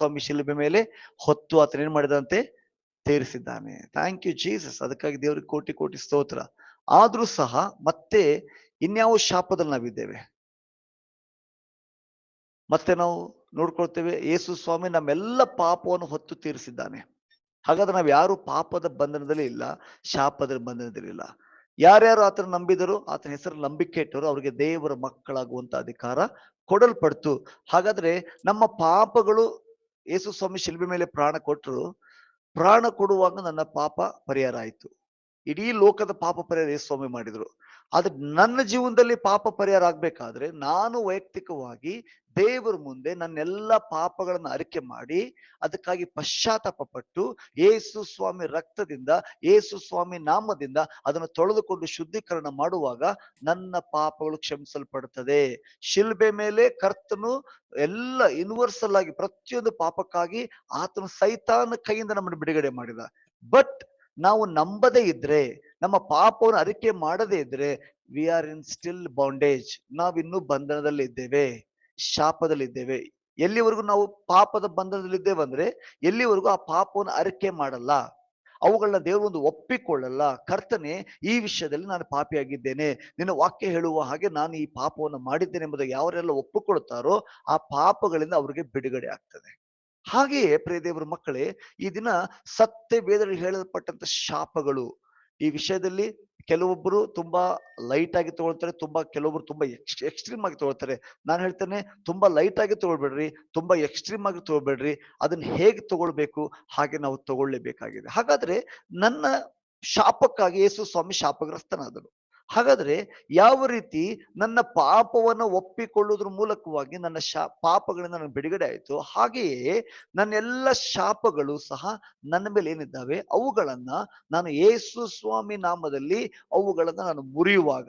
ಸ್ವಾಮಿ ಶಿಲುಬೆ ಮೇಲೆ ಹೊತ್ತು ಆತನ ಏನ್ ಮಾಡಿದಂತೆ ತೀರಿಸಿದ್ದಾನೆ. Thank you Jesus. ಅದಕ್ಕಾಗಿ ದೇವರಿಗೆ ಕೋಟಿ ಕೋಟಿ ಸ್ತೋತ್ರ. ಆದ್ರೂ ಸಹ ಮತ್ತೆ ಇನ್ಯಾವ ಶಾಪದಲ್ಲಿ ನಾವಿದ್ದೇವೆ. ಮತ್ತೆ ನಾವು ನೋಡ್ಕೊಳ್ತೇವೆ, ಯೇಸು ಸ್ವಾಮಿ ನಮ್ಮೆಲ್ಲ ಪಾಪವನ್ನು ಹೊತ್ತು ತೀರಿಸಿದ್ದಾನೆ. ಹಾಗಾದ್ರೆ ನಾವು ಯಾರು ಪಾಪದ ಬಂಧನದಲ್ಲಿ ಇಲ್ಲ, ಶಾಪದ ಬಂಧನದಲ್ಲಿ ಇಲ್ಲ. ಯಾರ್ಯಾರು ಆತನ ನಂಬಿದರು, ಆತನ ಹೆಸರು ನಂಬಿಕೆ ಇಟ್ಟರು, ಅವರಿಗೆ ದೇವರ ಮಕ್ಕಳಾಗುವಂತ ಅಧಿಕಾರ ಕೊಡಲ್ಪಡ್ತು. ಹಾಗಾದ್ರೆ ನಮ್ಮ ಪಾಪಗಳು, ಯೇಸು ಸ್ವಾಮಿ ಶಿಲ್ಬೆ ಮೇಲೆ ಪ್ರಾಣ ಕೊಟ್ಟರು. ಪ್ರಾಣ ಕೊಡುವಾಗ ನನ್ನ ಪಾಪ ಪರಿಹಾರ ಆಯ್ತು. ಇಡೀ ಲೋಕದ ಪಾಪ ಪರಿಹಾರ ಯೇಸು ಸ್ವಾಮಿ ಮಾಡಿದ್ರು. ಆದ್ರೆ ನನ್ನ ಜೀವನದಲ್ಲಿ ಪಾಪ ಪರಿಹಾರ ಆಗ್ಬೇಕಾದ್ರೆ ನಾನು ವೈಯಕ್ತಿಕವಾಗಿ ದೇವರ ಮುಂದೆ ನನ್ನೆಲ್ಲ ಪಾಪಗಳನ್ನು ಅರಿಕೆ ಮಾಡಿ ಅದಕ್ಕಾಗಿ ಪಶ್ಚಾತ್ತಾಪ ಪಟ್ಟು ಯೇಸು ಸ್ವಾಮಿ ರಕ್ತದಿಂದ, ಯೇಸು ಸ್ವಾಮಿ ನಾಮದಿಂದ ಅದನ್ನು ತೊಳೆದುಕೊಂಡು ಶುದ್ಧೀಕರಣ ಮಾಡುವಾಗ ನನ್ನ ಪಾಪಗಳು ಕ್ಷಮಿಸಲ್ಪಡುತ್ತದೆ. ಶಿಲ್ಬೆ ಮೇಲೆ ಕರ್ತನು ಎಲ್ಲ ಯೂನಿವರ್ಸಲ್ ಆಗಿ ಪ್ರತಿಯೊಂದು ಪಾಪಕ್ಕಾಗಿ ಆತನು ಸೈತಾನ ಕೈಯಿಂದ ನಮ್ಮನ್ನು ಬಿಡುಗಡೆ ಮಾಡಿದ. ಬಟ್ ನಾವು ನಂಬದೇ ಇದ್ರೆ, ನಮ್ಮ ಪಾಪವನ್ನು ಅರಿಕೆ ಮಾಡದೇ ಇದ್ರೆ, we are in still bondage. ನಾವಿನ್ನೂ ಬಂಧನದಲ್ಲಿ ಇದ್ದೇವೆ, ಶಾಪದಲ್ಲಿ ಇದ್ದೇವೆ. ಎಲ್ಲಿವರೆಗೂ ನಾವು ಪಾಪದ ಬಂಧನದಲ್ಲಿ ಇದ್ದೇವೆ ಅಂದ್ರೆ, ಎಲ್ಲಿವರೆಗೂ ಆ ಪಾಪವನ್ನು ಅರಿಕೆ ಮಾಡಲ್ಲ, ಅವುಗಳನ್ನ ದೇವರು ಒಂದು ಒಪ್ಪಿಕೊಳ್ಳಲ್ಲ. ಕರ್ತನೆ, ಈ ವಿಷಯದಲ್ಲಿ ನಾನು ಪಾಪಿಯಾಗಿದ್ದೇನೆ, ನಿನ್ನ ವಾಕ್ಯ ಹೇಳುವ ಹಾಗೆ ನಾನು ಈ ಪಾಪವನ್ನು ಮಾಡಿದ್ದೇನೆ ಎಂಬುದಾಗಿ ಯಾವರೆಲ್ಲ ಒಪ್ಪಿಕೊಳ್ತಾರೋ ಆ ಪಾಪಗಳಿಂದ ಅವರಿಗೆ ಬಿಡುಗಡೆ ಆಗ್ತದೆ. ಹಾಗೆಯೇ ಪ್ರಿಯ ದೇವರ ಮಕ್ಕಳೇ, ಈ ದಿನ ಸತ್ಯ ವೇದದಲ್ಲಿ ಹೇಳಲ್ಪಟ್ಟಂತ ಶಾಪಗಳು ಈ ವಿಷಯದಲ್ಲಿ ಕೆಲವೊಬ್ಬರು ತುಂಬಾ ಲೈಟ್ ಆಗಿ ತಗೊಳ್ತಾರೆ, ಕೆಲವೊಬ್ರು ತುಂಬಾ ಎಕ್ಸ್ಟ್ರೀಮ್ ಆಗಿ ತಗೊಳ್ತಾರೆ. ನಾನು ಹೇಳ್ತೇನೆ, ತುಂಬಾ ಲೈಟ್ ಆಗಿ ತಗೊಳ್ಬೇಡ್ರಿ, ತುಂಬಾ ಎಕ್ಸ್ಟ್ರೀಮ್ ಆಗಿ ತಗೊಳ್ಬೇಡ್ರಿ. ಅದನ್ನ ಹೇಗೆ ತಗೊಳ್ಬೇಕು ಹಾಗೆ ನಾವು ತಗೊಳ್ಳೇಬೇಕಾಗಿದೆ. ಹಾಗಾದ್ರೆ ನನ್ನ ಶಾಪಕ್ಕಾಗಿ ಯೇಸು ಸ್ವಾಮಿ ಶಾಪಗ್ರಸ್ತನಾದನು. ಹಾಗಾದ್ರೆ ಯಾವ ರೀತಿ ನನ್ನ ಪಾಪವನ್ನು ಒಪ್ಪಿಕೊಳ್ಳುವುದ್ರ ಮೂಲಕವಾಗಿ ನನ್ನ ಪಾಪಗಳಿಂದ ನನಗೆ ಬಿಡುಗಡೆ ಆಯಿತು, ಹಾಗೆಯೇ ನನ್ನ ಎಲ್ಲ ಶಾಪಗಳು ಸಹ ನನ್ನ ಮೇಲೆ ಏನಿದ್ದಾವೆ ಅವುಗಳನ್ನ ನಾನು ಯೇಸು ಸ್ವಾಮಿ ನಾಮದಲ್ಲಿ ಅವುಗಳನ್ನ ನಾನು ಮುರಿಯುವಾಗ,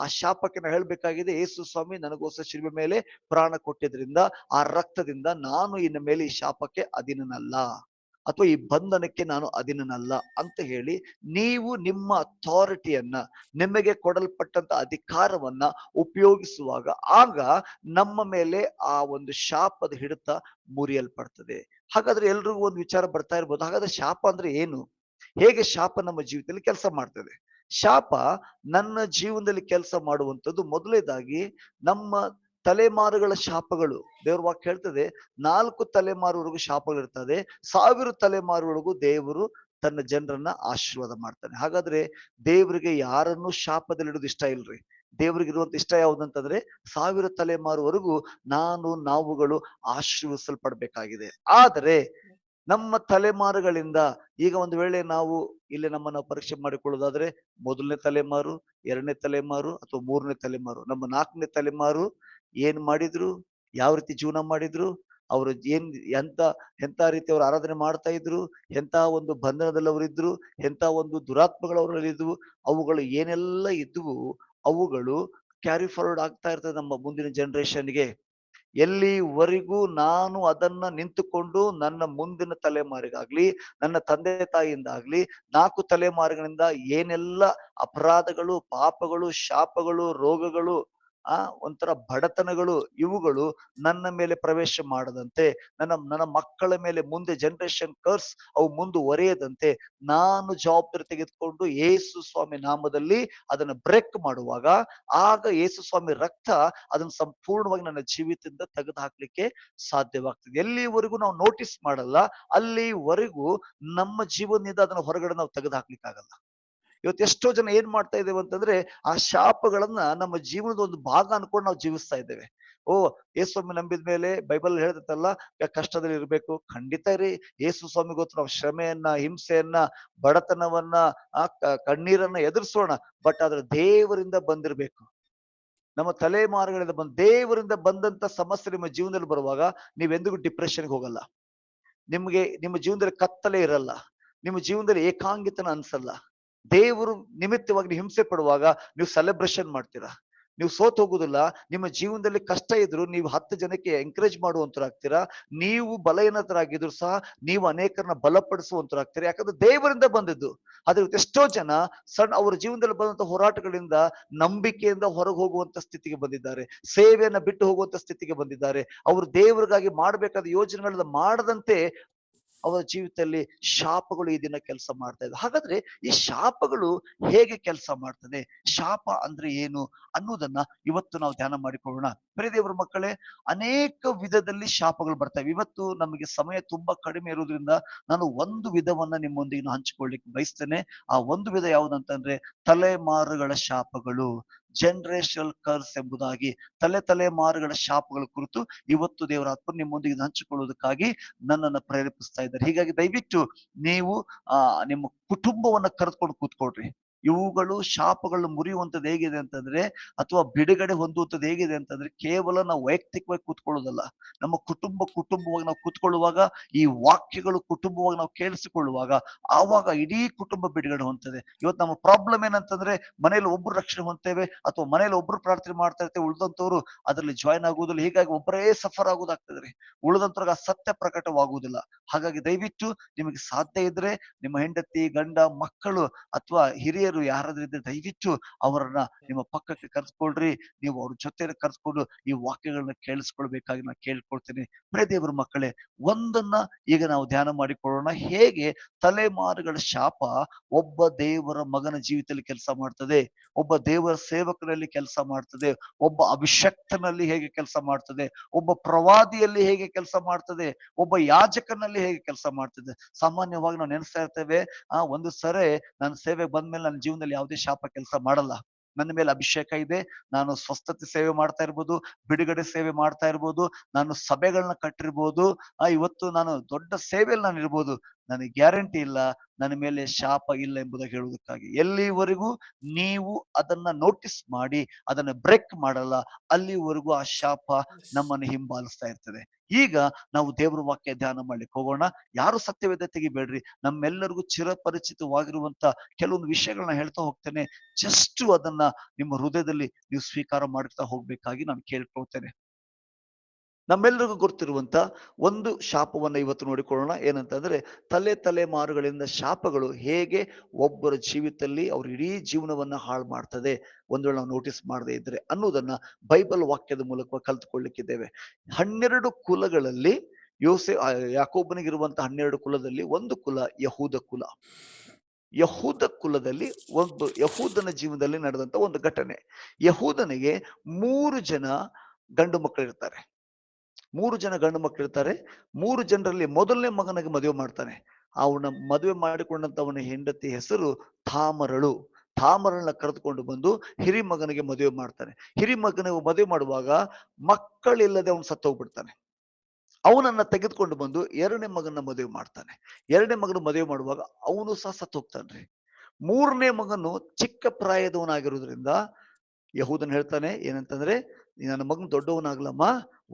ಆ ಶಾಪಕ್ಕೆ ನಾನು ಹೇಳ್ಬೇಕಾಗಿದೆ, ಯೇಸು ಸ್ವಾಮಿ ನನಗೋಸ್ಕರ ಶಿಲುಬೆ ಮೇಲೆ ಪ್ರಾಣ ಕೊಟ್ಟಿದ್ರಿಂದ, ಆ ರಕ್ತದಿಂದ ನಾನು ಇನ್ನು ಮೇಲೆ ಈ ಶಾಪಕ್ಕೆ ಅಧೀನನಲ್ಲ ಅಥವಾ ಈ ಬಂಧನಕ್ಕೆ ನಾನು ಅಧೀನನಲ್ಲ ಅಂತ ಹೇಳಿ ನೀವು ನಿಮ್ಮ ಅಥಾರಿಟಿಯನ್ನ, ನಿಮಗೆ ಕೊಡಲ್ಪಟ್ಟಂತ ಅಧಿಕಾರವನ್ನ ಉಪಯೋಗಿಸುವಾಗ ಆಗ ನಮ್ಮ ಮೇಲೆ ಆ ಒಂದು ಶಾಪದ ಹಿಡಿತ ಮುರಿಯಲ್ಪಡ್ತದೆ. ಹಾಗಾದ್ರೆ ಎಲ್ರಿಗೂ ಒಂದು ವಿಚಾರ ಬರ್ತಾ ಇರ್ಬೋದು, ಹಾಗಾದ್ರೆ ಶಾಪ ಅಂದ್ರೆ ಏನು, ಹೇಗೆ ಶಾಪ ನಮ್ಮ ಜೀವಿತದಲ್ಲಿ ಕೆಲಸ ಮಾಡ್ತದೆ? ಶಾಪ ನನ್ನ ಜೀವನದಲ್ಲಿ ಕೆಲಸ ಮಾಡುವಂಥದ್ದು ಮೊದಲನೇದಾಗಿ ನಮ್ಮ ತಲೆಮಾರುಗಳ ಶಾಪಗಳು. ದೇವ್ರ ವಾಕ್ಯ ಹೇಳ್ತದೆ, 4 ತಲೆಮಾರುವರೆಗೂ ಶಾಪಗಳಿರ್ತದೆ, 1000 ತಲೆಮಾರುವರೆಗೂ ದೇವರು ತನ್ನ ಜನರನ್ನ ಆಶೀರ್ವಾದ ಮಾಡ್ತಾನೆ. ಹಾಗಾದ್ರೆ ದೇವರಿಗೆ ಯಾರನ್ನು ಶಾಪದಲ್ಲಿಡೋದು ಇಷ್ಟ ಇಲ್ರಿ. ದೇವರಿಗೆ ಇರುವಂತ ಇಷ್ಟ ಯಾವ್ದಂತಂದ್ರೆ 1000 ತಲೆಮಾರುವರೆಗೂ ನಾವುಗಳು ಆಶೀರ್ವದಿಸಲ್ಪಡ್ಬೇಕಾಗಿದೆ. ಆದರೆ ನಮ್ಮ ತಲೆಮಾರುಗಳಿಂದ ಈಗ ಒಂದು ವೇಳೆ ನಾವು ಇಲ್ಲಿ ನಮ್ಮನ್ನು ಪರೀಕ್ಷೆ ಮಾಡಿಕೊಳ್ಳೋದಾದ್ರೆ, 1ನೇ ತಲೆಮಾರು, 2ನೇ ತಲೆಮಾರು ಅಥವಾ 3ನೇ ತಲೆಮಾರು, ನಮ್ಮ 4ನೇ ತಲೆಮಾರು ಏನ್ ಮಾಡಿದ್ರು, ಯಾವ ರೀತಿ ಜೀವನ ಮಾಡಿದ್ರು, ಅವರು ಎಂತ ಎಂತ ರೀತಿ ಅವರು ಆರಾಧನೆ ಮಾಡ್ತಾ ಇದ್ರು, ಎಂತ ಒಂದು ಬಂಧನದಲ್ಲಿ ಅವರಿದ್ರು, ಎಂತ ಒಂದು ದುರಾತ್ಮಗಳು ಅವರಲ್ಲಿ ಇದ್ವು, ಅವುಗಳು ಏನೆಲ್ಲ ಇದ್ವು ಅವುಗಳು ಕ್ಯಾರಿ ಫಾರ್ವರ್ಡ್ ಆಗ್ತಾ ಇರ್ತದೆ ನಮ್ಮ ಮುಂದಿನ ಜನರೇಷನ್ಗೆ. ಎಲ್ಲಿವರೆಗೂ ನಾನು ಅದನ್ನ ನಿಂತುಕೊಂಡು ನನ್ನ ಮುಂದಿನ ತಲೆಮಾರಿಗಾಗ್ಲಿ, ನನ್ನ ತಂದೆ ತಾಯಿಯಿಂದಾಗ್ಲಿ, 4 ತಲೆಮಾರುಗಳಿಂದ ಏನೆಲ್ಲ ಅಪರಾಧಗಳು, ಪಾಪಗಳು, ಶಾಪಗಳು, ರೋಗಗಳು, ಒಂಥರ ಬಡತನಗಳು, ಇವುಗಳು ನನ್ನ ಮೇಲೆ ಪ್ರವೇಶ ಮಾಡದಂತೆ, ನನ್ನ ಮಕ್ಕಳ ಮೇಲೆ ಮುಂದೆ ಜನರೇಷನ್ ಕರ್ಸ್ ಅವು ಮುಂದುವರಿಯದಂತೆ ನಾನು ಜವಾಬ್ದಾರಿ ತೆಗೆದುಕೊಂಡು ಯೇಸು ಸ್ವಾಮಿ ನಾಮದಲ್ಲಿ ಅದನ್ನ ಬ್ರೇಕ್ ಮಾಡುವಾಗ, ಆಗ ಯೇಸು ಸ್ವಾಮಿ ರಕ್ತ ಅದನ್ನ ಸಂಪೂರ್ಣವಾಗಿ ನನ್ನ ಜೀವಿತದಿಂದ ತೆಗೆದು ಹಾಕ್ಲಿಕ್ಕೆ ಸಾಧ್ಯವಾಗ್ತದೆ. ಎಲ್ಲಿವರೆಗೂ ನಾವು ನೋಟಿಸ್ ಮಾಡಲ್ಲ, ಅಲ್ಲಿವರೆಗೂ ನಮ್ಮ ಜೀವನದಿಂದ ಅದನ್ನ ಹೊರಗಡೆ ನಾವು ತೆಗೆದು ಹಾಕ್ಲಿಕ್ಕೆ ಆಗಲ್ಲ. ಇವತ್ತು ಎಷ್ಟೋ ಜನ ಏನ್ ಮಾಡ್ತಾ ಇದ್ದೇವೆ ಅಂತಂದ್ರೆ, ಆ ಶಾಪಗಳನ್ನ ನಮ್ಮ ಜೀವನದ ಒಂದು ಭಾಗ ಅನ್ಕೊಂಡು ನಾವು ಜೀವಿಸ್ತಾ ಇದ್ದೇವೆ. ಯೇಸು ಸ್ವಾಮಿ ನಂಬಿದ ಮೇಲೆ ಬೈಬಲ್ ಹೇಳ್ತಲ್ಲ, ಕಷ್ಟದಲ್ಲಿ ಇರ್ಬೇಕು. ಖಂಡಿತ ರೀ, ಯೇಸು ಸ್ವಾಮಿ ಗೊತ್ತು ನಾವು ಶ್ರಮೆಯನ್ನ, ಹಿಂಸೆಯನ್ನ, ಬಡತನವನ್ನ, ಕಣ್ಣೀರನ್ನ ಎದುರಿಸೋಣ. ಬಟ್ ಆದ್ರೆ ದೇವರಿಂದ ಬಂದಿರ್ಬೇಕು. ನಮ್ಮ ತಲೆಮಾರುಗಳಿಂದ ದೇವರಿಂದ ಬಂದಂತ ಸಮಸ್ಯೆ ನಿಮ್ಮ ಜೀವನದಲ್ಲಿ ಬರುವಾಗ ನೀವೆಂದಿಗೂ ಡಿಪ್ರೆಷನ್ಗೆ ಹೋಗಲ್ಲ. ನಿಮ್ಮ ಜೀವನದಲ್ಲಿ ಕತ್ತಲೆ ಇರಲ್ಲ, ನಿಮ್ಮ ಜೀವನದಲ್ಲಿ ಏಕಾಂಗಿತನ ಅನ್ಸಲ್ಲ. ದೇವರು ನಿಮಿತ್ತವಾಗಿ ನೀವು ಹಿಂಸೆ ಪಡುವಾಗ ನೀವು ಸೆಲೆಬ್ರೇಷನ್ ಮಾಡ್ತೀರಾ. ನೀವು ಸೋತ್ ಹೋಗುದಿಲ್ಲ. ನಿಮ್ಮ ಜೀವನದಲ್ಲಿ ಕಷ್ಟ ಇದ್ರು ನೀವು 10 ಜನಕ್ಕೆ ಎಂಕರೇಜ್ ಮಾಡುವಂತರಾಗ್ತೀರಾ. ನೀವು ಬಲಹೀನತರಾಗಿದ್ರು ಸಹ ನೀವು ಅನೇಕರನ್ನ ಬಲಪಡಿಸುವಂತರಾಗ್ತೀರಾ. ಯಾಕಂದ್ರೆ ದೇವರಿಂದ ಬಂದದ್ದು. ಆದ್ರೆ ಎಷ್ಟೋ ಜನ ಅವ್ರ ಜೀವನದಲ್ಲಿ ಬಂದಂತ ಹೋರಾಟಗಳಿಂದ ನಂಬಿಕೆಯಿಂದ ಹೊರಗೆ ಹೋಗುವಂತ ಸ್ಥಿತಿಗೆ ಬಂದಿದ್ದಾರೆ. ಸೇವೆಯನ್ನ ಬಿಟ್ಟು ಹೋಗುವಂತ ಸ್ಥಿತಿಗೆ ಬಂದಿದ್ದಾರೆ. ಅವರು ದೇವರಿಗಾಗಿ ಮಾಡಬೇಕಾದ ಯೋಜನೆಗಳನ್ನ ಮಾಡದಂತೆ ಅವರ ಜೀವಿತದಲ್ಲಿ ಶಾಪಗಳು ಈ ದಿನ ಕೆಲಸ ಮಾಡ್ತಾ ಇದೆ. ಹಾಗಾದ್ರೆ ಈ ಶಾಪಗಳು ಹೇಗೆ ಕೆಲಸ ಮಾಡ್ತದೆ, ಶಾಪ ಅಂದ್ರೆ ಏನು ಅನ್ನೋದನ್ನ ಇವತ್ತು ನಾವು ಧ್ಯಾನ ಮಾಡಿಕೊಳ್ಳೋಣ. ಪ್ರಿಯ ದೇವರ ಮಕ್ಕಳೇ, ಅನೇಕ ವಿಧದಲ್ಲಿ ಶಾಪಗಳು ಬರ್ತವೆ. ಇವತ್ತು ನಮಗೆ ಸಮಯ ತುಂಬಾ ಕಡಿಮೆ ಇರುವುದರಿಂದ ನಾನು ಒಂದು ವಿಧವನ್ನ ನಿಮ್ಮೊಂದಿಗೆ ಹಂಚಿಕೊಳ್ಳಿಕ್ಕೆ ಬಯಸ್ತೇನೆ. ಆ ಒಂದು ವಿಧ ಯಾವುದಂತಂದ್ರೆ ತಲೆಮಾರುಗಳ ಶಾಪಗಳು, ಜನರೇಷನಲ್ ಕರ್ಸ್ ಎಂಬುದಾಗಿ. ತಲೆಮಾರುಗಳ ಶಾಪಗಳ ಕುರಿತು ಇವತ್ತು ದೇವರ ಆತ್ಮ ನಿಮ್ಮೊಂದಿಗೆ ಹಂಚಿಕೊಳ್ಳುವುದಕ್ಕಾಗಿ ನನ್ನನ್ನು ಪ್ರೇರೇಪಿಸ್ತಾ ಇದ್ದಾರೆ. ಹೀಗಾಗಿ ದಯವಿಟ್ಟು ನೀವು ನಿಮ್ಮ ಕುಟುಂಬವನ್ನ ಕರೆದುಕೊಂಡು ಕೂತ್ಕೊಳ್ರಿ. ಇವುಗಳು ಶಾಪಗಳನ್ನು ಮುರಿಯುವಂಥದ್ದು ಹೇಗಿದೆ ಅಂತಂದ್ರೆ, ಅಥವಾ ಬಿಡುಗಡೆ ಹೊಂದುವಂಥದ್ದು ಹೇಗಿದೆ ಅಂತಂದ್ರೆ, ಕೇವಲ ನಾವು ವೈಯಕ್ತಿಕವಾಗಿ ಕೂತ್ಕೊಳ್ಳೋದಲ್ಲ. ನಮ್ಮ ಕುಟುಂಬವಾಗಿ ನಾವು ಕೂತ್ಕೊಳ್ಳುವಾಗ, ಈ ವಾಕ್ಯಗಳು ಕುಟುಂಬವಾಗಿ ನಾವು ಕೇಳಿಸಿಕೊಳ್ಳುವಾಗ, ಆವಾಗ ಇಡೀ ಕುಟುಂಬ ಬಿಡುಗಡೆ ಹೊಂದ್ತದೆ. ಇವತ್ತು ನಮ್ಮ ಪ್ರಾಬ್ಲಮ್ ಏನಂತಂದ್ರೆ, ಮನೇಲಿ ಒಬ್ರು ರಕ್ಷಣೆ ಹೊಂದ್ತೇವೆ, ಅಥವಾ ಮನೇಲಿ ಒಬ್ರು ಪ್ರಾರ್ಥನೆ ಮಾಡ್ತಾ ಇರ್ತೇವೆ, ಉಳಿದಂತವ್ರು ಅದರಲ್ಲಿ ಜಾಯ್ನ್ ಆಗುವುದಿಲ್ಲ. ಹೀಗಾಗಿ ಒಬ್ಬರೇ ಸಫರ್ ಆಗುವುದಾಗ್ತದೆ. ಉಳಿದಂತವ್ರಿಗೆ ಆ ಸತ್ಯ ಪ್ರಕಟವಾಗುವುದಿಲ್ಲ. ಹಾಗಾಗಿ ದಯವಿಟ್ಟು ನಿಮಗೆ ಸಾಧ್ಯ ಇದ್ರೆ ನಿಮ್ಮ ಹೆಂಡತಿ, ಗಂಡ, ಮಕ್ಕಳು ಅಥವಾ ಹಿರಿಯರು ಯಾರಾದ್ರೂ ಇದ್ರೆ ದಯವಿಟ್ಟು ಅವರನ್ನ ನಿಮ್ಮ ಪಕ್ಕಕ್ಕೆ ಕರೆದುಕೊಳ್ರಿ. ನೀವು ಅವ್ರ ಜೊತೆ ಕರೆದುಕೊಂಡು ಈ ವಾಕ್ಯಗಳನ್ನ ಕೇಳಿಸ್ಕೊಳ್ಬೇಕಾಗಿ ನಾನು ಕೇಳ್ಕೊಳ್ತೇನೆ. ಪ್ರಿಯ ದೇವರ ಮಕ್ಕಳೇ, ಒಂದನ್ನ ಈಗ ನಾವು ಧ್ಯಾನ ಮಾಡಿಕೊಳ್ಳೋಣ. ಹೇಗೆ ತಲೆಮಾರುಗಳ ಶಾಪ ಒಬ್ಬ ದೇವರ ಮಗನ ಜೀವಿತದಲ್ಲಿ ಕೆಲಸ ಮಾಡ್ತದೆ, ಒಬ್ಬ ದೇವರ ಸೇವಕರಲ್ಲಿ ಕೆಲಸ ಮಾಡ್ತದೆ, ಒಬ್ಬ ಅಭಿಷಕ್ತನಲ್ಲಿ ಹೇಗೆ ಕೆಲಸ ಮಾಡ್ತದೆ, ಒಬ್ಬ ಪ್ರವಾದಿಯಲ್ಲಿ ಹೇಗೆ ಕೆಲಸ ಮಾಡ್ತದೆ, ಒಬ್ಬ ಯಾಜಕನಲ್ಲಿ ಹೇಗೆ ಕೆಲಸ ಮಾಡ್ತದೆ. ಸಾಮಾನ್ಯವಾಗಿ ನಾವು ನೆನೆಸ್ತಾ ಇರ್ತೇವೆ, ಒಂದು ಸರಿ ನನ್ನ ಸೇವೆಗೆ ಬಂದ್ಮೇಲೆ ನನ್ನ ಜೀವನದಲ್ಲಿ ಯಾವುದೇ ಶಾಪ ಕೆಲಸ ಮಾಡಲ್ಲ. ನನ್ನ ಮೇಲೆ ಅಭಿಷೇಕ ಇದೆ, ನಾನು ಸ್ವಸ್ಥತೆ ಸೇವೆ ಮಾಡ್ತಾ ಇರ್ಬೋದು, ಬಿಡುಗಡೆ ಸೇವೆ ಮಾಡ್ತಾ ಇರ್ಬೋದು, ನಾನು ಸಭೆಗಳನ್ನ ಕಟ್ಟಿರ್ಬೋದು, ಇವತ್ತು ನಾನು ದೊಡ್ಡ ಸೇವೆಯಲ್ಲಿ ನಾನು ಇರ್ಬೋದು. ನನಗೆ ಗ್ಯಾರಂಟಿ ಇಲ್ಲ ನನ್ನ ಮೇಲೆ ಶಾಪ ಇಲ್ಲ ಎಂಬುದಾಗಿ ಹೇಳುವುದಕ್ಕಾಗಿ. ಎಲ್ಲಿವರೆಗೂ ನೀವು ಅದನ್ನ ನೋಟಿಸ್ ಮಾಡಿ ಅದನ್ನ ಬ್ರೇಕ್ ಮಾಡಲ್ಲ, ಅಲ್ಲಿವರೆಗೂ ಆ ಶಾಪ ನಮ್ಮನ್ನು ಹಿಂಬಾಲಿಸ್ತಾ ಇರ್ತದೆ. ಈಗ ನಾವು ದೇವರ ವಾಕ್ಯ ಧ್ಯಾನ ಮಾಡ್ಲಿಕ್ಕೆ ಹೋಗೋಣ. ಯಾರು ಸತ್ಯವೇದ ತೆಗಿಬೇಡ್ರಿ. ನಮ್ಮೆಲ್ಲರಿಗೂ ಚಿರಪರಿಚಿತವಾಗಿರುವಂತ ಕೆಲವೊಂದು ವಿಷಯಗಳನ್ನ ಹೇಳ್ತಾ ಹೋಗ್ತೇನೆ. ಜಸ್ಟ್ ಅದನ್ನ ನಿಮ್ಮ ಹೃದಯದಲ್ಲಿ ನೀವು ಸ್ವೀಕಾರ ಮಾಡ್ತಾ ಹೋಗ್ಬೇಕಾಗಿ ನಾನು ಕೇಳ್ಕೊಳ್ತೇನೆ. ನಮ್ಮೆಲ್ಲರಿಗೂ ಗೊತ್ತಿರುವಂತ ಒಂದು ಶಾಪವನ್ನ ಇವತ್ತು ನೋಡಿಕೊಳ್ಳೋಣ. ಏನಂತಂದ್ರೆ, ತಲೆಮಾರುಗಳಿಂದ ಶಾಪಗಳು ಹೇಗೆ ಒಬ್ಬರ ಜೀವಿತದಲ್ಲಿ ಅವ್ರ ಇಡೀ ಜೀವನವನ್ನ ಹಾಳು ಮಾಡ್ತದೆ, ಒಂದು ವೇಳೆ ನಾವು ನೋಟಿಸ್ ಮಾಡದೇ ಇದ್ರೆ ಅನ್ನೋದನ್ನ ಬೈಬಲ್ ವಾಕ್ಯದ ಮೂಲಕ ಕಲ್ತುಕೊಳ್ಳಿಕ್ಕಿದ್ದೇವೆ. 12 ಕುಲಗಳಲ್ಲಿ ಯಾಕೋಬನಿಗಿರುವಂತಹ 12 ಕುಲದಲ್ಲಿ ಒಂದು ಕುಲ ಯಹೂದ ಕುಲ. ಯಹೂದ ಕುಲದಲ್ಲಿ ಯಹೂದನ ಜೀವನದಲ್ಲಿ ನಡೆದಂತ ಒಂದು ಘಟನೆ. ಯಹೂದನಿಗೆ 3 ಜನ ಗಂಡು ಮಕ್ಕಳಿರ್ತಾರೆ. 3 ಜನ ಗಂಡು ಮಕ್ಕಳಿರ್ತಾರೆ. 3 ಜನರಲ್ಲಿ ಮೊದಲನೇ ಮಗನಿಗೆ ಮದುವೆ ಮಾಡ್ತಾನೆ. ಅವನ ಮದುವೆ ಮಾಡಿಕೊಂಡಂತವನ ಹೆಂಡತಿ ಹೆಸರು ತಾಮರಳು. ತಾಮರಳನ್ನ ಕರೆದುಕೊಂಡು ಬಂದು ಹಿರಿ ಮಗನಿಗೆ ಮದುವೆ ಮಾಡ್ತಾನೆ. ಹಿರಿ ಮಗನಿಗೆ ಮದುವೆ ಮಾಡುವಾಗ ಮಕ್ಕಳಿಲ್ಲದೆ ಅವನು ಸತ್ತೋಗ್ಬಿಡ್ತಾನೆ. ಅವನನ್ನ ತೆಗೆದುಕೊಂಡು ಬಂದು 2ನೇ ಮಗನ ಮದುವೆ ಮಾಡ್ತಾನೆ. 2ನೇ ಮಗನ ಮದುವೆ ಮಾಡುವಾಗ ಅವನು ಸಹ ಸತ್ತು ಹೋಗ್ತಾನ್ರಿ. 3ನೇ ಮಗನು ಚಿಕ್ಕ ಪ್ರಾಯದವನಾಗಿರುವುದರಿಂದ ಯಹೂದನ್ ಹೇಳ್ತಾನೆ ಏನಂತಂದ್ರೆ, ನನ್ನ ಮಗನ್ ದೊಡ್ಡವನಾಗ್ಲಮ್ಮ,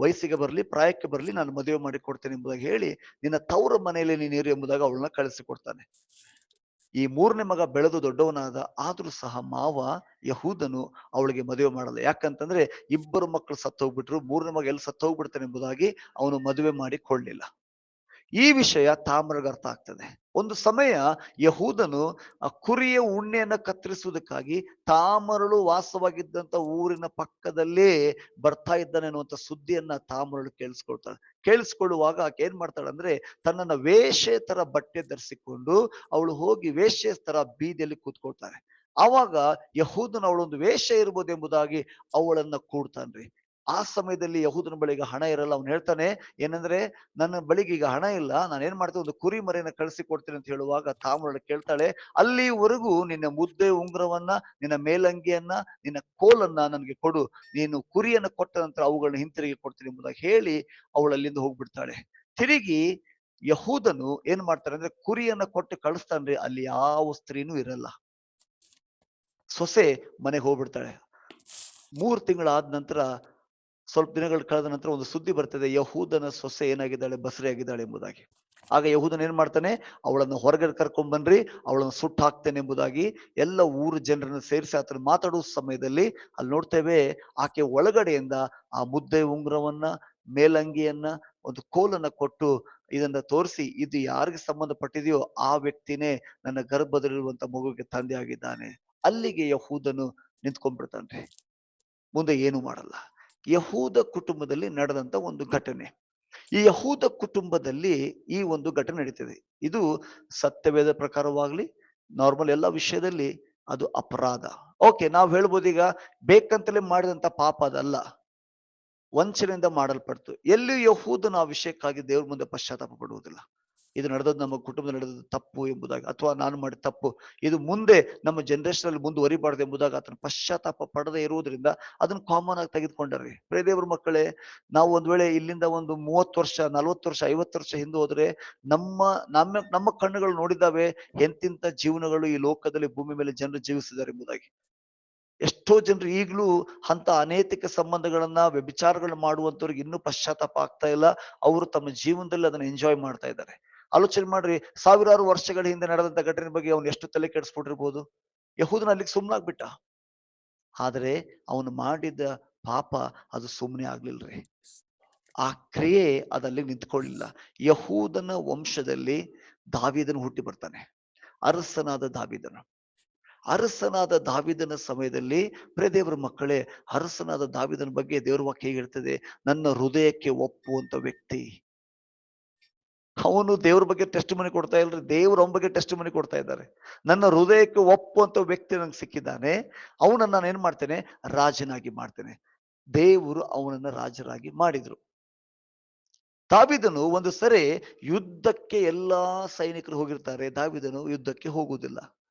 ವಯಸ್ಸಿಗೆ ಬರ್ಲಿ, ಪ್ರಾಯಕ್ಕೆ ಬರ್ಲಿ, ನಾನು ಮದುವೆ ಮಾಡಿ ಕೊಡ್ತೇನೆ ಎಂಬುದಾಗಿ ಹೇಳಿ, ನಿನ್ನ ತವರ ಮನೆಯಲ್ಲಿ ನೀರು ಎಂಬುದಾಗಿ ಅವಳನ್ನ ಕಳಿಸಿಕೊಡ್ತಾನೆ. ಈ 3ನೇ ಮಗ ಬೆಳೆದು ದೊಡ್ಡವನಾದ, ಆದ್ರೂ ಸಹ ಮಾವ ಯಹೂದನು ಅವಳಿಗೆ ಮದುವೆ ಮಾಡಲ್ಲ. ಯಾಕಂತಂದ್ರೆ ಇಬ್ಬರು ಮಕ್ಕಳು ಸತ್ತು ಹೋಗ್ಬಿಟ್ರು, 3ನೇ ಮಗ ಎಲ್ಲಿ ಸತ್ತು ಹೋಗ್ಬಿಡ್ತಾನೆ ಎಂಬುದಾಗಿ ಅವನು ಮದುವೆ ಮಾಡಿ ಕೊಳ್ಳಿಲ್ಲ. ಈ ವಿಷಯ ತಾಮ್ರಗೆ ಅರ್ಥ ಆಗ್ತದೆ. ಒಂದು ಸಮಯ ಯಹೂದನು ಕುರಿಯ ಉಣ್ಣೆಯನ್ನ ಕತ್ತರಿಸುವುದಕ್ಕಾಗಿ ತಾಮರಳು ವಾಸವಾಗಿದ್ದಂತ ಊರಿನ ಪಕ್ಕದಲ್ಲೇ ಬರ್ತಾ ಇದ್ದಾನೆ ಅನ್ನುವಂಥ ಸುದ್ದಿಯನ್ನ ತಾಮರಳು ಕೇಳಿಸ್ಕೊಳ್ತಾಳೆ. ಕೇಳಿಸ್ಕೊಳ್ಳುವಾಗ ಆಕೆ ಏನ್ ಮಾಡ್ತಾಳೆ ಅಂದ್ರೆ, ತನ್ನನ್ನ ವೇಶ್ಯೆ ತರ ಬಟ್ಟೆ ಧರಿಸಿಕೊಂಡು ಅವಳು ಹೋಗಿ ವೇಶ್ಯೆ ತರ ಬೀದಿಯಲ್ಲಿ ಕೂತ್ಕೊಳ್ತಾಳೆ. ಆವಾಗ ಯಹೂದನು ಅವಳೊಂದು ವೇಶ್ಯೆ ಇರ್ಬೋದು ಎಂಬುದಾಗಿ ಅವಳನ್ನ ಕೂಡ್ತಾನ್ರಿ. ಆ ಸಮಯದಲ್ಲಿ ಯಹೂದನ ಬಳಿಗೆ ಹಣ ಇರಲ್ಲ. ಅವ್ನು ಹೇಳ್ತಾನೆ ಏನಂದ್ರೆ, ನನ್ನ ಬಳಿಗೆ ಈಗ ಹಣ ಇಲ್ಲ, ನಾನು ಏನ್ ಮಾಡ್ತೇನೆ, ಒಂದು ಕುರಿ ಮರಿಯನ್ನ ಕಳಿಸಿ ಕೊಡ್ತೇನೆ ಅಂತ ಹೇಳುವಾಗ ತಾಮ್ರಳು ಕೇಳ್ತಾಳೆ, ಅಲ್ಲಿವರೆಗೂ ನಿನ್ನ ಮುದ್ದೆ ಉಂಗುರವನ್ನ, ನಿನ್ನ ಮೇಲಂಗಿಯನ್ನ, ನಿನ್ನ ಕೋಲನ್ನ ನನಗೆ ಕೊಡು, ನೀನು ಕುರಿಯನ್ನ ಕೊಟ್ಟ ನಂತರ ಅವುಗಳನ್ನ ಹಿಂತಿರುಗಿ ಕೊಡ್ತೀನಿ ಎಂಬುದಾಗಿ ಹೇಳಿ ಅವಳು ಅಲ್ಲಿಂದ ಹೋಗ್ಬಿಡ್ತಾಳೆ. ತಿರುಗಿ ಯಹೂದನು ಏನ್ ಮಾಡ್ತಾರೆ ಅಂದ್ರೆ, ಕುರಿಯನ್ನ ಕೊಟ್ಟು ಕಳಿಸ್ತಾನ್ರಿ. ಅಲ್ಲಿ ಯಾವ ಸ್ತ್ರೀನೂ ಇರಲ್ಲ. ಸೊಸೆ ಮನೆಗೆ ಹೋಗ್ಬಿಡ್ತಾಳೆ. 3 ತಿಂಗಳಾದ ನಂತರ ಸ್ವಲ್ಪ ದಿನಗಳು ಕಳೆದ ನಂತರ ಒಂದು ಸುದ್ದಿ ಬರ್ತದೆ, ಯಹೂದನ ಸೊಸೆ ಏನಾಗಿದ್ದಾಳೆ, ಬಸರಿಯಾಗಿದ್ದಾಳೆ ಎಂಬುದಾಗಿ. ಆಗ ಯಹೂದನ ಏನ್ ಮಾಡ್ತಾನೆ, ಅವಳನ್ನು ಹೊರಗಡೆ ಕರ್ಕೊಂಡ್ ಬನ್ರಿ, ಅವಳನ್ನು ಸುಟ್ಟು ಹಾಕ್ತೇನೆ ಎಂಬುದಾಗಿ ಎಲ್ಲ ಊರು ಜನರನ್ನು ಸೇರಿಸಿ ಆತನ ಮಾತಾಡುವ ಸಮಯದಲ್ಲಿ ಅಲ್ಲಿ ನೋಡ್ತೇವೆ, ಆಕೆ ಒಳಗಡೆಯಿಂದ ಆ ಮುದ್ದೆ ಉಂಗುರವನ್ನ, ಮೇಲಂಗಿಯನ್ನ, ಒಂದು ಕೋಲನ್ನ ಕೊಟ್ಟು ಇದನ್ನ ತೋರಿಸಿ, ಇದು ಯಾರಿಗೆ ಸಂಬಂಧಪಟ್ಟಿದೆಯೋ ಆ ವ್ಯಕ್ತಿನೇ ನನ್ನ ಗರ್ಭದಲ್ಲಿರುವಂತ ಮಗುವಿಗೆ ತಂದೆ ಆಗಿದ್ದಾನೆ. ಅಲ್ಲಿಗೆ ಯಹೂದನು ನಿಂತ್ಕೊಂಡ್ಬಿಡ್ತಾನ್ರಿ, ಮುಂದೆ ಏನು ಮಾಡಲ್ಲ. ಯಹೂದ ಕುಟುಂಬದಲ್ಲಿ ನಡೆದಂತ ಒಂದು ಘಟನೆ. ಈ ಯಹೂದ ಕುಟುಂಬದಲ್ಲಿ ಈ ಒಂದು ಘಟನೆ ನಡೀತಿದೆ. ಇದು ಸತ್ಯವೇದ ಪ್ರಕಾರವಾಗ್ಲಿ, ನಾರ್ಮಲ್ ಎಲ್ಲ ವಿಷಯದಲ್ಲಿ ಅದು ಅಪರಾಧ. ಓಕೆ, ನಾವು ಹೇಳ್ಬೋದು ಈಗ ಬೇಕಂತಲೇ ಮಾಡಿದಂತ ಪಾಪ ಅದಲ್ಲ, ವಂಚನೆಯಿಂದ ಮಾಡಲ್ಪಡ್ತು. ಎಲ್ಲಿ ಯಹೂದನ ಆ ವಿಷಯಕ್ಕಾಗಿ ದೇವ್ರ ಮುಂದೆ ಪಶ್ಚಾತ್ತಾಪ ಪಡುವುದಿಲ್ಲ. ಇದು ನಡೆದದ್ದು ನಮ್ಮ ಕುಟುಂಬದಲ್ಲಿ ನಡೆದದ್ದು ತಪ್ಪು ಎಂಬುದಾಗಿ, ಅಥವಾ ನಾನು ಮಾಡಿದ ತಪ್ಪು ಇದು ಮುಂದೆ ನಮ್ಮ ಜನರೇಷನ್ ಅಲ್ಲಿ ಮುಂದುವರಿಬಾರ್ದು ಎಂಬುದಾಗಿ ಆತನ ಪಶ್ಚಾತ್ತಾಪ ಪಡದೇ ಇರುವುದರಿಂದ ಅದನ್ನ ಕಾಮನ್ ಆಗಿ ತೆಗೆದುಕೊಂಡ್ರಿ. ಪ್ರೇ ದೇವ್ರ ಮಕ್ಕಳೇ, ನಾವು ಒಂದ್ ವೇಳೆ ಇಲ್ಲಿಂದ ಒಂದು 30 ವರ್ಷ, 40 ವರ್ಷ, 50 ವರ್ಷ ಹಿಂದೆ ಹೋದ್ರೆ ನಮ್ಮ ಕಣ್ಣುಗಳು ನೋಡಿದ್ದಾವೆ ಎಂತಿಂತ ಜೀವನಗಳು ಈ ಲೋಕದಲ್ಲಿ ಭೂಮಿ ಮೇಲೆ ಜನರು ಜೀವಿಸಿದ್ದಾರೆ ಎಂಬುದಾಗಿ. ಎಷ್ಟೋ ಜನರು ಈಗಲೂ ಅಂತ ಅನೈತಿಕ ಸಂಬಂಧಗಳನ್ನ, ವ್ಯಭಿಚಾರಗಳನ್ನ ಮಾಡುವಂತವ್ರಿಗೆ ಇನ್ನೂ ಪಶ್ಚಾತ್ತಾಪ ಆಗ್ತಾ ಇಲ್ಲ. ಅವರು ತಮ್ಮ ಜೀವನದಲ್ಲಿ ಅದನ್ನ ಎಂಜಾಯ್ ಮಾಡ್ತಾ ಇದ್ದಾರೆ. ಆಲೋಚನೆ ಮಾಡ್ರಿ, ಸಾವಿರಾರು ವರ್ಷಗಳ ಹಿಂದೆ ನಡೆದಂತ ಘಟನೆ ಬಗ್ಗೆ ಅವನು ಎಷ್ಟು ತಲೆ ಕೆಡಿಸ್ಬಿಟ್ಟಿರ್ಬೋದು. ಯಹೂದನ ಅಲ್ಲಿಗೆ ಸುಮ್ಮನಾಗ್ಬಿಟ್ಟ. ಆದ್ರೆ ಅವನು ಮಾಡಿದ ಪಾಪ ಅದು ಸುಮ್ಮನೆ ಆಗ್ಲಿಲ್ರಿ. ಆ ಕ್ರಿಯೆ ಅದಲ್ಲಿ ನಿಂತ್ಕೊಳ್ಳಿಲ್ಲ. ಯಹೂದನ ವಂಶದಲ್ಲಿ ದಾವೀದನು ಹುಟ್ಟಿ ಬರ್ತಾನೆ, ಅರಸನಾದ ದಾವೀದನು. ಅರಸನಾದ ದಾವೀದನ ಸಮಯದಲ್ಲಿ, ದೇವರ ಮಕ್ಕಳೇ, ಅರಸನಾದ ದಾವೀದನ ಬಗ್ಗೆ ದೇವರ ವಾಕ್ಯ ಹೇಗೆ ಹೇಳ್ತದೆ, ನನ್ನ ಹೃದಯಕ್ಕೆ ಒಪ್ಪುವಂತ ವ್ಯಕ್ತಿ. ಅವನು ದೇವ್ರ ಬಗ್ಗೆ ಟೆಸ್ಟ್ ಮನಿ ಕೊಡ್ತಾ ಇಲ್ರಿ, ದೇವ್ರ ಅವನ ಬಗ್ಗೆ ಟೆಸ್ಟ್ ಮನಿ ಕೊಡ್ತಾ ಇದ್ದಾರೆ. ನನ್ನ ಹೃದಯಕ್ಕೆ ಒಪ್ಪುವಂತ ವ್ಯಕ್ತಿ ನಂಗೆ ಸಿಕ್ಕಿದ್ದಾನೆ, ಅವನನ್ನ ನಾನು ಏನ್ ಮಾಡ್ತೇನೆ, ರಾಜನಾಗಿ ಮಾಡ್ತೇನೆ. ದೇವರು ಅವನನ್ನ ರಾಜರಾಗಿ ಮಾಡಿದ್ರು. ದಾವೀದನು ಒಂದು ಸರಿ ಯುದ್ಧಕ್ಕೆ ಎಲ್ಲಾ ಸೈನಿಕರು ಹೋಗಿರ್ತಾರೆ, ದಾವೀದನು ಯುದ್ಧಕ್ಕೆ ಹೋಗುವುದಿಲ್ಲ.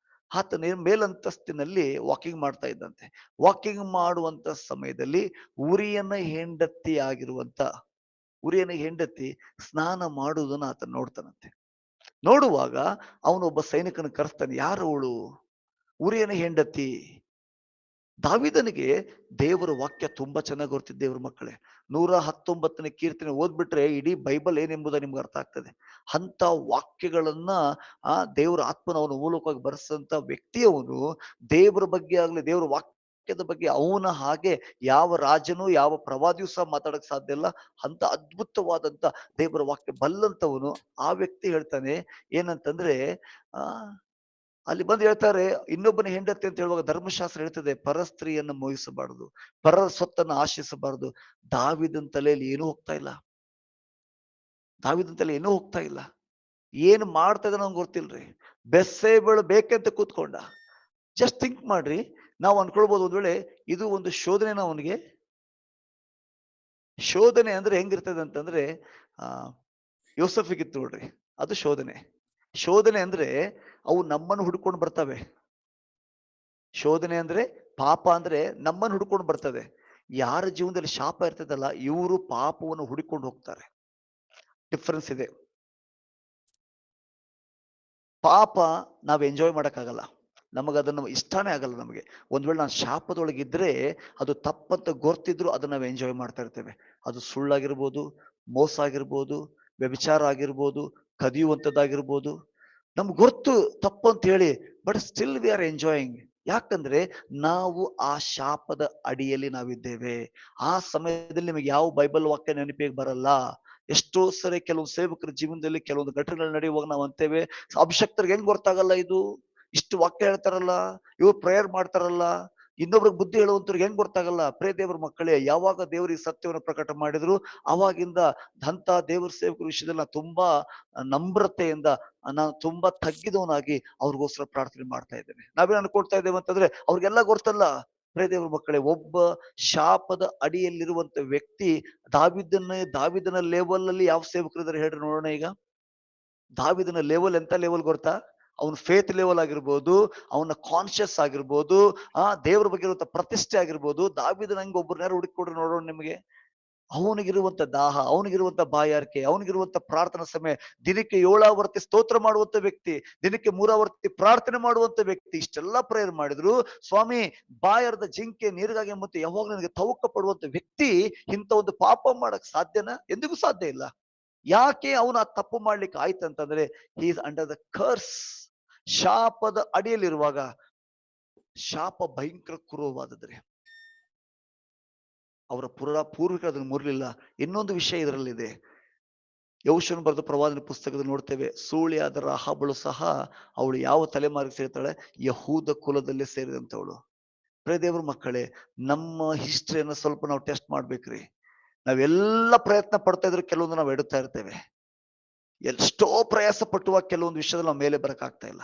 ಆತನ ಮೇಲಂತಸ್ತಿನಲ್ಲಿ ವಾಕಿಂಗ್ ಮಾಡ್ತಾ ಇದ್ದಂತೆ. ವಾಕಿಂಗ್ ಮಾಡುವಂತ ಸಮಯದಲ್ಲಿ ಉರಿಯನ ಹೆಂಡತಿ ಸ್ನಾನ ಮಾಡುವುದನ್ನು ಆತ ನೋಡ್ತಾನಂತೆ. ನೋಡುವಾಗ ಅವನೊಬ್ಬ ಸೈನಿಕನ ಕರೆಸ್ತಾನೆ, ಯಾರು ಅವಳು? ಉರಿಯನ ಹೆಂಡತಿ. ದಾವೀದನಿಗೆ ದೇವರ ವಾಕ್ಯ ತುಂಬಾ ಚೆನ್ನಾಗಿ ಗೊತ್ತಿದ್ದ ದೇವ್ರ ಮಕ್ಕಳೇ. 119ನೇ ಕೀರ್ತನೆ ಓದ್ಬಿಟ್ರೆ ಇಡೀ ಬೈಬಲ್ ಏನೆಂಬುದ ನಿಮ್ಗೆ ಅರ್ಥ ಆಗ್ತದೆ. ಅಂತ ವಾಕ್ಯಗಳನ್ನ ದೇವರ ಆತ್ಮನ ಅವನ ಮೂಲಕವಾಗಿ ಬರೆಸಂತ ವ್ಯಕ್ತಿಯವನು ದೇವರ ಬಗ್ಗೆ ಆಗ್ಲಿ, ದೇವರ ವಾಕ್ಯದ ಬಗ್ಗೆ ಅವನ ಹಾಗೆ ಯಾವ ರಾಜನು, ಯಾವ ಪ್ರವಾದಿಯೂ ಸಹ ಮಾತಾಡಕ್ ಸಾಧ್ಯ ಇಲ್ಲ. ಅಂತ ಅದ್ಭುತವಾದಂತ ದೇವರ ವಾಕ್ಯ ಬಲ್ಲಂತವನು ಆ ವ್ಯಕ್ತಿ ಹೇಳ್ತಾನೆ ಏನಂತಂದ್ರೆ, ಅಲ್ಲಿ ಬಂದು ಹೇಳ್ತಾರೆ, ಇನ್ನೊಬ್ಬನ ಹೆಂಡತಿ ಅಂತ ಹೇಳುವಾಗ ಧರ್ಮಶಾಸ್ತ್ರ ಹೇಳ್ತದೆ, ಪರಸ್ತ್ರೀಯನ್ನು ಮೋಹಿಸಬಾರದು, ಪರರ ಸೊತ್ತನ್ನು ಆಶಿಸಬಾರದು. ದಾವೀದನ ತಲೆಯಲ್ಲಿ ಏನೂ ಹೋಗ್ತಾ ಇಲ್ಲ. ದಾವೀದನ ತಲೆ ಏನೂ ಹೋಗ್ತಾ ಇಲ್ಲ. ಏನು ಮಾಡ್ತಾ ಇದ್ದಾನೆ ಅವ್ನು ಗೊತ್ತಿಲ್ರಿ. ಬೆಸ್ಸೇಬಳು ಬೇಕಂತ ಕೂತ್ಕೊಂಡ. ಜಸ್ಟ್ ಥಿಂಕ್ ಮಾಡ್ರಿ, ನಾವು ಅನ್ಕೊಳ್ಬಹುದು ಒಂದ್ ವೇಳೆ ಇದು ಒಂದು ಶೋಧನೆನ ಅವನಿಗೆ. ಶೋಧನೆ ಅಂದ್ರೆ ಹೆಂಗಿರ್ತದೆ ಅಂತಂದ್ರೆ, ಯೋಸಫಿಗಿತ್ತು ನೋಡ್ರಿ, ಅದು ಶೋಧನೆ. ಶೋಧನೆ ಅಂದ್ರೆ ಅವು ನಮ್ಮನ್ನು ಹುಡ್ಕೊಂಡು ಬರ್ತವೆ. ಶೋಧನೆ ಅಂದ್ರೆ, ಪಾಪ ಅಂದ್ರೆ ನಮ್ಮನ್ನು ಹುಡ್ಕೊಂಡು ಬರ್ತದೆ. ಯಾರ ಜೀವನದಲ್ಲಿ ಶಾಪ ಇರ್ತದಲ್ಲ, ಇವರು ಪಾಪವನ್ನು ಹುಡುಕೊಂಡು ಹೋಗ್ತಾರೆ. ಡಿಫ್ರೆನ್ಸ್ ಇದೆ. ಪಾಪ ನಾವ್ ಎಂಜಾಯ್ ಮಾಡಕ್ಕಾಗಲ್ಲ, ನಮಗದನ್ನು ಇಷ್ಟಾನೇ ಆಗಲ್ಲ. ನಮಗೆ ಒಂದ್ ವೇಳೆ ನಾನು ಶಾಪದೊಳಗಿದ್ರೆ ಅದು ತಪ್ಪಂತ ಗೊತ್ತಿದ್ರು ಅದನ್ನ ನಾವು ಎಂಜಾಯ್ ಮಾಡ್ತಾ ಇರ್ತೇವೆ. ಅದು ಸುಳ್ಳಾಗಿರ್ಬೋದು, ಮೋಸ ಆಗಿರ್ಬೋದು, ವ್ಯಭಿಚಾರ ಆಗಿರ್ಬೋದು, ಕದಿಯುವಂಥದ್ದಾಗಿರ್ಬೋದು. ನಮ್ಗೆ ಗೊತ್ತು ತಪ್ಪು ಅಂತ ಹೇಳಿ, but still we are enjoying. ಯಾಕಂದ್ರೆ ನಾವು ಆ ಶಾಪದ ಅಡಿಯಲ್ಲಿ ನಾವಿದ್ದೇವೆ. ಆ ಸಮಯದಲ್ಲಿ ನಿಮಗೆ ಯಾವ ಬೈಬಲ್ ವಾಕ್ಯ ನೆನಪಿಗೆ ಬರಲ್ಲ. ಎಷ್ಟೋ ಸರಿ ಕೆಲವು ಸೇವಕರ ಜೀವನದಲ್ಲಿ ಕೆಲವೊಂದು ಘಟನೆಗಳು ನಡೆಯುವಾಗ ನಾವು ಅಂತೇವೆ, ಅಭಿಷಕ್ತರಿಗೆ ಹೆಂಗ್ ಗೊತ್ತಾಗಲ್ಲ ಇದು, ಇಷ್ಟು ವಾಕ್ಯ ಹೇಳ್ತಾರಲ್ಲ, ಇವ್ರು ಪ್ರೇಯರ್ ಮಾಡ್ತಾರಲ್ಲ, ಇನ್ನೊಬ್ರಿಗೆ ಬುದ್ಧಿ ಹೇಳುವಂತವ್ರಿಗೆ ಹೆಂಗ್ ಗೊತ್ತಾಗಲ್ಲ. ದೇವರ ಮಕ್ಕಳೇ, ಯಾವಾಗ ದೇವರಿಗೆ ಸತ್ಯವನ್ನು ಪ್ರಕಟ ಮಾಡಿದ್ರು ಅವಾಗಿಂದ ಅಂತ ದೇವರ ಸೇವಕರ ವಿಷಯದಲ್ಲಿ ನಾನು ತುಂಬಾ ನಮ್ರತೆಯಿಂದ, ನಾನು ತುಂಬಾ ತಗ್ಗಿದವನಾಗಿ ಅವ್ರಿಗೋಸ್ಕರ ಪ್ರಾರ್ಥನೆ ಮಾಡ್ತಾ ಇದ್ದೇನೆ. ನಾವೇನು ಅನ್ಕೊಳ್ತಾ ಇದ್ದೇವೆ ಅಂತಂದ್ರೆ, ಅವ್ರಿಗೆಲ್ಲ ಗೊತ್ತಲ್ಲ. ದೇವರ ಮಕ್ಕಳೇ, ಒಬ್ಬ ಶಾಪದ ಅಡಿಯಲ್ಲಿರುವಂತ ವ್ಯಕ್ತಿ ದಾವಿದನ ಲೆವೆಲ್ ಅಲ್ಲಿ ಯಾವ ಸೇವಕರಿದ್ದಾರೆ ಹೇಳ್ರಿ ನೋಡೋಣ. ಈಗ ದಾವಿದನ ಲೆವೆಲ್ ಎಂತ ಲೆವೆಲ್ ಗೊತ್ತಾ? ಅವನ ಫೇತ್ ಲೆವೆಲ್ ಆಗಿರ್ಬೋದು, ಅವನ ಕಾನ್ಶಿಯಸ್ ಆಗಿರ್ಬೋದು, ದೇವರ ಬಗ್ಗೆ ಇರುವಂತ ಪ್ರತಿಷ್ಠೆ ಆಗಿರ್ಬೋದು. ದಾವಿದನ ಹಂಗೆ ಒಬ್ಬರನ್ನ ಹುಡುಕಿ ಕೊಡ್ರಿ ನೋಡೋಣ ನಿಮಗೆ. ಅವನಿಗಿರುವಂತ ದಾಹ, ಅವನಿಗಿರುವಂತ ಬಾಯಾರಿಕೆ, ಅವನಿಗಿರುವಂತ ಪ್ರಾರ್ಥನಾ ಸಮಯ, ದಿನಕ್ಕೆ 7 ಆವರ್ತಿ ಸ್ತೋತ್ರ ಮಾಡುವಂತ ವ್ಯಕ್ತಿ, ದಿನಕ್ಕೆ 3 ಆವರ್ತಿ ಪ್ರಾರ್ಥನೆ ಮಾಡುವಂತ ವ್ಯಕ್ತಿ, ಇಷ್ಟೆಲ್ಲ ಪ್ರೇಯರ್ ಮಾಡಿದ್ರು ಸ್ವಾಮಿ ಬಾಯರ್ದ ಜಿಂಕೆ ನೀರಿಗಾಗಿ ಮತ್ತೆ ಯಾವಾಗ ನನಗೆ ತವಕ ಪಡುವಂತ ವ್ಯಕ್ತಿ ಇಂಥ ಒಂದು ಪಾಪ ಮಾಡಕ್ ಸಾಧ್ಯನಾ? ಎಂದಿಗೂ ಸಾಧ್ಯ ಇಲ್ಲ. ಯಾಕೆ ಅವನು ಆ ತಪ್ಪು ಮಾಡ್ಲಿಕ್ಕೆ ಆಯ್ತಂತಂದ್ರೆ he is under the curse. ಶಾಪದ ಅಡಿಯಲ್ಲಿರುವಾಗ, ಶಾಪ ಭಯಂಕರ ಕ್ರೂರವಾದದ್ರಿ. ಅವರ ಪೂರ್ವಿಕರು ಅದನ್ನು ಮುರಲಿಲ್ಲ. ಇನ್ನೊಂದು ವಿಷಯ ಇದರಲ್ಲಿದೆ. ಯೆಹೋಶುವನು ಬರೆದ ಪ್ರವಾದನೆ ಪುಸ್ತಕದಲ್ಲಿ ನೋಡ್ತೇವೆ, ಸೂಳಿಯಾದ ರಾಹಾಬಳು ಸಹ ಅವಳು ಯಾವ ತಲೆಮಾರಿಗೆ ಸೇರ್ತಾಳೆ? ಯಹೂದ ಕುಲದಲ್ಲೇ ಸೇರಿದಂತವಳು. ಪ್ರಿಯ ದೇವ್ರ ಮಕ್ಕಳೇ, ನಮ್ಮ ಹಿಸ್ಟ್ರಿಯನ್ನು ಸ್ವಲ್ಪ ನಾವು ಟೆಸ್ಟ್ ಮಾಡ್ಬೇಕ್ರಿ. ನಾವೆಲ್ಲ ಪ್ರಯತ್ನ ಪಡ್ತಾ ಇದ್ರೆ ಕೆಲವೊಂದು ನಾವು ಎಡುತ್ತಾ ಇರ್ತೇವೆ. ಎಷ್ಟೋ ಪ್ರಯಾಸ ಪಟ್ಟುವಾಗ ಕೆಲವೊಂದು ವಿಷಯದಲ್ಲಿ ನಾವು ಮೇಲೆ ಬರಕಾಗ್ತಾ ಇಲ್ಲ.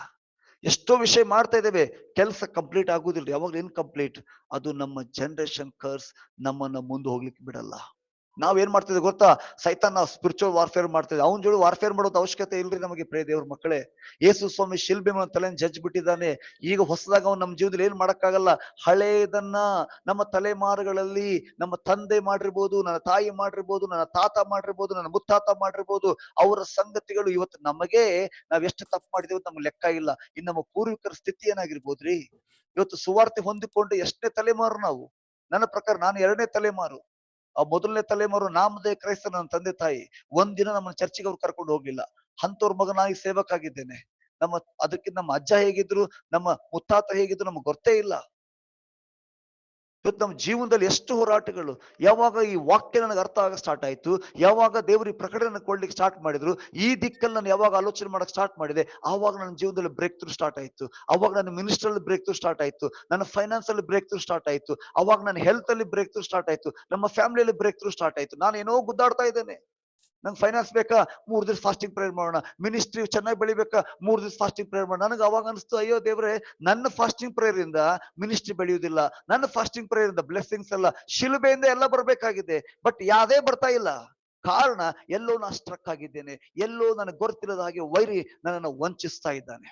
ಎಷ್ಟೋ ವಿಷಯ ಮಾಡ್ತಾ ಇದ್ದೇವೆ, ಕೆಲಸ ಕಂಪ್ಲೀಟ್ ಆಗುದಿಲ್ಲ. ಯಾವಾಗ್ಲೂ ಇನ್ಕಂಪ್ಲೀಟ್. ಅದು ನಮ್ಮ ಜನರೇಷನ್ ಕರ್ಸ್, ನಮ್ಮನ್ನ ಮುಂದೆ ಹೋಗ್ಲಿಕ್ಕೆ ಬಿಡಲ್ಲ. ನಾವ್ ಏನ್ ಮಾಡ್ತಿದ್ವಿ ಗೊತ್ತಾ? ಸೈತಾನ ಸ್ಪಿರಿಚುವಲ್ ವಾರ್ಫೇರ್ ಮಾಡ್ತಿದ್ವಿ. ಅವನ ಜೋಡಿ ವಾರ್ಫೇರ್ ಮಾಡೋದು ಅವಶ್ಯಕತೆ ಇಲ್ರಿ ನಮಗೆ. ಪ್ರಿಯ ದೇವ್ರ ಮಕ್ಕಳೇ, ಯೇಸು ಸ್ವಾಮಿ ಶಿಲ್ಬೆ ಮೇಲೆ ತಲೆಯನ್ನು ಜಜ್ಜ್ ಬಿಟ್ಟಿದ್ದಾನೆ. ಈಗ ಹೊಸದಾಗ ಅವ್ನು ನಮ್ಮ ಜೀವನದಲ್ಲಿ ಏನ್ ಮಾಡಕ್ಕಾಗಲ್ಲ. ಹಳೇದನ್ನ ನಮ್ಮ ತಲೆಮಾರುಗಳಲ್ಲಿ ನಮ್ಮ ತಂದೆ ಮಾಡಿರ್ಬೋದು, ನನ್ನ ತಾಯಿ ಮಾಡಿರ್ಬೋದು, ನನ್ನ ತಾತ ಮಾಡಿರ್ಬೋದು, ನನ್ನ ಮುತ್ತಾತ ಮಾಡಿರ್ಬೋದು, ಅವರ ಸಂಗತಿಗಳು ಇವತ್ತು ನಮಗೆ, ನಾವ್ ಎಷ್ಟು ತಪ್ಪು ಮಾಡಿದೇವು ನಮ್ಗೆ ಲೆಕ್ಕ ಇಲ್ಲ. ಇನ್ನು ನಮ್ಮ ಪೂರ್ವಿಕರ ಸ್ಥಿತಿ ಏನಾಗಿರ್ಬೋದ್ರಿ? ಇವತ್ತು ಸುವಾರ್ತೆ ಹೊಂದಿಕೊಂಡು ಎಷ್ಟನೇ ತಲೆಮಾರು ನಾವು? ನನ್ನ ಪ್ರಕಾರ ನಾನು 2ನೇ ತಲೆಮಾರು. ಆ ಮೊದಲನೇ ತಲೆಮಾರು ನಾಮದೇ ಕ್ರೈಸ್ತ ನನ್ನ ತಂದೆ ತಾಯಿ. ಒಂದಿನ ನಮ್ಮನ್ನ ಚರ್ಚಿಗೆ ಅವ್ರು ಕರ್ಕೊಂಡು ಹೋಗ್ಲಿಲ್ಲ. ಅಂತವ್ರ ಮಗನಾಗಿ ಸೇವಕಾಗಿದ್ದೇನೆ. ಅದಕ್ಕಿಂತ ನಮ್ಮ ಅಜ್ಜ ಹೇಗಿದ್ರು, ನಮ್ಮ ಮುತ್ತಾತ ಹೇಗಿದ್ರು ನಮ್ಗೆ ಗೊತ್ತೇ ಇಲ್ಲ. ಇವತ್ತು ನಮ್ಮ ಜೀವನದಲ್ಲಿ ಎಷ್ಟು ಹೋರಾಟಗಳು. ಯಾವಾಗ ಈ ವಾಕ್ಯ ನನಗೆ ಅರ್ಥ ಆಗ ಸ್ಟಾರ್ಟ್ ಆಯ್ತು, ಯಾವಾಗ ದೇವರಿಗೆ ಪ್ರಕಟಣೆ ಕೊಡ್ಲಿಕ್ಕೆ ಸ್ಟಾರ್ಟ್ ಮಾಡಿದ್ರು, ಈ ದಿಕ್ಕಲ್ಲಿ ನಾನು ಯಾವಾಗ ಆಲೋಚನೆ ಮಾಡಕ್ ಸ್ಟಾರ್ಟ್ ಮಾಡಿದೆ, ಆವಾಗ ನನ್ನ ಜೀವನದಲ್ಲಿ ಬ್ರೇಕ್ ಥ್ರೂ ಸ್ಟಾರ್ಟ್ ಆಯ್ತು. ಅವಾಗ ನನ್ನ ಮಿನಿಸ್ಟ್ರಲ್ಲಿ ಬ್ರೇಕ್ ಥ್ರೂ ಸ್ಟಾರ್ಟ್ ಆಯ್ತು, ನನ್ನ ಫೈನಾನ್ಸ್ ಅಲ್ಲಿ ಬ್ರೇಕ್ ಥ್ರೂ ಸ್ಟಾರ್ಟ್ ಆಯ್ತು, ಅವಾಗ ನನ್ನ ಹೆಲ್ತ್ ಅಲ್ಲಿ ಬ್ರೇಕ್ ಥ್ರೂ ಸ್ಟಾರ್ಟ್ ಆಯ್ತು, ನಮ್ಮ ಫ್ಯಾಮಿಲಿಯಲ್ಲಿ ಬ್ರೇಕ್ ಥ್ರೂ ಸ್ಟಾರ್ಟ್ ಆಯ್ತು. ನಾನು ಏನೋ ಗುದ್ದಾಡ್ತಾ ಇದ್ದೇನೆ. ನಂಗೆ ಫೈನಾನ್ಸ್ ಬೇಕಾ? 3 ದಿವಸ ಫಾಸ್ಟಿಂಗ್ ಪ್ರೇಯರ್ ಮಾಡೋಣ. ಮಿನಿಸ್ಟ್ರಿ ಚೆನ್ನಾಗಿ ಬೆಳಿಬೇಕಾ? 3 ದಿವಸ ಫಾಸ್ಟಿಂಗ್ ಪ್ರೇಯರ್ ಮಾಡೋಣ. ನನಗೆ ಅವಾಗ ಅನಿಸ್ತು, ಅಯ್ಯೋ ದೇವ್ರೆ, ನನ್ನ ಫಾಸ್ಟಿಂಗ್ ಪ್ರೇಯರ್ ಇಂದ ಮಿನಿಸ್ಟ್ರಿ ಬೆಳೆಯುವುದಿಲ್ಲ, ನನ್ನ ಫಾಸ್ಟಿಂಗ್ ಪ್ರೇಯರ್ ಇಂದ ಬ್ಲೆಸ್ಸಿಂಗ್ಸ್ ಎಲ್ಲ ಶಿಲುಬೆಯಿಂದ ಎಲ್ಲ ಬರಬೇಕಾಗಿದೆ. ಬಟ್ ಯಾವ್ದೇ ಬರ್ತಾ ಇಲ್ಲ. ಕಾರಣ, ಎಲ್ಲೋ ನಾನು ಸ್ಟ್ರಕ್ ಆಗಿದ್ದೇನೆ. ಎಲ್ಲೋ ನನಗೆ ಗೊತ್ತಿಲ್ಲದ ಹಾಗೆ ವೈರಿ ನನ್ನನ್ನು ವಂಚಿಸ್ತಾ ಇದ್ದಾನೆ.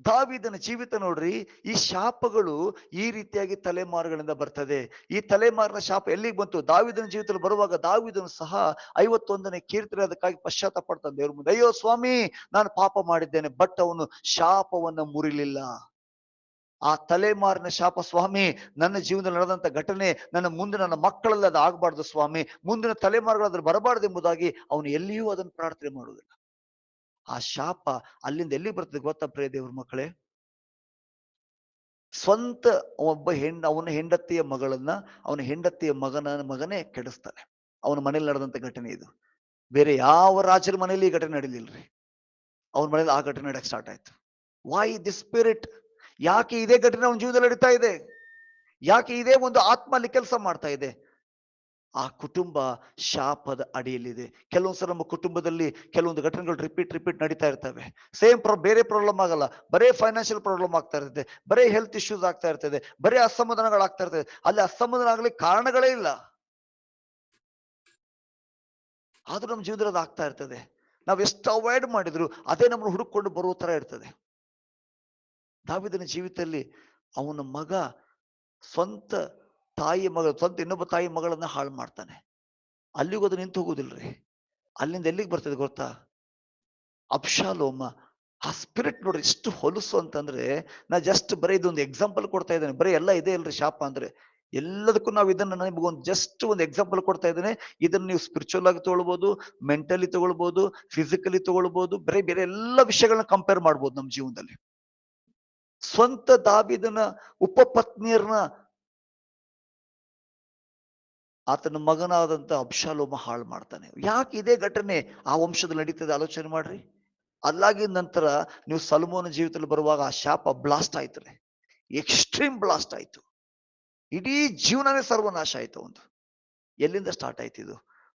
ದಾವೀದನ ಜೀವಿತ ನೋಡ್ರಿ. ಈ ಶಾಪಗಳು ಈ ರೀತಿಯಾಗಿ ತಲೆಮಾರುಗಳಿಂದ ಬರ್ತದೆ. ಈ ತಲೆಮಾರಿನ ಶಾಪ ಎಲ್ಲಿಗೆ ಬಂತು? ದಾವೀದನ ಜೀವಿತದಲ್ಲಿ ಬರುವಾಗ ದಾವೀದನು ಸಹ 51ನೇ ಕೀರ್ತನೆ ಅದಕ್ಕಾಗಿ ಪಶ್ಚಾತ್ತಾಪ ಪಡ್ತಾನೆ ದೇವ್ರ ಮುಂದೆ. ಅಯ್ಯೋ ಸ್ವಾಮಿ, ನಾನು ಪಾಪ ಮಾಡಿದ್ದೇನೆ. ಬಟ್ ಅವನು ಶಾಪವನ್ನ ಮುರಿಲಿಲ್ಲ. ಆ ತಲೆಮಾರಿನ ಶಾಪ, ಸ್ವಾಮಿ ನನ್ನ ಜೀವನದಲ್ಲಿ ನಡೆದಂತ ಘಟನೆ ನನ್ನ ಮುಂದೆ ನನ್ನ ಮಕ್ಕಳಲ್ಲಿ ಅದು ಆಗ್ಬಾರ್ದು ಸ್ವಾಮಿ, ಮುಂದಿನ ತಲೆಮಾರುಗಳು ಅದ್ರ ಬರಬಾರ್ದು ಎಂಬುದಾಗಿ ಅವನು ಎಲ್ಲಿಯೂ ಅದನ್ನು ಪ್ರಾರ್ಥನೆ ಮಾಡುವುದಿಲ್ಲ. ಆ ಶಾಪ ಅಲ್ಲಿಂದ ಎಲ್ಲಿ ಬರ್ತದೆ ಗೊತ್ತಾ ಪ್ರಿಯ ದೇವ್ರ ಮಕ್ಕಳೇ? ಸ್ವಂತ ಅವನ ಹೆಂಡತಿಯ ಮಗಳನ್ನ ಅವನ ಹೆಂಡತಿಯ ಮಗನೇ ಕೆಡಿಸ್ತಾನೆ. ಅವನ ಮನೇಲಿ ನಡೆದಂತ ಘಟನೆ ಇದು. ಬೇರೆ ಯಾವ ರಾಜರ ಮನೆಯಲ್ಲಿ ಈ ಘಟನೆ ನಡೀಲಿಲ್ರಿ. ಅವನ ಮನೇಲಿ ಆ ಘಟನೆ ನಡೆಯಕ್ಕೆ ಸ್ಟಾರ್ಟ್ ಆಯ್ತು. Why this spirit? ಯಾಕೆ ಇದೇ ಘಟನೆ ಅವನ ಜೀವನದಲ್ಲಿ ನಡೀತಾ ಇದೆ? ಯಾಕೆ ಇದೇ ಒಂದು ಆತ್ಮ ಅಲ್ಲಿ ಕೆಲಸ ಮಾಡ್ತಾ ಇದೆ? ಆ ಕುಟುಂಬ ಶಾಪದ ಅಡಿಯಲ್ಲಿದೆ. ಕೆಲವೊಂದ್ಸಲ ನಮ್ಮ ಕುಟುಂಬದಲ್ಲಿ ಕೆಲವೊಂದು ಘಟನೆಗಳು ರಿಪೀಟ್ ನಡೀತಾ ಇರ್ತವೆ. ಸೇಮ್ ಬೇರೆ ಪ್ರಾಬ್ಲಮ್ ಆಗಲ್ಲ, ಬರೇ ಫೈನಾನ್ಷಿಯಲ್ ಪ್ರಾಬ್ಲಮ್ ಆಗ್ತಾ ಇರ್ತದೆ, ಬರೇ ಹೆಲ್ತ್ ಇಶ್ಯೂಸ್ ಆಗ್ತಾ ಇರ್ತದೆ, ಬರೇ ಅಸಮಾಧಾನಗಳಾಗ್ತಾ ಇರ್ತದೆ. ಅಲ್ಲಿ ಅಸಮಾಧಾನ ಆಗ್ಲಿಕ್ಕೆ ಕಾರಣಗಳೇ ಇಲ್ಲ, ಆದ್ರೂ ನಮ್ಮ ಜೀವನದಲ್ಲಿ ಅದು ಆಗ್ತಾ ಇರ್ತದೆ. ನಾವ್ ಎಷ್ಟು ಅವಾಯ್ಡ್ ಮಾಡಿದ್ರು ಅದೇ ನಮ್ಮನ್ನು ಹುಡುಕೊಂಡು ಬರುವ ತರ ಇರ್ತದೆ. ದಾವೀದನ ಜೀವಿತದಲ್ಲಿ ಅವನ ಮಗ ಸ್ವಂತ ಇನ್ನೊಬ್ಬ ತಾಯಿ ಮಗಳನ್ನ ಹಾಳು ಮಾಡ್ತಾನೆ. ಅಲ್ಲಿಗೂ ಅದು ನಿಂತು ಹೋಗುದಿಲ್ರಿ. ಅಲ್ಲಿಂದ ಎಲ್ಲಿಗೆ ಬರ್ತದೆ ಗೊತ್ತಾ? ಅಬ್ಷಾಲೋಮ. ಆ ಸ್ಪಿರಿಟ್ ನೋಡ್ರಿ ಎಷ್ಟು ಹೊಲಸು ಅಂತಂದ್ರೆ, ನಾ ಜಸ್ಟ್ ಬರೀ ಇದೊಂದು ಎಕ್ಸಾಂಪಲ್ ಕೊಡ್ತಾ ಇದ್ದೇನೆ. ಬರೀ ಎಲ್ಲ ಇದೆ ಇಲ್ರಿ ಶಾಪ ಅಂದ್ರೆ. ಎಲ್ಲದಕ್ಕೂ ನಾವು ಇದನ್ನ ನಿಮ್ಗೊಂದು ಜಸ್ಟ್ ಒಂದು ಎಕ್ಸಾಂಪಲ್ ಕೊಡ್ತಾ ಇದ್ದೇನೆ. ಇದನ್ನ ನೀವು ಸ್ಪಿರಿಚುವಲ್ ಆಗಿ ತಗೊಳ್ಬಹುದು, ಮೆಂಟಲಿ ತಗೊಳ್ಬಹುದು, ಫಿಸಿಕಲಿ ತಗೊಳ್ಬಹುದು, ಬೇರೆ ಎಲ್ಲ ವಿಷಯಗಳನ್ನ ಕಂಪೇರ್ ಮಾಡ್ಬೋದು ನಮ್ಮ ಜೀವನದಲ್ಲಿ. ಸ್ವಂತ ದಾವೀದನ ಉಪಪತ್ನಿಯರನ್ನ ಆತನ ಮಗನಾದಂತ ಅಬ್ಷಾಲೋಮ ಹಾಳು ಮಾಡ್ತಾನೆ. ಯಾಕೆ ಇದೇ ಘಟನೆ ಆ ವಂಶದಲ್ಲಿ ನಡೀತದೆ ಆಲೋಚನೆ ಮಾಡ್ರಿ. ಅಲ್ಲಾಗಿದ ನಂತರ ನೀವು ಸಲ್ಮೋನ ಜೀವಿತದಲ್ಲಿ ಬರುವಾಗ ಆ ಶಾಪ ಬ್ಲಾಸ್ಟ್ ಆಯ್ತು. ಎಕ್ಸ್ಟ್ರೀಮ್ ಬ್ಲಾಸ್ಟ್ ಆಯ್ತು. ಇಡೀ ಜೀವನನೇ ಸರ್ವನಾಶ ಆಯ್ತು ಒಂದು. ಎಲ್ಲಿಂದ ಸ್ಟಾರ್ಟ್ ಆಯ್ತು ಇದು?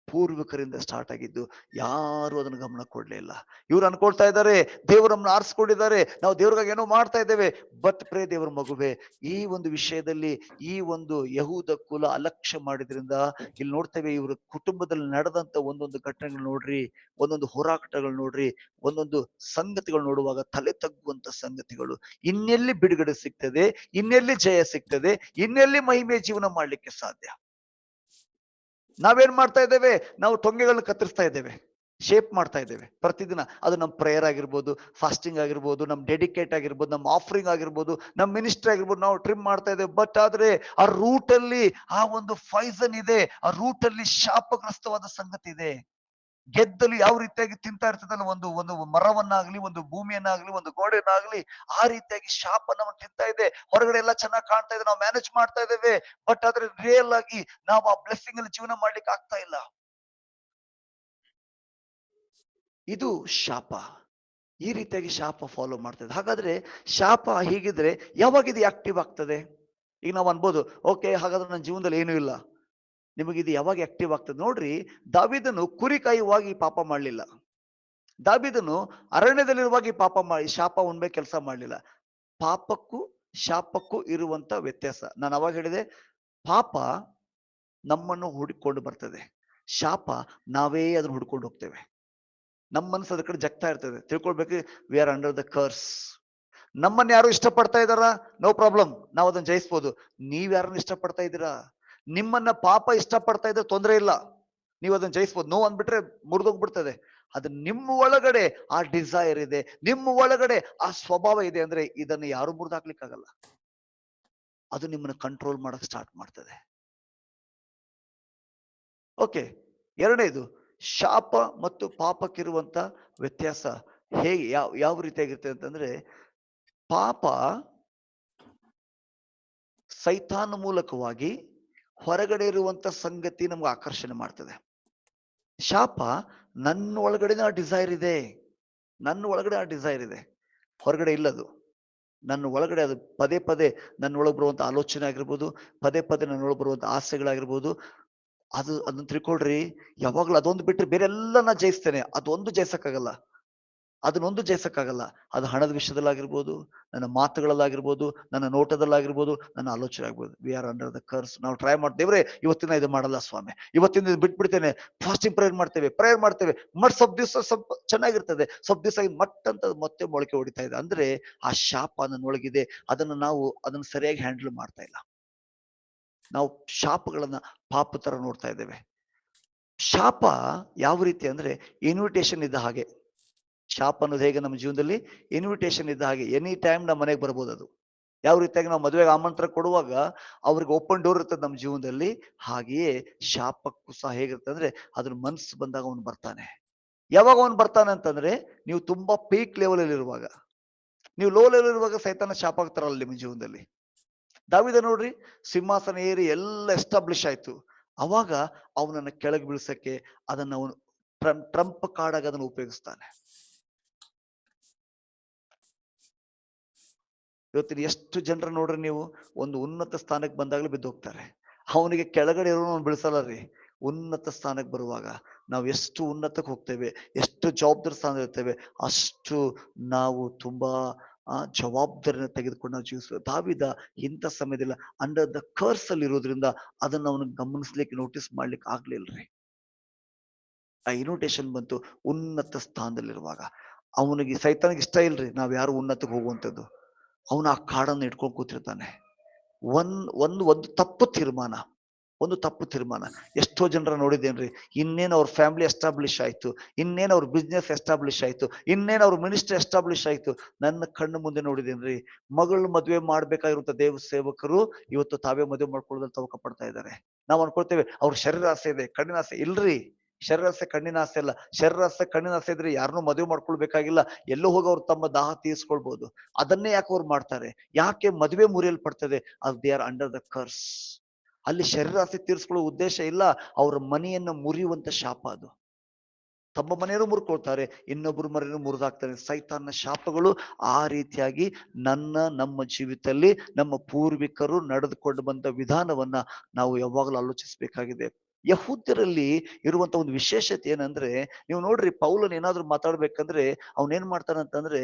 ಪೂರ್ವಿಕರಿಂದ ಸ್ಟಾರ್ಟ್ ಆಗಿದ್ದು. ಯಾರು ಅದನ್ನು ಗಮನ ಕೊಡ್ಲೇ ಇಲ್ಲ. ಇವ್ರು ಅನ್ಕೊಳ್ತಾ ಇದ್ದಾರೆ ದೇವರು ನಮ್ಮನ್ನ ಆರಿಸ್ಕೊಂಡಿದ್ದಾರೆ, ನಾವು ದೇವ್ರಿಗಾಗಿ ಏನೋ ಮಾಡ್ತಾ ಇದ್ದೇವೆ. ಬಟ್ ಪ್ರೇ ದೇವರ ಮಗುವೆ, ಈ ಒಂದು ವಿಷಯದಲ್ಲಿ ಈ ಒಂದು ಯಹೂದ ಕುಲ ಅಲಕ್ಷ್ಯ ಮಾಡಿದ್ರಿಂದ ಇಲ್ಲಿ ನೋಡ್ತೇವೆ, ಇವ್ರ ಕುಟುಂಬದಲ್ಲಿ ನಡೆದಂತ ಒಂದೊಂದು ಘಟನೆಗಳು ನೋಡ್ರಿ, ಒಂದೊಂದು ಹೋರಾಟಗಳು ನೋಡ್ರಿ, ಒಂದೊಂದು ಸಂಗತಿಗಳು ನೋಡುವಾಗ ತಲೆ ತಗ್ಗುವಂತ ಸಂಗತಿಗಳು. ಇನ್ನೆಲ್ಲಿ ಬಿಡುಗಡೆ ಸಿಗ್ತದೆ, ಇನ್ನೆಲ್ಲಿ ಜಯ ಸಿಗ್ತದೆ, ಇನ್ನೆಲ್ಲಿ ಮಹಿಮೆ ಜೀವನ ಮಾಡ್ಲಿಕ್ಕೆ ಸಾಧ್ಯ? ನಾವೇನ್ ಮಾಡ್ತಾ ಇದ್ದೇವೆ? ನಾವು ಟೊಂಗೆಗಳನ್ನ ಕತ್ತರಿಸ್ತಾ ಇದ್ದೇವೆ, ಶೇಪ್ ಮಾಡ್ತಾ ಇದ್ದೇವೆ ಪ್ರತಿದಿನ. ಅದು ನಮ್ಮ ಪ್ರೇಯರ್ ಆಗಿರ್ಬೋದು, ಫಾಸ್ಟಿಂಗ್ ಆಗಿರ್ಬೋದು, ನಮ್ ಡೆಡಿಕೇಟ್ ಆಗಿರ್ಬೋದು, ನಮ್ಮ ಆಫರಿಂಗ್ ಆಗಿರ್ಬೋದು, ನಮ್ಮ ಮಿನಿಸ್ಟ್ರಿ ಆಗಿರ್ಬೋದು, ನಾವು ಟ್ರಿಮ್ ಮಾಡ್ತಾ ಇದ್ದೇವೆ. ಬಟ್ ಆದ್ರೆ ಆ ರೂಟ್ ಅಲ್ಲಿ ಆ ಒಂದು ಪಾಯ್ಸನ್ ಇದೆ, ಆ ರೂಟ್ ಅಲ್ಲಿ ಶಾಪಗ್ರಸ್ತವಾದ ಸಂಗತಿ ಇದೆ. ಗೆದ್ದಲು ಯಾವ ರೀತಿಯಾಗಿ ತಿಂತಾ ಇರ್ತದಲ್ಲ ಒಂದು ಒಂದು ಮರವನ್ನಾಗ್ಲಿ, ಒಂದು ಭೂಮಿಯನ್ನಾಗ್ಲಿ, ಒಂದು ಗೋಡೆಯನ್ನಾಗ್ಲಿ, ಆ ರೀತಿಯಾಗಿ ಶಾಪ ನಾವು ತಿಂತಾ ಇದೆ. ಹೊರಗಡೆ ಎಲ್ಲ ಚೆನ್ನಾಗಿ ಕಾಣ್ತಾ ಇದೆ, ನಾವು ಮ್ಯಾನೇಜ್ ಮಾಡ್ತಾ ಇದ್ದೇವೆ. ಬಟ್ ಆದ್ರೆ ರಿಯಲ್ ಆಗಿ ನಾವು ಆ ಬ್ಲೆಸ್ಸಿಂಗ್ ಅಲ್ಲಿ ಜೀವನ ಮಾಡ್ಲಿಕ್ಕೆ ಆಗ್ತಾ ಇಲ್ಲ. ಇದು ಶಾಪ. ಈ ರೀತಿಯಾಗಿ ಶಾಪ ಫಾಲೋ ಮಾಡ್ತದೆ. ಹಾಗಾದ್ರೆ ಶಾಪ ಹೀಗಿದ್ರೆ ಯಾವಾಗ ಇದು ಆಕ್ಟಿವ್ ಆಗ್ತದೆ? ಈಗ ನಾವು ಅನ್ಬೋದು, ಓಕೆ ಹಾಗಾದ್ರೆ ನನ್ನ ಜೀವನದಲ್ಲಿ ಏನೂ ಇಲ್ಲ. ನಿಮಗೆ ಇದು ಯಾವಾಗ ಆಕ್ಟಿವ್ ಆಗ್ತದೆ? ನೋಡ್ರಿ, ದಾವೀದನು ಕುರಿ ಕಾಯುವಾಗ ಈ ಪಾಪ ಮಾಡ್ಲಿಲ್ಲ. ದಾವೀದನು ಅರಣ್ಯದಲ್ಲಿರುವಾಗ ಈ ಶಾಪ ಉಣ್ಬೇಕು ಕೆಲಸ ಮಾಡ್ಲಿಲ್ಲ. ಪಾಪಕ್ಕೂ ಶಾಪಕ್ಕೂ ಇರುವಂತ ವ್ಯತ್ಯಾಸ. ನಾನು ಅವಾಗ ಹೇಳಿದೆ, ಪಾಪ ನಮ್ಮನ್ನು ಹುಡುಕೊಂಡು ಬರ್ತದೆ, ಶಾಪ ನಾವೇ ಅದನ್ನ ಹುಡ್ಕೊಂಡು ಹೋಗ್ತೇವೆ. ನಮ್ಮ ಮನಸ್ಸು ಅದ್ರ ಕಡೆ ಜಗ್ತಾ ಇರ್ತದೆ. ತಿಳ್ಕೊಳ್ಬೇಕು, ವಿ ಆರ್ ಅಂಡರ್ ದ ಕರ್ಸ್. ನಮ್ಮನ್ನ ಯಾರು ಇಷ್ಟಪಡ್ತಾ ಇದಾರ, ನೋ ಪ್ರಾಬ್ಲಮ್, ನಾವು ಅದನ್ನ ಜಯಿಸ್ಬೋದು. ನೀವ್ ಯಾರನ್ನ ಇಷ್ಟಪಡ್ತಾ ಇದ್ದೀರಾ? ನಿಮ್ಮನ್ನ ಪಾಪ ಇಷ್ಟಪಡ್ತಾ ಇದ್ರೆ ತೊಂದರೆ ಇಲ್ಲ, ನೀವು ಅದನ್ನ ಜಯಿಸ್ಬೋದು. ನೋ ಅಂದ್ಬಿಟ್ರೆ ಮುರಿದೋಗ್ಬಿಡ್ತದೆ. ಅದು ನಿಮ್ಮ ಒಳಗಡೆ ಆ ಡಿಸೈರ್ ಇದೆ, ನಿಮ್ಮ ಒಳಗಡೆ ಆ ಸ್ವಭಾವ ಇದೆ ಅಂದ್ರೆ ಇದನ್ನ ಯಾರು ಮುರಿದಾಕ್ಲಿಕ್ಕಾಗಲ್ಲ. ಅದು ನಿಮ್ಮನ್ನ ಕಂಟ್ರೋಲ್ ಮಾಡಕ್ ಸ್ಟಾರ್ಟ್ ಮಾಡ್ತದೆ. ಓಕೆ, ಎರಡನೇದು, ಶಾಪ ಮತ್ತು ಪಾಪಕ್ಕಿರುವಂತ ವ್ಯತ್ಯಾಸ ಹೇಗೆ ಯಾವ ರೀತಿಯಾಗಿರ್ತದೆ ಅಂತಂದ್ರೆ, ಪಾಪ ಸೈತಾನ ಮೂಲಕವಾಗಿ ಹೊರಗಡೆ ಇರುವಂತ ಸಂಗತಿ ನಮ್ಗೆ ಆಕರ್ಷಣೆ ಮಾಡ್ತದೆ. ಶಾಪ ನನ್ನ ಒಳಗಡೆ ಆ ಡಿಸೈರ್ ಇದೆ, ನನ್ನ ಒಳಗಡೆ ಆ ಡಿಸೈರ್ ಇದೆ, ಹೊರಗಡೆ ಇಲ್ಲದು. ನನ್ನ ಒಳಗಡೆ ಅದು ಪದೇ ಪದೇ ನನ್ನ ಒಳಗೆ ಬರುವಂತ ಆಲೋಚನೆ ಆಗಿರ್ಬೋದು, ಪದೇ ಪದೇ ನನ್ನ ಒಳಗೆ ಬರುವಂತ ಆಸೆಗಳಾಗಿರ್ಬೋದು, ಅದನ್ನ ತಿಳ್ಕೊಳ್ರಿ. ಯಾವಾಗ್ಲೂ ಅದೊಂದು ಬಿಟ್ಟರೆ ಬೇರೆ ಎಲ್ಲ ನಾ ಜಯಿಸ್ತೇನೆ, ಅದೊಂದು ಜಯಿಸಕ್ಕಾಗಲ್ಲ. ಅದನ್ನೊಂದು ಜಯಿಸಕ್ಕಾಗಲ್ಲ. ಅದು ಹಣದ ವಿಷಯದಲ್ಲಾಗಿರ್ಬೋದು, ನನ್ನ ಮಾತುಗಳಲ್ಲಾಗಿರ್ಬೋದು, ನನ್ನ ನೋಟದಲ್ಲಾಗಿರ್ಬೋದು, ನನ್ನ ಆಲೋಚನೆ ಆಗ್ಬೋದು. V are under the ಕರ್ಸ್. ನಾವು ಟ್ರೈ ಮಾಡ್ತೇವ್ರೆ, ಇವತ್ತಿನ ಇದು ಮಾಡಲ್ಲ ಸ್ವಾಮಿ, ಇವತ್ತಿನ ಇದು ಬಿಟ್ಬಿಡ್ತೇನೆ, ಫಾಸ್ಟಿಂಗ್ ಪ್ರೇಯರ್ ಮಾಡ್ತೇವೆ. ಸ್ವಲ್ಪ ದಿವಸ ಸ್ವಲ್ಪ ಚೆನ್ನಾಗಿರ್ತದೆ, ಸ್ವಲ್ಪ ದಿವಸ ಮಟ್ ಅಂತ ಮತ್ತೆ ಮೊಳಕೆ ಹೊಡಿತಾ ಇದೆ. ಅಂದ್ರೆ ಆ ಶಾಪ ನನ್ನೊಳಗಿದೆ, ಅದನ್ನ ಸರಿಯಾಗಿ ಹ್ಯಾಂಡಲ್ ಮಾಡ್ತಾ ಇಲ್ಲ. ನಾವು ಶಾಪಗಳನ್ನ ಪಾಪ ತರ ನೋಡ್ತಾ ಇದ್ದೇವೆ. ಶಾಪ ಯಾವ ರೀತಿ ಅಂದ್ರೆ ಇನ್ವಿಟೇಷನ್ ಇದ್ದ ಹಾಗೆ. ಶಾಪ್ ಅನ್ನೋದು ಹೇಗೆ ನಮ್ಮ ಜೀವನದಲ್ಲಿ ಇನ್ವಿಟೇಷನ್ ಇದ್ದ ಹಾಗೆ, ಎನಿ ಟೈಮ್ ನಮ್ಮ ಮನೆಗೆ ಬರ್ಬೋದು. ಅದು ಯಾವ ರೀತಿಯಾಗಿ ನಾವು ಮದುವೆಗೆ ಆಮಂತ್ರಣ ಕೊಡುವಾಗ ಅವ್ರಿಗೆ ಓಪನ್ ಡೋರ್ ಇರ್ತದೆ ನಮ್ಮ ಜೀವನದಲ್ಲಿ, ಹಾಗೆಯೇ ಶಾಪಕ್ಕೂ ಸಹ ಹೇಗಿರ್ತದೆ ಅಂದ್ರೆ ಅದ್ರ ಮನ್ಸು ಬಂದಾಗ ಅವನು ಬರ್ತಾನೆ. ಯಾವಾಗ ಅವನು ಬರ್ತಾನೆ ಅಂತಂದ್ರೆ, ನೀವು ತುಂಬಾ ಪೀಕ್ ಲೆವೆಲ್ ಅಲ್ಲಿ ಇರುವಾಗ, ನೀವು ಲೋ ಲೆವೆಲ್ ಇರುವಾಗ ಸೈತಾನ ಶಾಪ ಆಗ್ತಾರಲ್ಲ ನಿಮ್ಮ ಜೀವನದಲ್ಲಿ. ದಾವಿದ ನೋಡ್ರಿ, ಸಿಂಹಾಸನ ಏರಿ ಎಲ್ಲ ಎಸ್ಟಾಬ್ಲಿಷ್ ಆಯ್ತು. ಅವಾಗ ಅವನನ್ನ ಕೆಳಗೆ ಬೀಳ್ಸಕ್ಕೆ ಅದನ್ನ ಅವನು ಟ್ರಂಪ್ ಕಾರ್ಡ್ ಆಗಿ ಅದನ್ನು ಉಪಯೋಗಿಸ್ತಾನೆ. ಇವತ್ತಿನ ಎಷ್ಟು ಜನರ ನೋಡ್ರಿ ನೀವು, ಒಂದು ಉನ್ನತ ಸ್ಥಾನಕ್ಕೆ ಬಂದಾಗಲೇ ಬಿದ್ದು ಹೋಗ್ತಾರೆ. ಅವನಿಗೆ ಕೆಳಗಡೆ ಇರೋನು ಬಿಳಿಸಲ್ಲ ರೀ. ಉನ್ನತ ಸ್ಥಾನಕ್ಕೆ ಬರುವಾಗ ನಾವು ಎಷ್ಟು ಉನ್ನತಕ್ಕೆ ಹೋಗ್ತೇವೆ, ಎಷ್ಟು ಜವಾಬ್ದಾರಿ ಸ್ಥಾನ ಇರ್ತೇವೆ, ಅಷ್ಟು ನಾವು ತುಂಬಾ ಜವಾಬ್ದಾರಿನ ತೆಗೆದುಕೊಂಡು ನಾವು ಜೀವಿಸ್ತೇವೆ. ದಾವಿದ ಇಂಥ ಸಮಯದಲ್ಲ ಅಂಡರ್ ದ ಕರ್ಸ್ ಅಲ್ಲಿ ಇರೋದ್ರಿಂದ ಅದನ್ನ ಅವನು ಗಮನಿಸ್ಲಿಕ್ಕೆ, ನೋಟಿಸ್ ಮಾಡ್ಲಿಕ್ಕೆ ಆಗ್ಲಿಲ್ರಿ. ಆ ಇನ್ವಿಟೇಷನ್ ಬಂತು ಉನ್ನತ ಸ್ಥಾನದಲ್ಲಿರುವಾಗ. ಅವನಿಗೆ ಸೈತಾನಿಗೆ ಇಷ್ಟ ಇಲ್ರಿ ನಾವ್ ಯಾರು ಉನ್ನತಕ್ಕೆ ಹೋಗುವಂಥದ್ದು. ಅವನು ಆ ಕಾಡನ್ನು ಇಟ್ಕೊಂಡು ಕೂತಿರ್ತಾನೆ. ಒಂದು ತಪ್ಪು ತೀರ್ಮಾನ. ಎಷ್ಟೋ ಜನರ ನೋಡಿದ್ದೇನ್ರಿ, ಇನ್ನೇನು ಅವ್ರ ಫ್ಯಾಮಿಲಿ ಎಸ್ಟಾಬ್ಲಿಷ್ ಆಯ್ತು, ಇನ್ನೇನು ಅವ್ರ ಬಿಸ್ನೆಸ್ ಎಸ್ಟಾಬ್ಲಿಷ್ ಆಯ್ತು, ಇನ್ನೇನು ಅವ್ರ ಮಿನಿಸ್ಟ್ರಿ ಎಸ್ಟಾಬ್ಲಿಷ್ ಆಯ್ತು. ನನ್ನ ಕಣ್ಣು ಮುಂದೆ ನೋಡಿದೇನ್ರಿ, ಮಗಳು ಮದುವೆ ಮಾಡ್ಬೇಕಾಗಿರುವಂತ ದೇವ ಸೇವಕರು ಇವತ್ತು ತಾವೇ ಮದುವೆ ಮಾಡ್ಕೊಳ್ಳೋದ್ರಲ್ಲಿ ತವಕ ಪಡ್ತಾ ಇದ್ದಾರೆ. ನಾವು ಅನ್ಕೊಳ್ತೇವೆ ಅವ್ರ ಶರೀರ ಆಸೆ ಇದೆ, ಕಣ್ಣಿನ ಆಸೆ. ಇಲ್ರಿ, ಶರೀರಾಸೆ ಕಣ್ಣಿನ ಆಸೆ ಅಲ್ಲ. ಶರೀರಾಸೆ ಕಣ್ಣಿನ ಆಸೆ ಇದ್ರೆ ಯಾರನ್ನೂ ಮದುವೆ ಮಾಡ್ಕೊಳ್ಬೇಕಾಗಿಲ್ಲ, ಎಲ್ಲೋ ಹೋಗಿ ಅವ್ರು ತಮ್ಮ ದಾಹ ತೀರಿಸ್ಕೊಳ್ಬಹುದು. ಅದನ್ನೇ ಯಾಕೆ ಅವ್ರು ಮಾಡ್ತಾರೆ? ಯಾಕೆ ಮದುವೆ ಮುರಿಯಲ್ಪಡ್ತದೆ? ಅದು ದೇ ಆರ್ ಅಂಡರ್ ದ ಕರ್ಸ್. ಅಲ್ಲಿ ಶರೀರಾಸೆ ತೀರಿಸ್ಕೊಳ್ಳೋ ಉದ್ದೇಶ ಇಲ್ಲ, ಅವ್ರ ಮನೆಯನ್ನು ಮುರಿಯುವಂತ ಶಾಪ ಅದು. ತಮ್ಮ ಮನೆಯನ್ನು ಮುರ್ಕೊಳ್ತಾರೆ, ಇನ್ನೊಬ್ಬರು ಮನೆಯನ್ನು ಮುರಿದಾಕ್ತಾರೆ. ಸೈತಾನ ಶಾಪಗಳು ಆ ರೀತಿಯಾಗಿ ನಮ್ಮ ಜೀವಿತದಲ್ಲಿ ನಮ್ಮ ಪೂರ್ವಿಕರು ನಡೆದುಕೊಂಡು ಬಂದ ವಿಧಾನವನ್ನ ನಾವು ಯಾವಾಗಲೂ ಆಲೋಚಿಸಬೇಕಾಗಿದೆ. ಯಹೂದ್ಯರಲ್ಲಿ ಇರುವಂತ ಒಂದು ವಿಶೇಷತೆ ಏನಂದ್ರೆ, ನೀವು ನೋಡ್ರಿ, ಪೌಲನ್ ಏನಾದ್ರು ಮಾತಾಡ್ಬೇಕಂದ್ರೆ ಅವನೇನ್ ಮಾಡ್ತಾನಂತಂದ್ರೆ,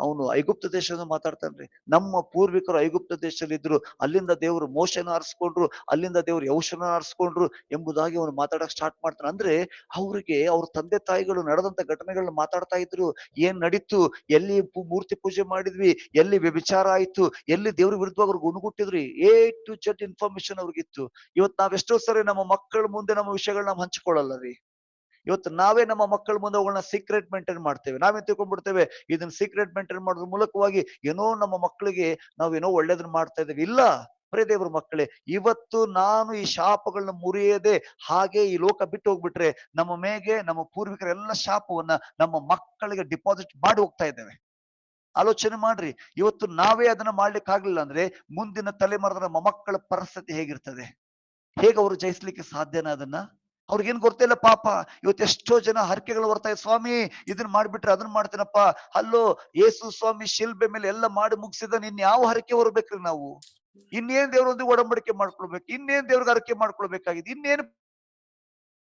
ಅವನು ಐಗುಪ್ತ ದೇಶದ ಮಾತಾಡ್ತಾನ್ರಿ. ನಮ್ಮ ಪೂರ್ವಿಕರು ಐಗುಪ್ತ ದೇಶದಲ್ಲಿ ಇದ್ರು, ಅಲ್ಲಿಂದ ದೇವರು ಮೋಶೆನ ಆರಿಸ್ಕೊಂಡ್ರು, ಅಲ್ಲಿಂದ ದೇವರು ಯೌಶನ ಆರಿಸ್ಕೊಂಡ್ರು ಎಂಬುದಾಗಿ ಅವನು ಮಾತಾಡಕ್ ಸ್ಟಾರ್ಟ್ ಮಾಡ್ತಾನೆ. ಅಂದ್ರೆ ಅವ್ರಿಗೆ ಅವ್ರ ತಂದೆ ತಾಯಿಗಳು ನಡೆದಂತ ಘಟನೆಗಳನ್ನ ಮಾತಾಡ್ತಾ ಇದ್ರು. ಏನ್ ನಡೀತು, ಎಲ್ಲಿ ಮೂರ್ತಿ ಪೂಜೆ ಮಾಡಿದ್ವಿ, ಎಲ್ಲಿ ವ್ಯಭಿಚಾರ ಆಯ್ತು, ಎಲ್ಲಿ ದೇವ್ರ ವಿರುದ್ಧವಾಗಿ ಅವ್ರಿಗೆ ಗುಣಗುಟ್ಟಿದ್ರಿ, A to Z ಇನ್ಫಾರ್ಮೇಶನ್ ಅವ್ರಿಗಿತ್ತು. ಇವತ್ತು ನಾವೆಷ್ಟೋ ಸರಿ ನಮ್ಮ ಮಕ್ಕಳ ಮುಂದೆ ನಮ್ಮ ವಿಷಯಗಳನ್ನ ನಾವು ಹಂಚಿಕೊಳ್ಳಲ್ಲ ರೀ. ಇವತ್ತು ನಾವೇ ನಮ್ಮ ಮಕ್ಕಳ ಮುಂದೆ ಅವುಗಳನ್ನ ಸೀಕ್ರೆಟ್ ಮೇಂಟೈನ್ ಮಾಡ್ತೇವೆ. ನಾವೇ ತಿಳ್ಕೊಂಡ್ಬಿಡ್ತೇವೆ ಇದನ್ನ ಸೀಕ್ರೆಟ್ ಮೇಂಟೈನ್ ಮಾಡೋದ್ರ ಮೂಲಕವಾಗಿ ಏನೋ ನಮ್ಮ ಮಕ್ಕಳಿಗೆ ನಾವೇನೋ ಒಳ್ಳೇದನ್ನ ಮಾಡ್ತಾ ಇದ್ದೇವೆ. ಇಲ್ಲ ಪ್ರಿಯ ದೇವ್ರ ಮಕ್ಕಳೇ, ಇವತ್ತು ನಾನು ಈ ಶಾಪಗಳನ್ನ ಮುರಿಯದೆ ಹಾಗೆ ಈ ಲೋಕ ಬಿಟ್ಟು ಹೋಗ್ಬಿಟ್ರೆ ನಮ್ಮ ಮೇಗೆ ನಮ್ಮ ಪೂರ್ವಿಕರ ಎಲ್ಲ ಶಾಪವನ್ನ ನಮ್ಮ ಮಕ್ಕಳಿಗೆ ಡಿಪಾಸಿಟ್ ಮಾಡಿ ಹೋಗ್ತಾ ಇದ್ದೇವೆ. ಆಲೋಚನೆ ಮಾಡ್ರಿ, ಇವತ್ತು ನಾವೇ ಅದನ್ನ ಮಾಡ್ಲಿಕ್ಕೆ ಆಗ್ಲಿಲ್ಲ ಅಂದ್ರೆ ಮುಂದಿನ ತಲೆಮಾರದ ನಮ್ಮ ಮಕ್ಕಳ ಪರಿಸ್ಥಿತಿ ಹೇಗಿರ್ತದೆ? ಹೇಗೆ ಅವರು ಜಯಿಸ್ಲಿಕ್ಕೆ ಸಾಧ್ಯನ ಅದನ್ನ? ಅವ್ರಿಗೇನ್ ಗೊತ್ತಿಲ್ಲ ಪಾಪ. ಇವತ್ತು ಎಷ್ಟೋ ಜನ ಹರಕೆಗಳು ಬರ್ತಾ ಇದೆ, ಸ್ವಾಮಿ ಇದನ್ನ ಮಾಡ್ಬಿಟ್ರೆ ಅದನ್ನ ಮಾಡ್ತೇನಪ್ಪ. ಅಲ್ಲೋ ಯೇಸು ಸ್ವಾಮಿ ಶಿಲ್ಬೆ ಮೇಲೆ ಎಲ್ಲ ಮಾಡಿ ಮುಗಿಸಿದ, ಇನ್ ಯಾವ ಹರಕೆ ಹೊರಬೇಕ್ರಿ ನಾವು? ಇನ್ನೇನ್ ದೇವ್ರೊಂದಿಗೆ ಒಡಂಬಡಿಕೆ ಮಾಡ್ಕೊಳ್ಬೇಕು? ಇನ್ನೇನ್ ದೇವ್ರಿಗೆ ಹರಕೆ ಮಾಡ್ಕೊಳ್ಬೇಕಾಗಿದೆ? ಇನ್ನೇನು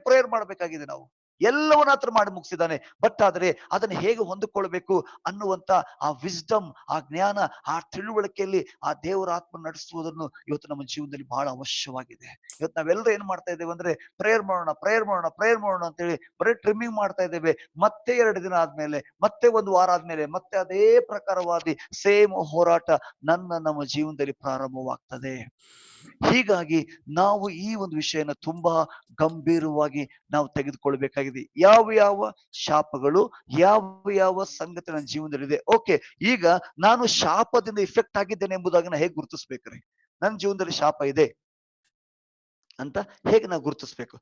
ಪ್ರೇಯರ್ ಮಾಡ್ಬೇಕಾಗಿದೆ ನಾವು? ಎಲ್ಲವನ್ನ ಹತ್ರ ಮಾಡಿ ಮುಗಿಸಿದ್ದಾನೆ. ಬಟ್ ಆದ್ರೆ ಅದನ್ನ ಹೇಗೆ ಹೊಂದಿಕೊಳ್ಬೇಕು ಅನ್ನುವಂತ ಆ ವಿಸ್ಡಮ್, ಆ ಜ್ಞಾನ, ಆ ತಿಳುವಳಿಕೆಯಲ್ಲಿ ಆ ದೇವರ ಆತ್ಮ ನಡೆಸುವುದನ್ನು ಇವತ್ತು ನಮ್ಮ ಜೀವನದಲ್ಲಿ ಬಹಳ ಅವಶ್ಯವಾಗಿದೆ. ಇವತ್ತು ನಾವೆಲ್ಲರೂ ಏನ್ ಮಾಡ್ತಾ ಇದ್ದೇವೆ ಅಂದ್ರೆ ಪ್ರೇಯರ್ ಮಾಡೋಣ, ಪ್ರೇಯರ್ ಮಾಡೋಣ, ಪ್ರೇಯರ್ ಮಾಡೋಣ ಅಂತೇಳಿ ಬರೀ ಟ್ರಿಮ್ಮಿಂಗ್ ಮಾಡ್ತಾ ಇದ್ದೇವೆ. ಮತ್ತೆ 2 ದಿನ ಆದ್ಮೇಲೆ, ಮತ್ತೆ 1 ವಾರ ಆದ್ಮೇಲೆ ಮತ್ತೆ ಅದೇ ಪ್ರಕಾರವಾದಿ ಸೇಮ್ ಹೋರಾಟ ನಮ್ಮ ಜೀವನದಲ್ಲಿ ಪ್ರಾರಂಭವಾಗ್ತದೆ. ಹೀಗಾಗಿ ನಾವು ಈ ಒಂದು ವಿಷಯನ ತುಂಬಾ ಗಂಭೀರವಾಗಿ ನಾವು ತೆಗೆದುಕೊಳ್ಬೇಕಾಗಿದೆ. ಯಾವ ಯಾವ ಶಾಪಗಳು, ಯಾವ ಯಾವ ಸಂಗತಿ ನನ್ನ ಜೀವನದಲ್ಲಿದೆ. ಓಕೆ, ಈಗ ನಾನು ಶಾಪದಿಂದ ಇಫೆಕ್ಟ್ ಆಗಿದ್ದೇನೆ ಎಂಬುದಾಗಿ ನಾ ಹೇಗೆ ಗುರುತಿಸ್ಬೇಕ್ರಿ? ನನ್ನ ಜೀವನದಲ್ಲಿ ಶಾಪ ಇದೆ ಅಂತ ಹೇಗೆ ನಾವು ಗುರುತಿಸ್ಬೇಕು?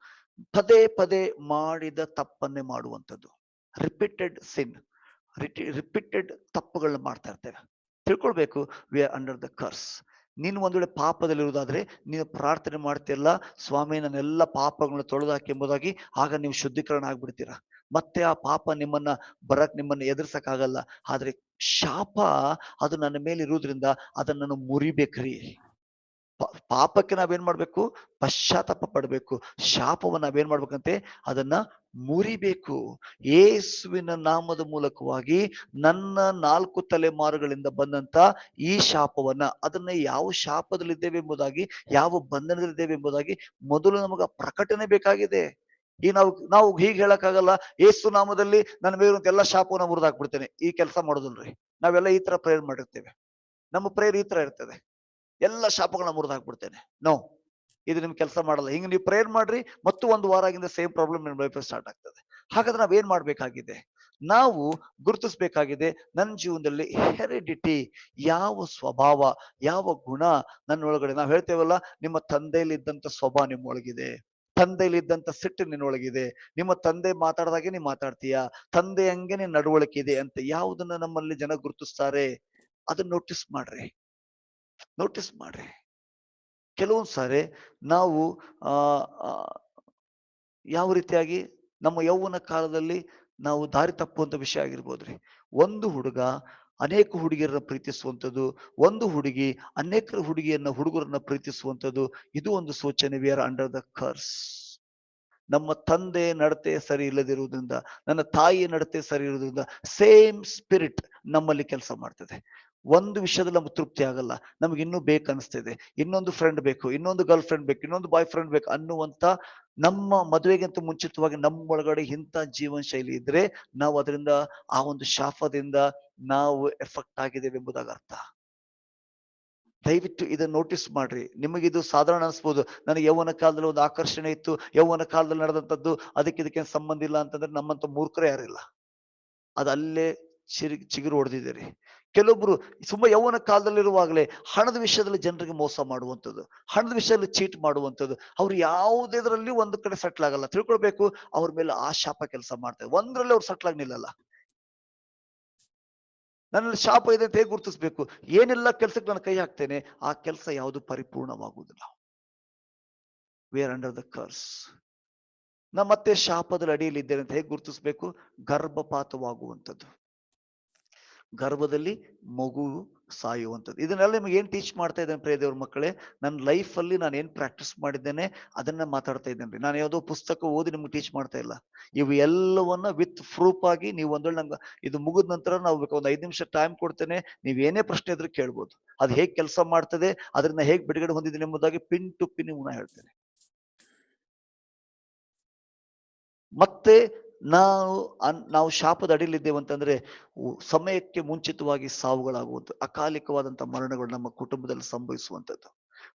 ಪದೇ ಪದೇ ಮಾಡಿದ ತಪ್ಪನ್ನೇ ಮಾಡುವಂಥದ್ದು, ರಿಪೀಟೆಡ್ ಸಿನ್, ರಿಪೀಟೆಡ್ ತಪ್ಪುಗಳನ್ನ ಮಾಡ್ತಾ ಇರ್ತೇವೆ. ತಿಳ್ಕೊಳ್ಬೇಕು, ವಿ ಆರ್ ಅಂಡರ್ ದ ಕರ್ಸ್. ನೀನು ಒಂದ್ ವೇಳೆ ಪಾಪದಲ್ಲಿರುವುದಾದ್ರೆ ನೀನು ಪ್ರಾರ್ಥನೆ ಮಾಡ್ತಿಲ್ಲ, ಸ್ವಾಮಿ ನನ್ನೆಲ್ಲ ಪಾಪಗಳನ್ನ ತೊಳೆದು ಹಾಕಿ ಎಂಬುದಾಗಿ, ಆಗ ನೀವು ಶುದ್ಧೀಕರಣ ಆಗ್ಬಿಡ್ತೀರಾ. ಮತ್ತೆ ಆ ಪಾಪ ನಿಮ್ಮನ್ನ ಎದುರ್ಸಕ್ ಆಗಲ್ಲ. ಆದ್ರೆ ಶಾಪ ಅದು ನನ್ನ ಮೇಲೆ ಇರುವುದ್ರಿಂದ ಅದನ್ನ ನಾನು ಮುರಿಬೇಕ್ರಿ. ಪಾಪಕ್ಕೆ ನಾವೇನ್ ಮಾಡ್ಬೇಕು? ಪಶ್ಚಾತ್ತಾಪ ಪಡ್ಬೇಕು. ಶಾಪವನ್ನ ನಾವೇನ್ ಮಾಡ್ಬೇಕಂತೆ? ಅದನ್ನ ಮುರಿಬೇಕು. ಯೇಸುವಿನ ನಾಮದ ಮೂಲಕವಾಗಿ ನನ್ನ 4 ತಲೆಮಾರುಗಳಿಂದ ಬಂದಂತ ಈ ಶಾಪವನ್ನ, ಅದನ್ನ ಯಾವ ಶಾಪದಲ್ಲಿದ್ದೇವೆ ಎಂಬುದಾಗಿ, ಯಾವ ಬಂಧನದಲ್ಲಿದ್ದೇವೆ ಎಂಬುದಾಗಿ ಮೊದಲು ನಮಗ ಪ್ರಕಟಣೆ ಬೇಕಾಗಿದೆ. ಈ ನಾವು ಹೀಗೆ ಹೇಳಕ್ಕಾಗಲ್ಲ, ಯೇಸು ನಾಮದಲ್ಲಿ ನನ್ನ ಮೇಲಿರುವಂತ ಎಲ್ಲ ಶಾಪವನ್ನ ಮುರಿದಾಕ್ಬಿಡ್ತೇನೆ. ಈ ಕೆಲಸ ಮಾಡೋದಿಲ್ರಿ. ನಾವೆಲ್ಲ ಈ ತರ ಪ್ರೇಯರ್ ಮಾಡಿರ್ತೇವೆ. ನಮ್ಮ ಪ್ರೇಯರ್ ಈ ತರ ಇರ್ತದೆ, ಎಲ್ಲ ಶಾಪಗಳನ್ನ ಮುರಿದು ಹಾಕ್ಬಿಡ್ತೇನೆ. ನೋ, ಇದು ನಿಮ್ ಕೆಲಸ ಮಾಡಲ್ಲ. ಹಿಂಗ ನೀವು ಪ್ರೇಯರ್ ಮಾಡ್ರಿ, ಮತ್ತು 1 ವಾರ ಆಗಿಂದ ಸೇಮ್ ಪ್ರಾಬ್ಲಮ್ ನಿಮ್ ಲೈಫ್ ಸ್ಟಾರ್ಟ್ ಆಗ್ತದೆ. ಹಾಗಾದ್ರೆ ನಾವೇನ್ ಮಾಡ್ಬೇಕಾಗಿದೆ? ನಾವು ಗುರುತಿಸ್ಬೇಕಾಗಿದೆ, ನನ್ನ ಜೀವನದಲ್ಲಿ ಹೆರಿಡಿಟಿ, ಯಾವ ಸ್ವಭಾವ, ಯಾವ ಗುಣ ನನ್ನೊಳಗಡೆ. ನಾವು ಹೇಳ್ತೇವಲ್ಲ, ನಿಮ್ಮ ತಂದೆಯಲ್ಲಿ ಇದ್ದಂತ ಸ್ವಭಾವ ನಿಮ್ಮೊಳಗಿದೆ, ತಂದೆಯಲ್ಲಿ ಇದ್ದಂತ ಸಿಟ್ಟು ನಿನ್ನೊಳಗಿದೆ, ನಿಮ್ಮ ತಂದೆ ಮಾತಾಡ್ದಾಗೆ ನೀನ್ ಮಾತಾಡ್ತೀಯ, ತಂದೆ ಹಂಗೆ ನಿನ್ ನಡವಳಿಕೆ ಇದೆ ಅಂತ ಯಾವುದನ್ನ ನಮ್ಮಲ್ಲಿ ಜನ ಗುರುತಿಸ್ತಾರೆ, ಅದನ್ನ ನೋಟಿಸ್ ಮಾಡ್ರಿ. ನೋಟಿಸ್ ಮಾಡ್ರಿ. ಕೆಲವೊಂದ್ ಸಾರಿ ನಾವು ಆ ಯಾವ ರೀತಿಯಾಗಿ ನಮ್ಮ ಯೌವನ ಕಾಲದಲ್ಲಿ ನಾವು ದಾರಿ ತಪ್ಪುವಂತ ವಿಷಯ ಆಗಿರ್ಬೋದ್ರಿ. ಒಂದು ಹುಡುಗ ಅನೇಕ ಹುಡುಗಿಯರನ್ನ ಪ್ರೀತಿಸುವಂಥದ್ದು, ಒಂದು ಹುಡುಗಿ ಅನೇಕ ಹುಡುಗರನ್ನ ಪ್ರೀತಿಸುವಂಥದ್ದು, ಇದು ಒಂದು ಸೂಚನೆ. V are under the ಕರ್ಸ್. ನಮ್ಮ ತಂದೆ ನಡತೆ ಸರಿ ಇಲ್ಲದಿರುವುದರಿಂದ, ನನ್ನ ತಾಯಿಯ ನಡತೆ ಸರಿ ಇರುವುದರಿಂದ ಸೇಮ್ ಸ್ಪಿರಿಟ್ ನಮ್ಮಲ್ಲಿ ಕೆಲಸ ಮಾಡ್ತದೆ. ಒಂದು ವಿಷಯದಲ್ಲಿ ನಮ್ಗೆ ತೃಪ್ತಿ ಆಗಲ್ಲ, ನಮ್ಗೆ ಇನ್ನೂ ಬೇಕನ್ನಿಸ್ತದೆ, ಇನ್ನೊಂದು ಫ್ರೆಂಡ್ ಬೇಕು, ಇನ್ನೊಂದು ಗರ್ಲ್ ಫ್ರೆಂಡ್ ಬೇಕು, ಇನ್ನೊಂದು ಬಾಯ್ ಫ್ರೆಂಡ್ ಬೇಕು ಅನ್ನುವಂತ ನಮ್ಮ ಮದುವೆಗಿಂತ ಮುಂಚಿತವಾಗಿ ನಮ್ಮೊಳಗಡೆ ಇಂಥ ಜೀವನ ಶೈಲಿ ಇದ್ರೆ ನಾವು ಅದರಿಂದ, ಆ ಒಂದು ಶಾಪದಿಂದ ನಾವು ಎಫೆಕ್ಟ್ ಆಗಿದ್ದೇವೆ ಎಂಬುದಾಗಿ ಅರ್ಥ. ದಯವಿಟ್ಟು ಇದನ್ನ ನೋಟಿಸ್ ಮಾಡ್ರಿ. ನಿಮಗಿದು ಸಾಧಾರಣ ಅನ್ಸ್ಬೋದು, ನನಗೆ ಯೌವನ ಕಾಲದಲ್ಲಿ ಒಂದು ಆಕರ್ಷಣೆ ಇತ್ತು, ಯೌವನ ಕಾಲದಲ್ಲಿ ನಡೆದಂಥದ್ದು, ಇದಕ್ಕೆ ಸಂಬಂಧ ಇಲ್ಲ ಅಂತಂದ್ರೆ ನಮ್ಮಂತ ಮೂರ್ಖರೇ ಯಾರಿಲ್ಲ. ಅದು ಅಲ್ಲೇ ಚಿಗುರು ಹೊಡೆದಿದ್ದೀರಿ. ಕೆಲವೊಬ್ರು ಸುಮ್ಮ ಯೌವನ ಕಾಲದಲ್ಲಿರುವಾಗಲೇ ಹಣದ ವಿಷಯದಲ್ಲಿ ಜನರಿಗೆ ಮೋಸ ಮಾಡುವಂಥದ್ದು, ಹಣದ ವಿಷಯದಲ್ಲಿ ಚೀಟ್ ಮಾಡುವಂಥದ್ದು, ಅವ್ರು ಯಾವುದೇದ್ರಲ್ಲಿ ಒಂದು ಕಡೆ ಸೆಟ್ಲ್ ಆಗಲ್ಲ. ತಿಳ್ಕೊಳ್ಬೇಕು, ಅವ್ರ ಮೇಲೆ ಆ ಶಾಪ ಕೆಲಸ ಮಾಡ್ತಾರೆ. ಒಂದ್ರಲ್ಲಿ ಅವ್ರು ಸೆಟ್ಲ್ ಆಗಿ ನಿಲ್ಲಲ್ಲ. ನನ್ನಲ್ಲಿ ಶಾಪ ಇದೆ ಅಂತ ಹೇಗೆ ಗುರುತಿಸ್ಬೇಕು? ಏನೆಲ್ಲ ಕೆಲ್ಸಕ್ಕೆ ನಾನು ಕೈ ಹಾಕ್ತೇನೆ, ಆ ಕೆಲಸ ಯಾವುದು ಪರಿಪೂರ್ಣವಾಗುವುದಿಲ್ಲ. We are under the curse. ನಾ ಮತ್ತೆ ಶಾಪದಲ್ಲಿ ಅಡಿಯಲ್ಲಿ ಇದ್ದೇನೆ ಅಂತ ಹೇಗೆ ಗುರುತಿಸ್ಬೇಕು? ಗರ್ಭಪಾತವಾಗುವಂಥದ್ದು, ಗರ್ಭದಲ್ಲಿ ಮಗು ಸಾಯುವಂಥದ್ದು. ಇದನ್ನೆಲ್ಲ ನಿಮ್ಗೆ ಏನ್ ಟೀಚ್ ಮಾಡ್ತಾ ಇದ್ದೇನೆ ಪ್ರಿಯ ದೇವ್ರ ಮಕ್ಕಳೇ? ನನ್ನ ಲೈಫ್ ಅಲ್ಲಿ ನಾನು ಏನ್ ಪ್ರಾಕ್ಟೀಸ್ ಮಾಡಿದ್ದೇನೆ ಅದನ್ನ ಮಾತಾಡ್ತಾ ಇದ್ದೇನೆ. ನಾನು ಯಾವುದೋ ಪುಸ್ತಕ ಓದಿ ನಿಮ್ಗೆ ಟೀಚ್ ಮಾಡ್ತಾ ಇಲ್ಲ. ಇವು ಎಲ್ಲವನ್ನ ವಿತ್ ಪ್ರೂಫ್ ಆಗಿ ನೀವು ಒಂದೊಳ್ಳೆ ನಂಗೆ ಇದು ಮುಗಿದ ನಂತರ ನಾವು ಒಂದು 5 ನಿಮಿಷ ಟೈಮ್ ಕೊಡ್ತೇನೆ, ನೀವ್ ಏನೇ ಪ್ರಶ್ನೆ ಇದ್ರೆ ಕೇಳ್ಬೋದು. ಅದು ಹೇಗೆ ಕೆಲಸ ಮಾಡ್ತದೆ, ಅದನ್ನ ಹೇಗೆ ಬಿಡುಗಡೆ ಹೊಂದಿದ್ದೀನಿ ಎಂಬುದಾಗಿ ಪಿನ್ ಟು ಪಿನ್ ನಾ ಹೇಳ್ತೇನೆ. ಮತ್ತೆ ನಾವು ಶಾಪದ ಅಡಿಲಿದ್ದೇವೆ ಅಂತಂದ್ರೆ ಸಮಯಕ್ಕೆ ಮುಂಚಿತವಾಗಿ ಸಾವುಗಳಾಗುವುದು, ಅಕಾಲಿಕವಾದಂತಹ ಮರಣಗಳು ನಮ್ಮ ಕುಟುಂಬದಲ್ಲಿ ಸಂಭವಿಸುವಂಥದ್ದು,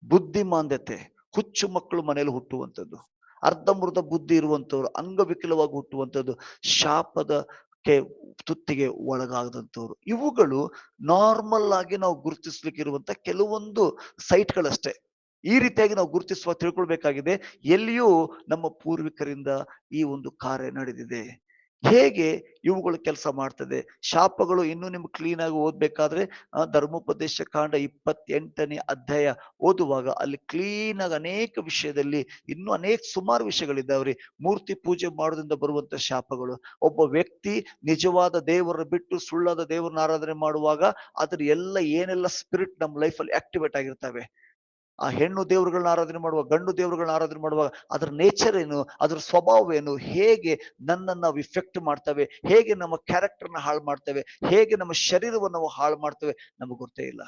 ಬುದ್ಧಿಮಾಂದ್ಯತೆ, ಹುಚ್ಚು ಮಕ್ಕಳು ಮನೆಯಲ್ಲಿ ಹುಟ್ಟುವಂಥದ್ದು, ಅರ್ಧಂಬರ್ಧ ಬುದ್ಧಿ ಇರುವಂತವ್ರು, ಅಂಗವಿಕಲವಾಗಿ ಹುಟ್ಟುವಂಥದ್ದು, ಶಾಪದ ತುತ್ತಿಗೆ ಒಳಗಾಗದಂತವ್ರು, ಇವುಗಳು ನಾರ್ಮಲ್ ಆಗಿ ನಾವು ಗುರುತಿಸ್ಲಿಕ್ಕೆ ಇರುವಂತ ಕೆಲವೊಂದು ಸೈಟ್ಗಳಷ್ಟೇ. ಈ ರೀತಿಯಾಗಿ ನಾವು ಗುರುತಿಸುವ ತಿಳ್ಕೊಳ್ಬೇಕಾಗಿದೆ. ಎಲ್ಲಿಯೂ ನಮ್ಮ ಪೂರ್ವಿಕರಿಂದ ಈ ಒಂದು ಕಾರ್ಯ ನಡೆದಿದೆ. ಹೇಗೆ ಇವುಗಳು ಕೆಲಸ ಮಾಡ್ತದೆ, ಶಾಪಗಳು ಇನ್ನೂ ನಿಮ್ಗೆ ಕ್ಲೀನ್ ಆಗಿ ಓದ್ಬೇಕಾದ್ರೆ ಧರ್ಮೋಪದೇಶ ಕಾಂಡ 28ನೇ ಅಧ್ಯಾಯ ಓದುವಾಗ ಅಲ್ಲಿ ಕ್ಲೀನ್ ಆಗಿ ಅನೇಕ ವಿಷಯದಲ್ಲಿ ಇನ್ನೂ ಸುಮಾರು ವಿಷಯಗಳಿದ್ದಾವ್ರಿ. ಮೂರ್ತಿ ಪೂಜೆ ಮಾಡೋದ್ರಿಂದ ಬರುವಂತ ಶಾಪಗಳು, ಒಬ್ಬ ವ್ಯಕ್ತಿ ನಿಜವಾದ ದೇವರನ್ನು ಬಿಟ್ಟು ಸುಳ್ಳಾದ ದೇವರನ್ನ ಆರಾಧನೆ ಮಾಡುವಾಗ ಅದ್ರ ಎಲ್ಲ ಏನೆಲ್ಲ ಸ್ಪಿರಿಟ್ ನಮ್ಮ ಲೈಫಲ್ಲಿ ಆಕ್ಟಿವೇಟ್ ಆಗಿರ್ತವೆ, ಆ ಹೆಣ್ಣು ದೇವರುಗಳನ್ನ ಆರಾಧನೆ ಮಾಡುವಾಗ, ಗಂಡು ದೇವರುಗಳನ್ನ ಆರಾಧನೆ ಮಾಡುವಾಗ ಅದರ ನೇಚರ್ ಏನು, ಅದರ ಸ್ವಭಾವ ಏನು, ಹೇಗೆ ನನ್ನನ್ನು ನಾವು ಇಫೆಕ್ಟ್ ಮಾಡ್ತವೆ, ಹೇಗೆ ನಮ್ಮ ಕ್ಯಾರೆಕ್ಟರ್ನ ಹಾಳು ಮಾಡ್ತವೆ, ಹೇಗೆ ನಮ್ಮ ಶರೀರವನ್ನು ನಾವು ಹಾಳು ಮಾಡ್ತವೆ, ನಮಗೆ ಗೊತ್ತೇ ಇಲ್ಲ.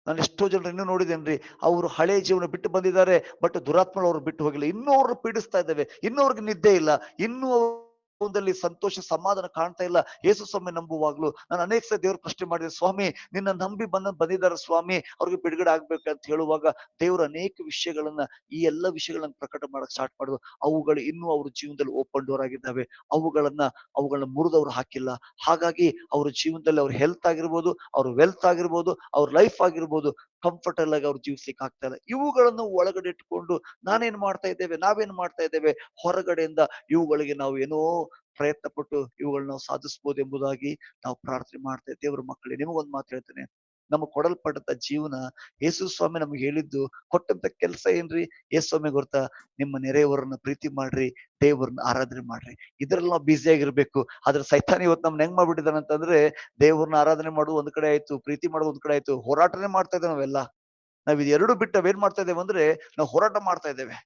ನಾನು ಎಷ್ಟೋ ಜನರು ಇನ್ನೂ ನೋಡಿದ್ದೇನ್ರಿ, ಅವರು ಹಳೆ ಜೀವನ ಬಿಟ್ಟು ಬಂದಿದ್ದಾರೆ, ಬಟ್ ದುರಾತ್ಮಗಳು ಅವ್ರು ಬಿಟ್ಟು ಹೋಗಿಲ್ಲ, ಇನ್ನೂ ಅವ್ರನ್ನ ಪೀಡಿಸ್ತಾ ಇದ್ದೇವೆ, ಇನ್ನೂ ಅವ್ರಿಗೆ ನಿದ್ದೆ ಇಲ್ಲ, ಇನ್ನೂ ಜೀವನದಲ್ಲಿ ಸಂತೋಷ ಸಮಾಧಾನ ಕಾಣ್ತಾ ಇಲ್ಲ. ಯೇಸು ಸ್ವಾಮಿ ನಂಬುವಾಗ್ಲೂ ನಾನು ಅನೇಕ ಸಲ ದೇವ್ರ ಪ್ರಶ್ನೆ ಮಾಡಿದೆ, ಸ್ವಾಮಿ ನಿನ್ನ ನಂಬಿ ಬಂದಿದ್ದಾರೆ ಸ್ವಾಮಿ, ಅವ್ರಿಗೆ ಬಿಡುಗಡೆ ಆಗ್ಬೇಕಂತ ಹೇಳುವಾಗ ದೇವರು ಅನೇಕ ವಿಷಯಗಳನ್ನ, ಈ ಎಲ್ಲ ವಿಷಯಗಳನ್ನ ಪ್ರಕಟ ಮಾಡಕ್ ಸ್ಟಾರ್ಟ್ ಮಾಡಿದ್ರು. ಅವುಗಳು ಇನ್ನೂ ಅವ್ರ ಜೀವನದಲ್ಲಿ ಓಪನ್ ಡೋರ್ ಆಗಿದ್ದಾವೆ, ಅವುಗಳನ್ನ ಮುರಿದವ್ರು ಹಾಕಿಲ್ಲ. ಹಾಗಾಗಿ ಅವ್ರ ಜೀವನದಲ್ಲಿ ಅವ್ರ ಹೆಲ್ತ್ ಆಗಿರ್ಬೋದು, ಅವ್ರ ವೆಲ್ತ್ ಆಗಿರ್ಬೋದು, ಅವ್ರ ಲೈಫ್ ಆಗಿರ್ಬೋದು, ಕಂಫರ್ಟಬಲ್ ಆಗಿ ಅವ್ರು ಜೀವಿಸ್ಲಿಕ್ಕೆ ಆಗ್ತಾ ಇಲ್ಲ. ಇವುಗಳನ್ನು ಒಳಗಡೆ ಇಟ್ಕೊಂಡು ನಾವೇನ್ ಮಾಡ್ತಾ ಇದ್ದೇವೆ, ಹೊರಗಡೆಯಿಂದ ಇವುಗಳಿಗೆ ನಾವು ಏನೋ ಪ್ರಯತ್ನ ಪಟ್ಟು ಇವುಗಳನ್ನ ನಾವು ಸಾಧಿಸ್ಬೋದು ಎಂಬುದಾಗಿ ನಾವು ಪ್ರಾರ್ಥನೆ ಮಾಡ್ತಾ ಇದ್ದೇವೆ. ದೇವರ ಮಕ್ಕಳೇ, ನಿಮಗೊಂದು ಮಾತು ಹೇಳ್ತೇನೆ, ನಮಗೆ ಕೊಡಲ್ಪಟ್ಟಂತ ಜೀವನ, ಯೇಸು ಸ್ವಾಮಿ ನಮ್ಗೆ ಹೇಳಿದ್ದು, ಕೊಟ್ಟಂತ ಕೆಲಸ ಏನ್ರಿ? ಯೇಸು ಸ್ವಾಮಿ ಗೊತ್ತಾ? ನಿಮ್ಮ ನೆರೆಯವರನ್ನ ಪ್ರೀತಿ ಮಾಡ್ರಿ, ದೇವರನ್ನ ಆರಾಧನೆ ಮಾಡ್ರಿ. ಇದ್ರಲ್ಲಿ ನಾವು ಬ್ಯುಸಿ ಆಗಿರ್ಬೇಕು. ಆದ್ರೆ ಸೈತಾನ ಇವತ್ತು ನಮ್ನ ಹೆಂಗ್ ಮಾಡ್ಬಿಟ್ಟಿದ್ದಾನೆ ಅಂತಂದ್ರೆ, ದೇವ್ರನ್ನ ಆರಾಧನೆ ಮಾಡೋದು ಒಂದ್ ಕಡೆ ಆಯ್ತು, ಪ್ರೀತಿ ಮಾಡೋದು ಒಂದ್ ಕಡೆ ಆಯ್ತು, ಹೋರಾಟನೇ ಮಾಡ್ತಾ ಇದ್ದೇವೆ ನಾವೆಲ್ಲ. ನಾವ್ ಇದು ಎರಡು ಬಿಟ್ಟು ನಾವೇನ್ ಮಾಡ್ತಾ ಇದ್ದೇವೆ ಅಂದ್ರೆ, ನಾವು ಹೋರಾಟ ಮಾಡ್ತಾ ಇದ್ದೇವೆ.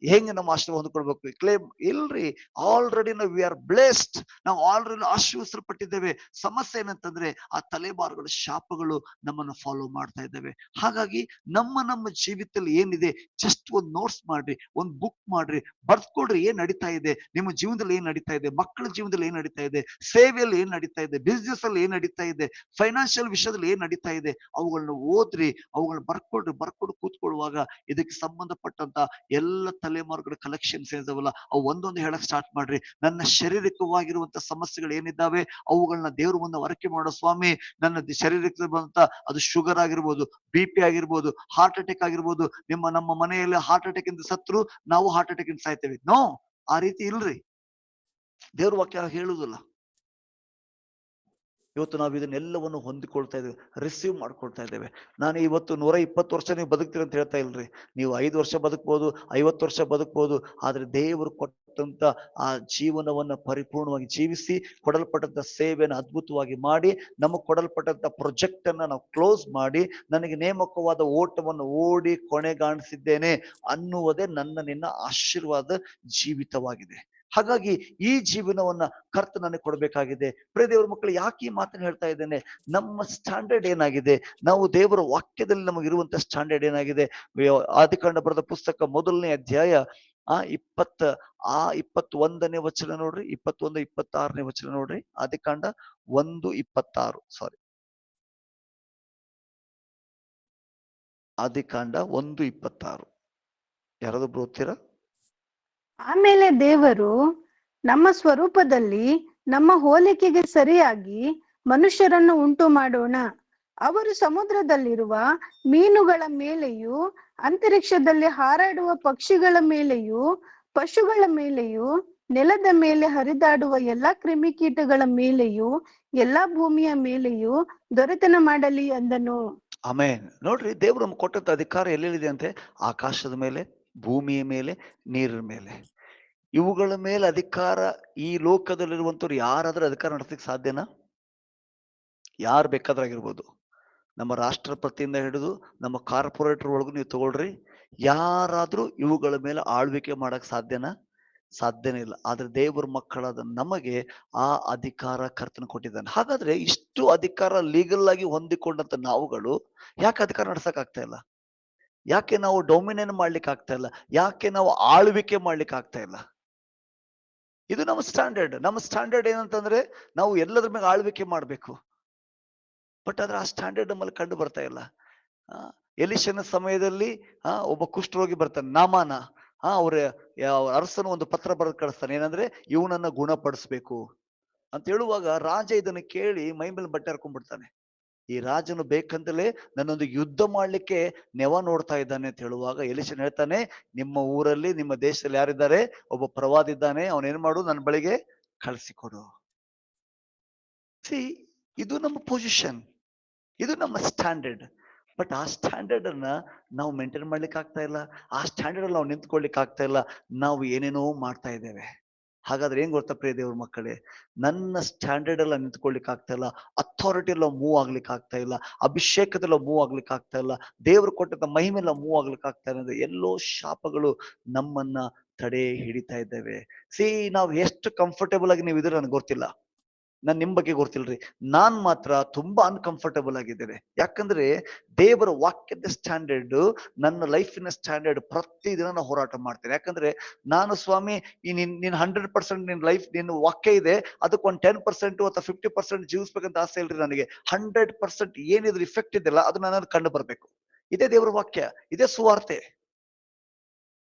ಹೆಂಗೆ ನಮ್ಮ ಆಶೀರ್ವಾದ ಹೊಂದ್ಕೊಳ್ಬೇಕು? ಕ್ಲೇಮ್ ಇಲ್ರಿ, ಆಲ್ರೆಡಿ ನಾವು ವಿ ಆರ್ ಬ್ಲೆಸ್ಡ್, ನಾವು ಆಲ್ರೆಡಿ ಆಶೀರ್ವದಿಸಲ್ಪಟ್ಟಿದ್ದೇವೆ. ಸಮಸ್ಯೆ ಏನಂತಂದ್ರೆ, ಆ ತಲೆಮಾರುಗಳ ಶಾಪಗಳು ನಮ್ಮನ್ನು ಫಾಲೋ ಮಾಡ್ತಾ ಇದ್ದೇವೆ. ಹಾಗಾಗಿ ನಮ್ಮ ಜೀವಿತದಲ್ಲಿ ಏನಿದೆ, ಜಸ್ಟ್ ಒಂದು ನೋಟ್ಸ್ ಮಾಡ್ರಿ, ಒಂದು ಬುಕ್ ಮಾಡ್ರಿ, ಬರ್ದ್ಕೊಡ್ರಿ. ಏನ್ ನಡೀತಾ ಇದೆ ನಿಮ್ಮ ಜೀವನದಲ್ಲಿ, ಏನ್ ನಡೀತಾ ಇದೆ ಮಕ್ಕಳ ಜೀವನದಲ್ಲಿ, ಏನ್ ನಡೀತಾ ಇದೆ ಸೇವೆಯಲ್ಲಿ, ಏನ್ ನಡೀತಾ ಇದೆ ಬಿಸ್ನೆಸ್ ಅಲ್ಲಿ, ಏನ್ ನಡೀತಾ ಇದೆ ಫೈನಾನ್ಷಿಯಲ್ ವಿಷಯದಲ್ಲಿ, ಏನ್ ನಡೀತಾ ಇದೆ, ಅವುಗಳನ್ನ ಓದ್ರಿ, ಅವುಗಳನ್ನ ಬರ್ಕೊಂಡು ಕೂತ್ಕೊಳ್ಳುವಾಗ ಇದಕ್ಕೆ ಸಂಬಂಧಪಟ್ಟಂತ ಎಲ್ಲ ತಲೆಮಾರುಗಳ ಕಲೆಕ್ಷನ್ಸ್ ಏನಿದಾವಲ್ಲ, ಅವು ಒಂದೊಂದು ಹೇಳಕ್ ಸ್ಟಾರ್ಟ್ ಮಾಡ್ರಿ. ನನ್ನ ಶಾರೀರಿಕವಾಗಿರುವಂತ ಸಮಸ್ಯೆಗಳು ಏನಿದ್ದಾವೆ ಅವುಗಳನ್ನ ದೇವ್ರ ಮುಂದೆ ಹೊರಕೆ ಮಾಡೋ, ಸ್ವಾಮಿ ನನ್ನ ಶಾರೀರಿಕ ಬಂತ, ಅದು ಶುಗರ್ ಆಗಿರ್ಬೋದು, BP ಆಗಿರ್ಬೋದು, ಹಾರ್ಟ್ ಅಟ್ಯಾಕ್ ಆಗಿರ್ಬೋದು. ನಮ್ಮ ಮನೆಯಲ್ಲಿ ಹಾರ್ಟ್ ಅಟ್ಯಾಕ್ ಇಂದ ಸತ್ರು, ನಾವು ಹಾರ್ಟ್ ಅಟ್ಯಾಕ್ ಇಂದ ಸಾಯ್ತೇವೆ. ನೋ, ಆ ರೀತಿ ಇಲ್ರಿ, ದೇವ್ರ ವಾಕ್ಯ ಹೇಳುದಿಲ್ಲ. ಇವತ್ತು ನಾವು ಇದನ್ನೆಲ್ಲವನ್ನು ಹೊಂದಿಕೊಳ್ತಾ ಇದ್ದೇವೆ, ರಿಸೀವ್ ಮಾಡ್ಕೊಳ್ತಾ ಇದ್ದೇವೆ. ನಾನು ಇವತ್ತು 120 ವರ್ಷ ನೀವು ಬದುಕ್ತೀರಿ ಅಂತ ಹೇಳ್ತಾ ಇಲ್ರಿ. ನೀವು 5 ವರ್ಷ ಬದುಕ್ಬೋದು, 50 ವರ್ಷ ಬದುಕ್ಬೋದು, ಆದ್ರೆ ದೇವರು ಕೊಟ್ಟಂತ ಆ ಜೀವನವನ್ನ ಪರಿಪೂರ್ಣವಾಗಿ ಜೀವಿಸಿ, ಕೊಡಲ್ಪಟ್ಟಂತ ಸೇವೆಯನ್ನು ಅದ್ಭುತವಾಗಿ ಮಾಡಿ, ನಮಗೆ ಕೊಡಲ್ಪಟ್ಟಂತ ಪ್ರೊಜೆಕ್ಟ್ ಅನ್ನ ನಾವು ಕ್ಲೋಸ್ ಮಾಡಿ, ನನಗೆ ನೇಮಕವಾದ ಓಟವನ್ನು ಓಡಿ ಕೊನೆಗಾಣಿಸಿದ್ದೇನೆ ಅನ್ನುವುದೇ ನಿನ್ನ ಆಶೀರ್ವಾದ ಜೀವಿತವಾಗಿದೆ. ಹಾಗಾಗಿ ಈ ಜೀವನವನ್ನ ಕರ್ತ ನನಗೆ ಕೊಡಬೇಕಾಗಿದೆ. ಪ್ರಿಯ ದೇವರ ಮಕ್ಕಳು, ಯಾಕೆ ಈ ಮಾತನ್ನು ಹೇಳ್ತಾ ಇದ್ದೇನೆ? ನಮ್ಮ ಸ್ಟ್ಯಾಂಡರ್ಡ್ ಏನಾಗಿದೆ, ನಾವು ದೇವರ ವಾಕ್ಯದಲ್ಲಿ ನಮಗಿರುವಂತ ಸ್ಟ್ಯಾಂಡರ್ಡ್ ಏನಾಗಿದೆ? ಆದಿಕಾಂಡ ಬರೆದ ಪುಸ್ತಕ 1ನೇ ಅಧ್ಯಾಯ 21ನೇ ವಚನ ನೋಡ್ರಿ, 21, 26ನೇ ವಚನ ನೋಡ್ರಿ. ಆದಿಕಾಂಡ 1:26, ಸಾರಿ, ಆದಿಕಾಂಡ 1:26. ಯಾರಾದ್ರೂ ಓದ್ತೀರಾ? ಆಮೇಲೆ ದೇವರು, ನಮ್ಮ ಸ್ವರೂಪದಲ್ಲಿ ನಮ್ಮ ಹೋಲಿಕೆಗೆ ಸರಿಯಾಗಿ ಮನುಷ್ಯರನ್ನು ಉಂಟು ಮಾಡೋಣ, ಅವರು ಸಮುದ್ರದಲ್ಲಿರುವ ಮೀನುಗಳ ಮೇಲೆಯೂ, ಅಂತರಿಕ್ಷದಲ್ಲಿ ಹಾರಾಡುವ ಪಕ್ಷಿಗಳ ಮೇಲೆಯೂ, ಪಶುಗಳ ಮೇಲೆಯೂ, ನೆಲದ ಮೇಲೆ ಹರಿದಾಡುವ ಎಲ್ಲಾ ಕ್ರಿಮಿಕೀಟಗಳ ಮೇಲೆಯೂ, ಎಲ್ಲಾ ಭೂಮಿಯ ಮೇಲೆಯೂ ದೊರೆತನ ಮಾಡಲಿ ಅಂದನು. ಆಮೇನ್. ನೋಡ್ರಿ, ದೇವರು ನಮ್ಗೆ ಕೊಟ್ಟಂತ ಅಧಿಕಾರ ಎಲ್ಲೆಲ್ಲಿದೆ ಅಂತೆ? ಆಕಾಶದ ಮೇಲೆ, ಭೂಮಿಯ ಮೇಲೆ, ನೀರಿನ ಮೇಲೆ. ಇವುಗಳ ಮೇಲೆ ಅಧಿಕಾರ ಈ ಲೋಕದಲ್ಲಿರುವಂತವ್ರು ಯಾರಾದ್ರೂ ಅಧಿಕಾರ ನಡೆಸಲಿಕ್ಕೆ ಸಾಧ್ಯನಾ? ಯಾರು ಬೇಕಾದ್ರಾಗಿರ್ಬೋದು. ನಮ್ಮ ರಾಷ್ಟ್ರಪತಿಯಿಂದ ಹಿಡಿದು ನಮ್ಮ ಕಾರ್ಪೊರೇಟರ್ ಒಳಗೂ ನೀವು ತಗೊಳ್ರಿ, ಯಾರಾದ್ರೂ ಇವುಗಳ ಮೇಲೆ ಆಳ್ವಿಕೆ ಮಾಡಕ್ ಸಾಧ್ಯನಾ? ಸಾಧ್ಯನೇ ಇಲ್ಲ. ಆದ್ರೆ ದೇವರ ಮಕ್ಕಳಾದ ನಮಗೆ ಆ ಅಧಿಕಾರ ಕರ್ತನ ಕೊಟ್ಟಿದ್ದಾನೆ. ಹಾಗಾದ್ರೆ ಇಷ್ಟು ಅಧಿಕಾರ ಲೀಗಲ್ ಆಗಿ ಹೊಂದಿಕೊಂಡಂತ ನಾವುಗಳು ಯಾಕೆ ಅಧಿಕಾರ ನಡ್ಸಕ್ ಆಗ್ತಾ ಇಲ್ಲ? ಯಾಕೆ ನಾವು ಡೊಮಿನೇಟ್ ಮಾಡ್ಲಿಕ್ಕೆ ಆಗ್ತಾ ಇಲ್ಲ? ಯಾಕೆ ನಾವು ಆಳ್ವಿಕೆ ಮಾಡ್ಲಿಕ್ಕೆ ಆಗ್ತಾ ಇಲ್ಲ? ಇದು ನಮ್ಮ ಸ್ಟ್ಯಾಂಡರ್ಡ್. ನಮ್ಮ ಸ್ಟ್ಯಾಂಡರ್ಡ್ ಏನಂತಂದ್ರೆ, ನಾವು ಎಲ್ಲದ್ರ ಮೇಲೆ ಆಳ್ವಿಕೆ ಮಾಡ್ಬೇಕು. ಬಟ್ ಆದ್ರೆ ಆ ಸ್ಟ್ಯಾಂಡರ್ಡ್ ನಮ್ಮಲ್ಲಿ ಕಂಡು ಬರ್ತಾ ಇಲ್ಲ. ಎಲಿಷನ ಸಮಯದಲ್ಲಿ ಒಬ್ಬ ಕುಷ್ಠರೋಗಿ ಬರ್ತಾನೆ, ನಾಮಾನ. ಅವ್ರ ಅರಸನು ಒಂದು ಪತ್ರ ಬರೆದು ಕಳಿಸ್ತಾನೆ, ಏನಂದ್ರೆ ಇವನನ್ನ ಗುಣಪಡಿಸ್ಬೇಕು ಅಂತ ಹೇಳುವಾಗ ರಾಜ ಇದನ್ನ ಕೇಳಿ ಮೈ ಮೇಲೆ ಬಟ್ಟೆ ಹರ್ಕೊಂಡ್ಬಿಡ್ತಾನೆ. ಈ ರಾಜನು ಬೇಕಂತಲೇ ನನ್ನೊಂದು ಯುದ್ಧ ಮಾಡ್ಲಿಕ್ಕೆ ನೆವ ನೋಡ್ತಾ ಇದ್ದಾನೆ ಅಂತ ಹೇಳುವಾಗ ಎಲೀಷನ ಹೇಳ್ತಾನೆ, ನಿಮ್ಮ ಊರಲ್ಲಿ ನಿಮ್ಮ ದೇಶದಲ್ಲಿ ಯಾರಿದ್ದಾರೆ, ಒಬ್ಬ ಪ್ರವಾದಿ ಇದ್ದಾನೆ, ಅವನೇನ್ ಮಾಡು, ನನ್ನ ಬಳಿಗೆ ಕಳಿಸಿಕೊಡು. ಸಿ, ಇದು ನಮ್ಮ ಪೊಸಿಷನ್, ಇದು ನಮ್ಮ ಸ್ಟ್ಯಾಂಡರ್ಡ್. ಬಟ್ ಆ ಸ್ಟ್ಯಾಂಡರ್ಡ್ ಅನ್ನ ನಾವು ಮೇಂಟೈನ್ ಮಾಡ್ಲಿಕ್ಕೆ ಆಗ್ತಾ ಇಲ್ಲ, ಆ ಸ್ಟ್ಯಾಂಡರ್ಡ್ ಅಲ್ಲಿ ನಾವು ನಿಂತ್ಕೊಳ್ಲಿಕ್ಕೆ ಆಗ್ತಾ ಇಲ್ಲ, ನಾವು ಏನೇನೋ ಮಾಡ್ತಾ ಇದ್ದೇವೆ. ಹಾಗಾದ್ರೆ ಏನ್ ಗೊತ್ತಾ ಪ್ರಿಯ ದೇವ್ರ ಮಕ್ಕಳೇ, ನನ್ನ ಸ್ಟ್ಯಾಂಡರ್ಡ್ ಎಲ್ಲ ನಿಂತ್ಕೊಳ್ಲಿಕ್ಕೆ ಆಗ್ತಾ ಇಲ್ಲ, ಅಥಾರಿಟಿ ಎಲ್ಲ ಮೂವ್ ಆಗ್ಲಿಕ್ಕೆ ಆಗ್ತಾ ಇಲ್ಲ, ಅಭಿಷೇಕದಲ್ಲ ಮೂವ್ ಆಗ್ಲಿಕ್ಕೆ ಆಗ್ತಾ ಇಲ್ಲ, ದೇವ್ರು ಕೊಟ್ಟಂತ ಮಹಿಮೆಲ್ಲ ಮೂವ್ ಆಗ್ಲಿಕ್ಕೆ ಆಗ್ತಾ ಇಲ್ಲ, ಎಲ್ಲೋ ಶಾಪಗಳು ನಮ್ಮನ್ನ ತಡೆ ಹಿಡಿತಾ ಇದ್ದೇವೆ. ಸಿ, ನಾವು ಎಷ್ಟು ಕಂಫರ್ಟೇಬಲ್ ಆಗಿ ನೀವು ಇದ್ರೆ ನನಗೆ ಗೊತ್ತಿಲ್ಲ, ನಿಮ್ ಬಗ್ಗೆ ಗೊತ್ತಿಲ್ರಿ, ನಾನ್ ಮಾತ್ರ ತುಂಬಾ ಅನ್ಕಂಫರ್ಟಬಲ್ ಆಗಿದ್ದೇನೆ. ಯಾಕಂದ್ರೆ ದೇವರ ವಾಕ್ಯದ ಸ್ಟ್ಯಾಂಡರ್ಡ್, ನನ್ನ ಲೈಫಿನ ಸ್ಟ್ಯಾಂಡರ್ಡ್ ಪ್ರತಿದಿನ ನಾನು ಹೋರಾಟ ಮಾಡ್ತೇನೆ. ಯಾಕಂದ್ರೆ ನಾನು ಸ್ವಾಮಿ, ಈ ನಿನ್ 100% ನಿನ್ ಲೈಫ್, ನಿನ್ನ ವಾಕ್ಯ ಇದೆ, ಅದಕ್ಕೆ ಒಂದು 10% ಅಥವಾ 50% ಜೀವಿಸ್ಬೇಕಂತ ಆಸೆ ಇಲ್ರಿ ನನಗೆ. 100% ಏನಿದ್ರು ಇಫೆಕ್ಟ್ ಇದೆಯಲ್ಲ ಅದು ನನ್ನ ಕಂಡು ಬರ್ಬೇಕು. ಇದೇ ದೇವರ ವಾಕ್ಯ, ಇದೇ ಸುವಾರ್ತೆ.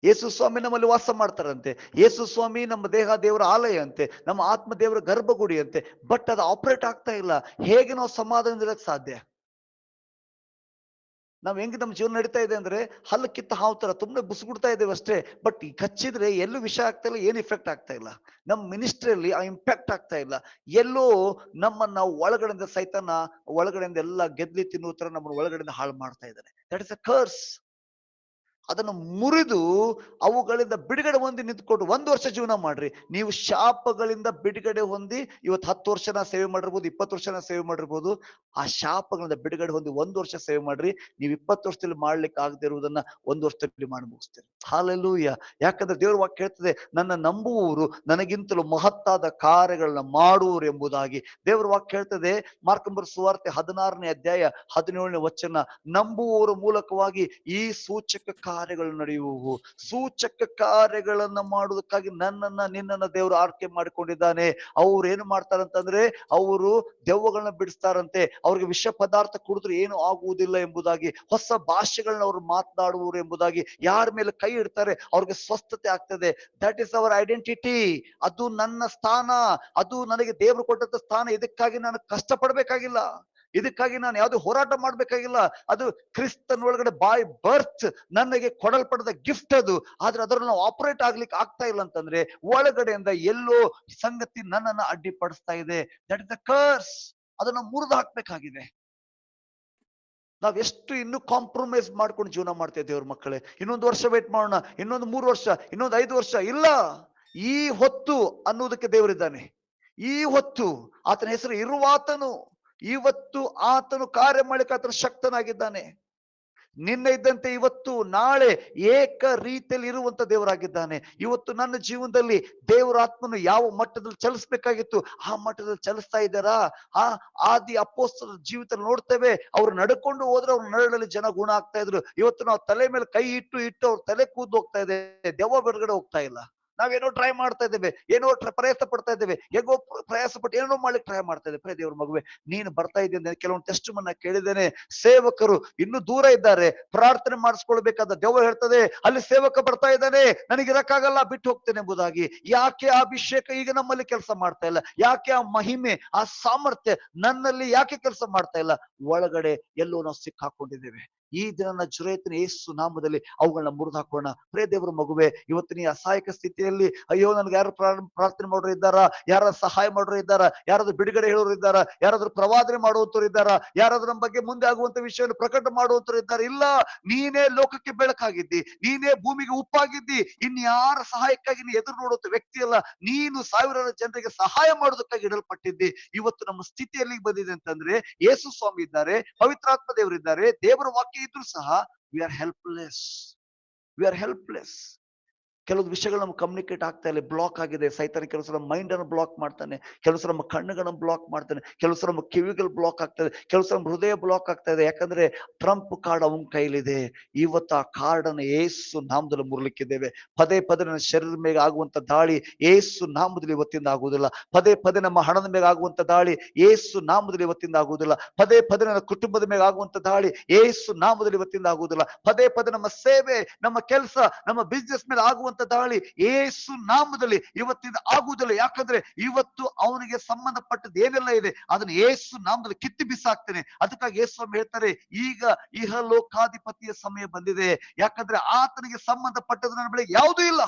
ಯೇಸು ಸ್ವಾಮಿ ನಮ್ಮಲ್ಲಿ ವಾಸ ಮಾಡ್ತಾರಂತೆ, ಯೇಸು ಸ್ವಾಮಿ ನಮ್ಮ ದೇಹ ದೇವರ ಆಲಯ ಅಂತೆ, ನಮ್ಮ ಆತ್ಮ ದೇವರ ಗರ್ಭಗುಡಿ ಅಂತೆ. ಬಟ್ ಅದು ಆಪರೇಟ್ ಆಗ್ತಾ ಇಲ್ಲ. ಹೇಗೆ ನಾವು ಸಮಾಧಾನದಿರಕ್ ಸಾಧ್ಯ? ನಾವ್ ಹೆಂಗೆ ನಮ್ಮ ಜೀವನ ನಡೀತಾ ಇದೆ ಅಂದ್ರೆ ಹಲ್ಲು ಕಿತ್ತ ಹಾವು ತರ ತುಂಬಾ ಬುಸ್ಗುಡ್ತಾ ಇದ್ದೇವೆ ಅಷ್ಟೇ. ಬಟ್ ಕಚ್ಚಿದ್ರೆ ಎಲ್ಲೂ ವಿಷಯ ಆಗ್ತಾ ಇಲ್ಲ, ಏನು ಇಫೆಕ್ಟ್ ಆಗ್ತಾ ಇಲ್ಲ. ನಮ್ಮ ಮಿನಿಸ್ಟ್ರಿಯಲ್ಲಿ ಆ ಇಂಪ್ಯಾಕ್ಟ್ ಆಗ್ತಾ ಇಲ್ಲ. ಎಲ್ಲೋ ನಮ್ಮನ್ನ ಒಳಗಡೆಯಿಂದ ಸೈತಾನ ಒಳಗಡೆಯಿಂದ ಎಲ್ಲ ಗೆದ್ಲಿ ತಿನ್ನುವ ತರ ನಮ್ಮನ್ನ ಒಳಗಡೆಯಿಂದ ಹಾಳು ಮಾಡ್ತಾ ಇದ್ದಾನೆ. That is a curse. ಅದನ್ನು ಮುರಿದು ಅವುಗಳಿಂದ ಬಿಡುಗಡೆ ಹೊಂದಿ ನಿಂತ್ಕೊಂಡು 1 ವರ್ಷ ಜೀವನ ಮಾಡ್ರಿ. ನೀವು ಶಾಪಗಳಿಂದ ಬಿಡುಗಡೆ ಹೊಂದಿ ಇವತ್ತು 10 ವರ್ಷನ ಸೇವೆ ಮಾಡಿರ್ಬೋದು, 20 ವರ್ಷನ ಸೇವೆ ಮಾಡಿರ್ಬೋದು. ಆ ಶಾಪಗಳಿಂದ ಬಿಡುಗಡೆ ಹೊಂದಿ 1 ವರ್ಷ ಸೇವೆ ಮಾಡ್ರಿ. ನೀವು 20 ವರ್ಷದಲ್ಲಿ ಮಾಡ್ಲಿಕ್ಕೆ ಆಗದೆ ಇರುವುದನ್ನ 1 ವರ್ಷದಲ್ಲಿ ಮಾಡಿ ಮುಗಿಸ್ತೀರಿ. ಹಾಲೆಲೂಯ. ಯಾಕಂದ್ರೆ ದೇವ್ರ ವಾಕ್ಯ ಹೇಳ್ತದೆ, ನನ್ನ ನಂಬುವವರು ನನಗಿಂತಲೂ ಮಹತ್ತಾದ ಕಾರ್ಯಗಳನ್ನ ಮಾಡುವರು ಎಂಬುದಾಗಿ. ದೇವ್ರ ವಾಕ್ಯ ಹೇಳ್ತದೆ, ಮಾರ್ಕಂಬರ ಸುವಾರ್ತೆ 16ನೇ ಅಧ್ಯಾಯ 17ನೇ ವಚನ, ನಂಬುವವರ ಮೂಲಕವಾಗಿ ಈ ಸೂಚಕ ಕಾರ್ಯಗಳು ನಡೆಯುವು. ಸೂಚಕ ಕಾರ್ಯಗಳನ್ನ ಮಾಡುವುದಕ್ಕಾಗಿ ನನ್ನನ್ನ ನಿನ್ನನ್ನ ದೇವರು ಆರ್ಕೆ ಮಾಡಿಕೊಂಡಿದ್ದಾನೆ. ಅವ್ರು ಏನು ಮಾಡ್ತಾರಂತಂದ್ರೆ, ಅವರು ದೆವ್ವಗಳನ್ನ ಬಿಡಿಸ್ತಾರಂತೆ, ಅವ್ರಿಗೆ ವಿಷ ಪದಾರ್ಥ ಕುಡಿದ್ರೆ ಏನು ಆಗುವುದಿಲ್ಲ ಎಂಬುದಾಗಿ, ಹೊಸ ಭಾಷೆಗಳನ್ನ ಅವರು ಮಾತನಾಡುವರು ಎಂಬುದಾಗಿ, ಯಾರ ಮೇಲೆ ಕೈ ಇಡ್ತಾರೆ ಅವ್ರಿಗೆ ಸ್ವಸ್ಥತೆ ಆಗ್ತದೆ. That is our identity. ಅದು ನನ್ನ ಸ್ಥಾನ, ಅದು ನನಗೆ ದೇವರು ಕೊಟ್ಟಂತ ಸ್ಥಾನ. ಇದಕ್ಕಾಗಿ ನಾನು ಕಷ್ಟ ಪಡ್ಬೇಕಾಗಿಲ್ಲ, ಇದಕ್ಕಾಗಿ ನಾನು ಯಾವ್ದು ಹೋರಾಟ ಮಾಡ್ಬೇಕಾಗಿಲ್ಲ. ಅದು ಕ್ರಿಸ್ತನೊಳಗಡೆ ಬೈ ಬರ್ತ್ ನನಗೆ ಕೊಡಲ್ಪಡದ ಗಿಫ್ಟ್ ಅದು. ಆದ್ರೆ ಅದರಲ್ಲಿ ನಾವು ಆಪರೇಟ್ ಆಗ್ಲಿಕ್ಕೆ ಆಗ್ತಾ ಇಲ್ಲ ಅಂತಂದ್ರೆ ಒಳಗಡೆಯಿಂದ ಎಲ್ಲೋ ಸಂಗತಿ ನನ್ನನ್ನ ಅಡ್ಡಿಪಡಿಸ್ತಾ ಇದೆ. That is the ಕರ್ಸ್. ಅದನ್ನ ಮುರಿದು ಹಾಕ್ಬೇಕಾಗಿದೆ. ನಾವ್ ಎಷ್ಟು ಇನ್ನು ಕಾಂಪ್ರಮೈಸ್ ಮಾಡ್ಕೊಂಡು ಜೀವನ ಮಾಡ್ತಾ ಇದ್ದೇವ್ರ ಮಕ್ಕಳೇ. ಇನ್ನೊಂದು ವರ್ಷ ವೇಟ್ ಮಾಡೋಣ, ಇನ್ನೊಂದು 3 ವರ್ಷ, ಇನ್ನೊಂದು 5 ವರ್ಷ. ಇಲ್ಲ, ಈ ಹೊತ್ತು ಅನ್ನುವುದಕ್ಕೆ ದೇವರಿದ್ದಾನೆ. ಈ ಹೊತ್ತು ಆತನ ಹೆಸರು ಇರುವಾತನು. ಇವತ್ತು ಆತನು ಕಾರ್ಯ ಮಾಡಲಿಕ್ಕೆ ಆತನು ಶಕ್ತನಾಗಿದ್ದಾನೆ. ನಿನ್ನೆ ಇದ್ದಂತೆ ಇವತ್ತು ನಾಳೆ ಏಕ ರೀತಿಯಲ್ಲಿ ಇರುವಂತ ದೇವರಾಗಿದ್ದಾನೆ. ಇವತ್ತು ನನ್ನ ಜೀವನದಲ್ಲಿ ದೇವರ ಆತ್ಮನು ಯಾವ ಮಟ್ಟದಲ್ಲಿ ಚಲಿಸ್ಬೇಕಾಗಿತ್ತು ಆ ಮಟ್ಟದಲ್ಲಿ ಚಲಿಸ್ತಾ ಇದ್ದಾರಾ? ಆದಿ ಅಪೊಸ್ತಲರ ಜೀವಿತ ನೋಡ್ತೇವೆ. ಅವ್ರು ನಡ್ಕೊಂಡು ಹೋದ್ರೆ ಅವ್ರ ನರಳಲ್ಲಿ ಜನ ಗುಣ ಆಗ್ತಾ ಇದ್ರು. ಇವತ್ತು ನಾವು ತಲೆ ಮೇಲೆ ಕೈ ಇಟ್ಟು ಅವ್ರ ತಲೆ ಕೂದ್ದು ಹೋಗ್ತಾ ಇದೆ, ದೆವ್ವ ಬಿಡುಗಡೆ ಹೋಗ್ತಾ ಇಲ್ಲ. ನಾವೇನೋ ಟ್ರೈ ಮಾಡ್ತಾ ಇದ್ದೇವೆ, ಏನೋ ಪ್ರಯಾಸ ಪಡ್ತಾ ಇದ್ದೇವೆ, ಹೇಗೋ ಪ್ರಯಾಸ ಪಟ್ಟು ಏನೋ ಮಾಡ್ಲಿಕ್ಕೆ ಟ್ರೈ ಮಾಡ್ತಾ ಇದ್ದೇವೆ. ದೇವ್ರ ಮಗುವೆ, ನೀನು ಬರ್ತಾ ಇದ್ದೀನಿ. ಕೆಲವೊಂದು ಟೆಸ್ಟ್ ಮನ್ನ ಕೇಳಿದ್ದೇನೆ, ಸೇವಕರು ಇನ್ನು ದೂರ ಇದ್ದಾರೆ, ಪ್ರಾರ್ಥನೆ ಮಾಡಿಸ್ಕೊಳ್ಬೇಕಾದ. ದೆವ್ವ ಹೇಳ್ತದೆ, ಅಲ್ಲಿ ಸೇವಕ ಬರ್ತಾ ಇದ್ದಾನೆ, ನನಗೆ ಇರಕ್ಕಾಗಲ್ಲ, ಬಿಟ್ಟು ಹೋಗ್ತೇನೆ ಎಂಬುದಾಗಿ. ಯಾಕೆ ಆ ಅಭಿಷೇಕ ಈಗ ನಮ್ಮಲ್ಲಿ ಕೆಲಸ ಮಾಡ್ತಾ ಇಲ್ಲ? ಯಾಕೆ ಆ ಮಹಿಮೆ, ಆ ಸಾಮರ್ಥ್ಯ ನನ್ನಲ್ಲಿ ಯಾಕೆ ಕೆಲಸ ಮಾಡ್ತಾ ಇಲ್ಲ? ಒಳಗಡೆ ಎಲ್ಲೋ ನಾವು ಸಿಕ್ಕಾಕೊಂಡಿದ್ದೇವೆ. ಈ ದಿನ ಜುರೇತಿನ ಯೇಸು ನಾಮದಲ್ಲಿ ಅವುಗಳನ್ನ ಮುರಿದು ಹಾಕೋಣ. ಪ್ರಿಯ ದೇವರ ಮಗುವೆ, ಇವತ್ತಿನ ಈ ಅಸಹಾಯಕ ಸ್ಥಿತಿಯಲ್ಲಿ ಅಯ್ಯೋ ನನ್ಗೆ ಯಾರು ಪ್ರಾರ್ಥನೆ ಮಾಡೋರು ಇದ್ದಾರಾ, ಯಾರಾದ್ರೂ ಸಹಾಯ ಮಾಡೋರು ಇದ್ದಾರಾ, ಯಾರಾದ್ರೂ ಬಿಡುಗಡೆ ಹೇಳೋರು ಇದ್ದಾರಾ, ಯಾರಾದ್ರೂ ಪ್ರವಾದನೆ ಮಾಡುವಂತವ್ರು ಇದ್ದಾರಾ, ಯಾರಾದ್ರೂ ನಮ್ಮ ಬಗ್ಗೆ ಮುಂದೆ ಆಗುವಂತ ವಿಷಯವನ್ನು ಪ್ರಕಟ ಮಾಡುವಂತವ್ರು ಇದ್ದಾರೆ? ಇಲ್ಲ, ನೀನೇ ಲೋಕಕ್ಕೆ ಬೆಳಕಾಗಿದ್ದಿ, ನೀನೇ ಭೂಮಿಗೆ ಉಪ್ಪಾಗಿದ್ದಿ. ಇನ್ಯಾರ ಸಹಾಯಕ್ಕಾಗಿ ನೀ ಎದುರು ನೋಡುವಂತ ವ್ಯಕ್ತಿ ಅಲ್ಲ, ನೀನು ಸಾವಿರಾರು ಜನರಿಗೆ ಸಹಾಯ ಮಾಡೋದಕ್ಕಾಗಿ ಇಡಲ್ಪಟ್ಟಿದ್ದಿ. ಇವತ್ತು ನಮ್ಮ ಸ್ಥಿತಿ ಎಲ್ಲಿಗೆ ಬಂದಿದೆ ಅಂತಂದ್ರೆ, ಯೇಸು ಸ್ವಾಮಿ ಇದ್ದಾರೆ, ಪವಿತ್ರಾತ್ಮ ದೇವರಿದ್ದಾರೆ, ದೇವರ ವಾಕ್ಯ ಇದ್ರು ಸಹ ವಿ ಆರ್ ಹೆಲ್ಪ್ಲೆಸ್. ಕೆಲವೊಂದು ವಿಷಯಗಳು ನಮ್ಗೆ ಕಮ್ಯುನಿಕೇಟ್ ಆಗ್ತಾ ಇಲ್ಲ, ಬ್ಲಾಕ್ ಆಗಿದೆ. ಸೈತಾನ ಕೆಲವು ಸಲ ಮೈಂಡ್ ಅನ್ನು ಬ್ಲಾಕ್ ಮಾಡ್ತಾನೆ, ಕೆಲವು ಸಲ ನಮ್ಮ ಕಣ್ಣುಗಳನ್ನು ಬ್ಲಾಕ್ ಮಾಡ್ತಾನೆ, ಕೆಲವು ಸಲ ನಮ್ಮ ಕಿವಿಗಳು ಬ್ಲಾಕ್ ಆಗ್ತದೆ, ಕೆಲವು ಸಲ ಹೃದಯ ಬ್ಲಾಕ್ ಆಗ್ತಾ ಇದೆ. ಯಾಕಂದ್ರೆ ಟ್ರಂಪ್ ಕಾರ್ಡ್ ಅವನ ಕೈಲಿದೆ. ಇವತ್ತು ಆ ಕಾರ್ಡ್ ಅನ್ನು ಏಸು ನಾಮದಲ್ಲಿ ಮುರ್ಲಿಕ್ಕಿದ್ದೇವೆ. ಪದೇ ಪದೇ ನನ್ನ ಶರೀರದ ಮೇಲೆ ಆಗುವಂತ ದಾಳಿ ಏಸು ನಾಮದಲ್ಲಿ ಇವತ್ತಿಂದ ಆಗುವುದಿಲ್ಲ. ಪದೇ ಪದೇ ನಮ್ಮ ಹಣದ ಮೇಲೆ ಆಗುವಂತ ದಾಳಿ ಏಸು ನಾಮದಲ್ಲಿ ಇವತ್ತಿಂದ ಆಗುವುದಿಲ್ಲ. ಪದೇ ಪದೇ ನನ್ನ ಕುಟುಂಬದ ಮೇಲೆ ಆಗುವಂತ ದಾಳಿ ಏಸು ನಾಮದಲ್ಲಿ ಇವತ್ತಿಂದ ಆಗುವುದಿಲ್ಲ. ಪದೇ ಪದೇ ನಮ್ಮ ಸೇವೆ, ನಮ್ಮ ಕೆಲಸ, ನಮ್ಮ ಬಿಸ್ನೆಸ್ ಮೇಲೆ ಆಗುವಂತ ದಾಳಿ ಏಸು ನಾಮದಲ್ಲಿ ಇವತ್ತಿಂದ ಆಗುವುದಿಲ್ಲ. ಯಾಕಂದ್ರೆ ಇವತ್ತು ಅವನಿಗೆ ಸಂಬಂಧಪಟ್ಟದ್ದು ಏನೆಲ್ಲ ಇದೆ ಅದನ್ನ ಏಸು ನಾಮದಲ್ಲಿ ಕಿತ್ತಿ ಬಿಸಾಕ್ತೇನೆ. ಅದಕ್ಕಾಗಿ ಯೇಸು ಸ್ವಾಮಿ ಹೇಳ್ತಾರೆ, ಈಗ ಇಹಲೋಕಾಧಿಪತಿಯ ಸಮಯ ಬಂದಿದೆ. ಯಾಕಂದ್ರೆ ಆತನಿಗೆ ಸಂಬಂಧಪಟ್ಟದ್ದು ನನ್ನ ಬಳಿ ಯಾವುದೂ ಇಲ್ಲ.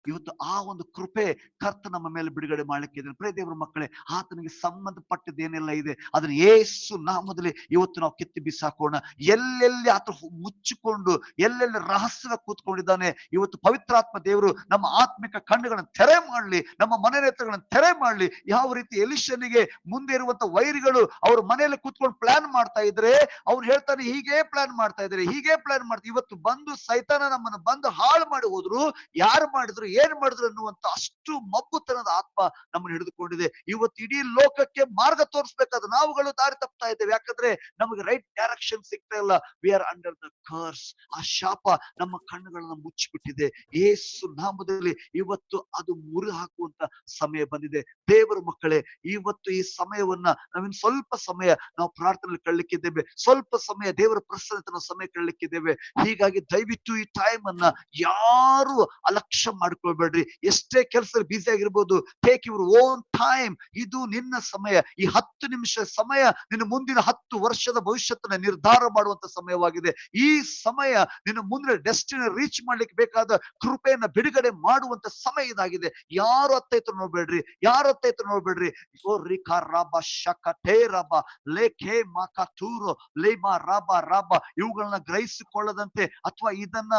ಇವತ್ತು ಆ ಒಂದು ಕೃಪೆ ಕರ್ತ ನಮ್ಮ ಮೇಲೆ ಬಿಡುಗಡೆ ಮಾಡ್ಲಿಕ್ಕೆ ಪ್ರಿಯ ದೇವರ ಮಕ್ಕಳೇ, ಆತನಿಗೆ ಸಂಬಂಧಪಟ್ಟದ್ದು ಏನೆಲ್ಲ ಇದೆ ಅದನ್ನ ಯೇಸು ನಾಮದಲ್ಲಿ ಇವತ್ತು ನಾವು ಕಿತ್ತಿ ಬಿಸಾಕೋಣ. ಎಲ್ಲೆಲ್ಲಿ ಆತ ಮುಚ್ಚಿಕೊಂಡು ಎಲ್ಲೆಲ್ಲಿ ರಹಸ್ಯ ಕೂತ್ಕೊಂಡಿದ್ದಾನೆ, ಇವತ್ತು ಪವಿತ್ರಾತ್ಮ ದೇವರು ನಮ್ಮ ಆತ್ಮಿಕ ಕಣ್ಣುಗಳನ್ನು ತೆರೆ ಮಾಡ್ಲಿ, ನಮ್ಮ ಮನೆ ನೇತ್ರಗಳನ್ನು ತೆರೆ ಮಾಡ್ಲಿ. ಯಾವ ರೀತಿ ಎಲಿಷನಿಗೆ ಮುಂದೆ ಇರುವಂತ ವೈರಿಗಳು ಅವ್ರ ಮನೆಯಲ್ಲಿ ಕೂತ್ಕೊಂಡು ಪ್ಲಾನ್ ಮಾಡ್ತಾ ಇದ್ರೆ ಅವ್ರು ಹೇಳ್ತಾನೆ, ಹೀಗೆ ಪ್ಲಾನ್ ಮಾಡ್ತಾ ಇದ್ದಾರೆ, ಹೀಗೆ ಪ್ಲಾನ್ ಮಾಡ್ತಾರೆ. ಇವತ್ತು ಬಂದು ಸೈತಾನ ನಮ್ಮನ್ನು ಬಂದು ಹಾಳು ಮಾಡಿ ಹೋದ್ರು, ಯಾರು ಮಾಡಿದ್ರು ಏನ್ ಮಾಡಿದ್ರು ಅನ್ನುವಂತ ಅಷ್ಟು ಮಬ್ಬುತನದ ಆತ್ಮ ನಮ್ಮನ್ನು ಹಿಡಿದುಕೊಂಡಿದೆ. ಇವತ್ತು ಇಡೀ ಲೋಕಕ್ಕೆ ಮಾರ್ಗ ತೋರಿಸ್ಬೇಕಾದ ನಾವುಗಳು ದಾರಿ ತಪ್ತಾ ಇದ್ದೇವೆ. ಯಾಕಂದ್ರೆ ನಮಗೆ ರೈಟ್ ಡೈರೆಕ್ಷನ್ ಸಿಗ್ತಾ ಇಲ್ಲ. V are under the ಕರ್ಸ್. ಆ ಶಾಪ ನಮ್ಮ ಕಣ್ಣುಗಳನ್ನ ಮುಚ್ಚಿಬಿಟ್ಟಿದೆ. ಯೇಸು ನಾಮದಲ್ಲಿ ಇವತ್ತು ಅದು ಮುರಿದು ಹಾಕುವಂತ ಸಮಯ ಬಂದಿದೆ. ದೇವರ ಮಕ್ಕಳೇ, ಇವತ್ತು ಈ ಸಮಯವನ್ನ ನಾವಿನ್ ಸ್ವಲ್ಪ ಸಮಯ ನಾವು ಪ್ರಾರ್ಥನೆಯಲ್ಲಿ ಕಳ್ಲಿಕ್ಕಿದ್ದೇವೆ, ಸ್ವಲ್ಪ ಸಮಯ ದೇವರ ಪ್ರಸನ್ನತೆ ಸಮಯ ಕಳ್ಲಿಕ್ಕಿದ್ದೇವೆ. ಹೀಗಾಗಿ ದಯವಿಟ್ಟು ಈ ಟೈಮ್ ಅನ್ನ ಯಾರು ಅಲಕ್ಷ್ಯ ಮಾಡ್ಕೊಳ್ಬೇಡ್ರಿ. ಎಷ್ಟೇ ಕೆಲಸದಲ್ಲಿ ಬ್ಯುಸಿ ಆಗಿರ್ಬೋದು, ಟೇಕ್ ಯುವರ್ ಓನ್ ಟೈಮ್. ಇದು ನಿನ್ನ ಸಮಯ. ಈ 10 ನಿಮಿಷ ಸಮಯ ನಿನ್ನ ಮುಂದಿನ 10 ವರ್ಷದ ಭವಿಷ್ಯತ್ತನ್ನ ನಿರ್ಧಾರ ಮಾಡುವಂತ ಸಮಯವಾಗಿದೆ. ಈ ಸಮಯ ನಿನ್ನ ಮುಂದಿನ ಡೆಸ್ಟಿನಿ ರೀಚ್ ಮಾಡ್ಲಿಕ್ಕೆ ಬೇಕಾದ ಕೃಪೆಯನ್ನ ಬಿಡುಗಡೆ ಮಾಡುವಂತ ಸಮಯ ಇದಾಗಿದೆ. ಯಾರು ಅತ್ತೈತ್ರ ನೋಡ್ಬೇಡ್ರಿ, ಯಾರು ಅತ್ತೈತ್ರ ನೋಡ್ಬೇಡ್ರಿ. ಓ ರಿಕಾ ರಾಬ ಶಕಟೇ ರಾಬ ಲೇಖೆ ಮಾಕತೂರು ಲೇಮಾ ರಾಬ ರಾಬ ಇವುಗಳನ್ನ ಗ್ರಹಿಸಿಕೊಳ್ಳದಂತೆ ಅಥವಾ ಇದನ್ನ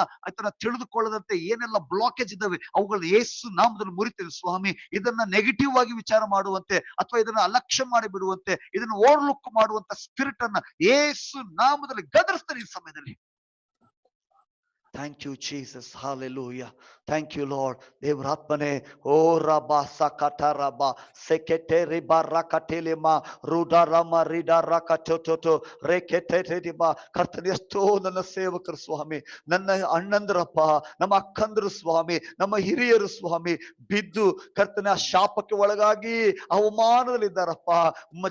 ತಿಳಿದುಕೊಳ್ಳದಂತೆ ಏನೆಲ್ಲ ಬ್ಲಾಕೇಜ್ ಇದ್ದಾವೆ ಅವುಗಳನ್ನ ಯೇಸು ನಾಮದಲ್ಲಿ ಮುರಿತೇವೆ ಸ್ವಾಮಿ. ಇದನ್ನ ನೆಗೆಟಿವ್ ಆಗಿ ವಿಚಾರ ಮಾಡುವಂತೆ ಅಥವಾ ಇದನ್ನ ಅಲಕ್ಷ್ಯ ಮಾಡಿ ಬಿಡುವಂತೆ, ಇದನ್ನ ಓವರ್ಲುಕ್ ಮಾಡುವಂತ ಸ್ಪಿರಿಟ್ ಅನ್ನ ಯೇಸು ನಾಮದಲ್ಲಿ ಗದರಿಸ್ತಾರೆ ಈ ಸಮಯದಲ್ಲಿ. Thank you Jesus, hallelujah, thank you lord. ದೇವರಾತ್ಮನೆ, ಓ ರಬಾ ಸಕಟ ರಬಾ ಸೆಕೆಟೆ ರಿಬಾ ರಕಟೆಲಿಮಾ ರೂಡಾ ರಮ ರಿಡಾ ರಕಟೋಟೋ ರೇಕೆಟೆ ರಿಬಾ. ಕರ್ತನೆ, ಎಷ್ಟೋ ನನ್ನ ಸೇವಕರು ಸ್ವಾಮಿ, ನನ್ನ ಅಣ್ಣಂದ್ರಪ್ಪ, ನಮ್ಮ ಅಕ್ಕಂದ್ರು ಸ್ವಾಮಿ, ನಮ್ಮ ಹಿರಿಯರು ಸ್ವಾಮಿ ಬಿದ್ದು ಕರ್ತನೆ ಆ ಶಾಪಕ್ಕೆ ಒಳಗಾಗಿ ಅವಮಾನದಲ್ಲಿದ್ದಾರಪ್ಪ.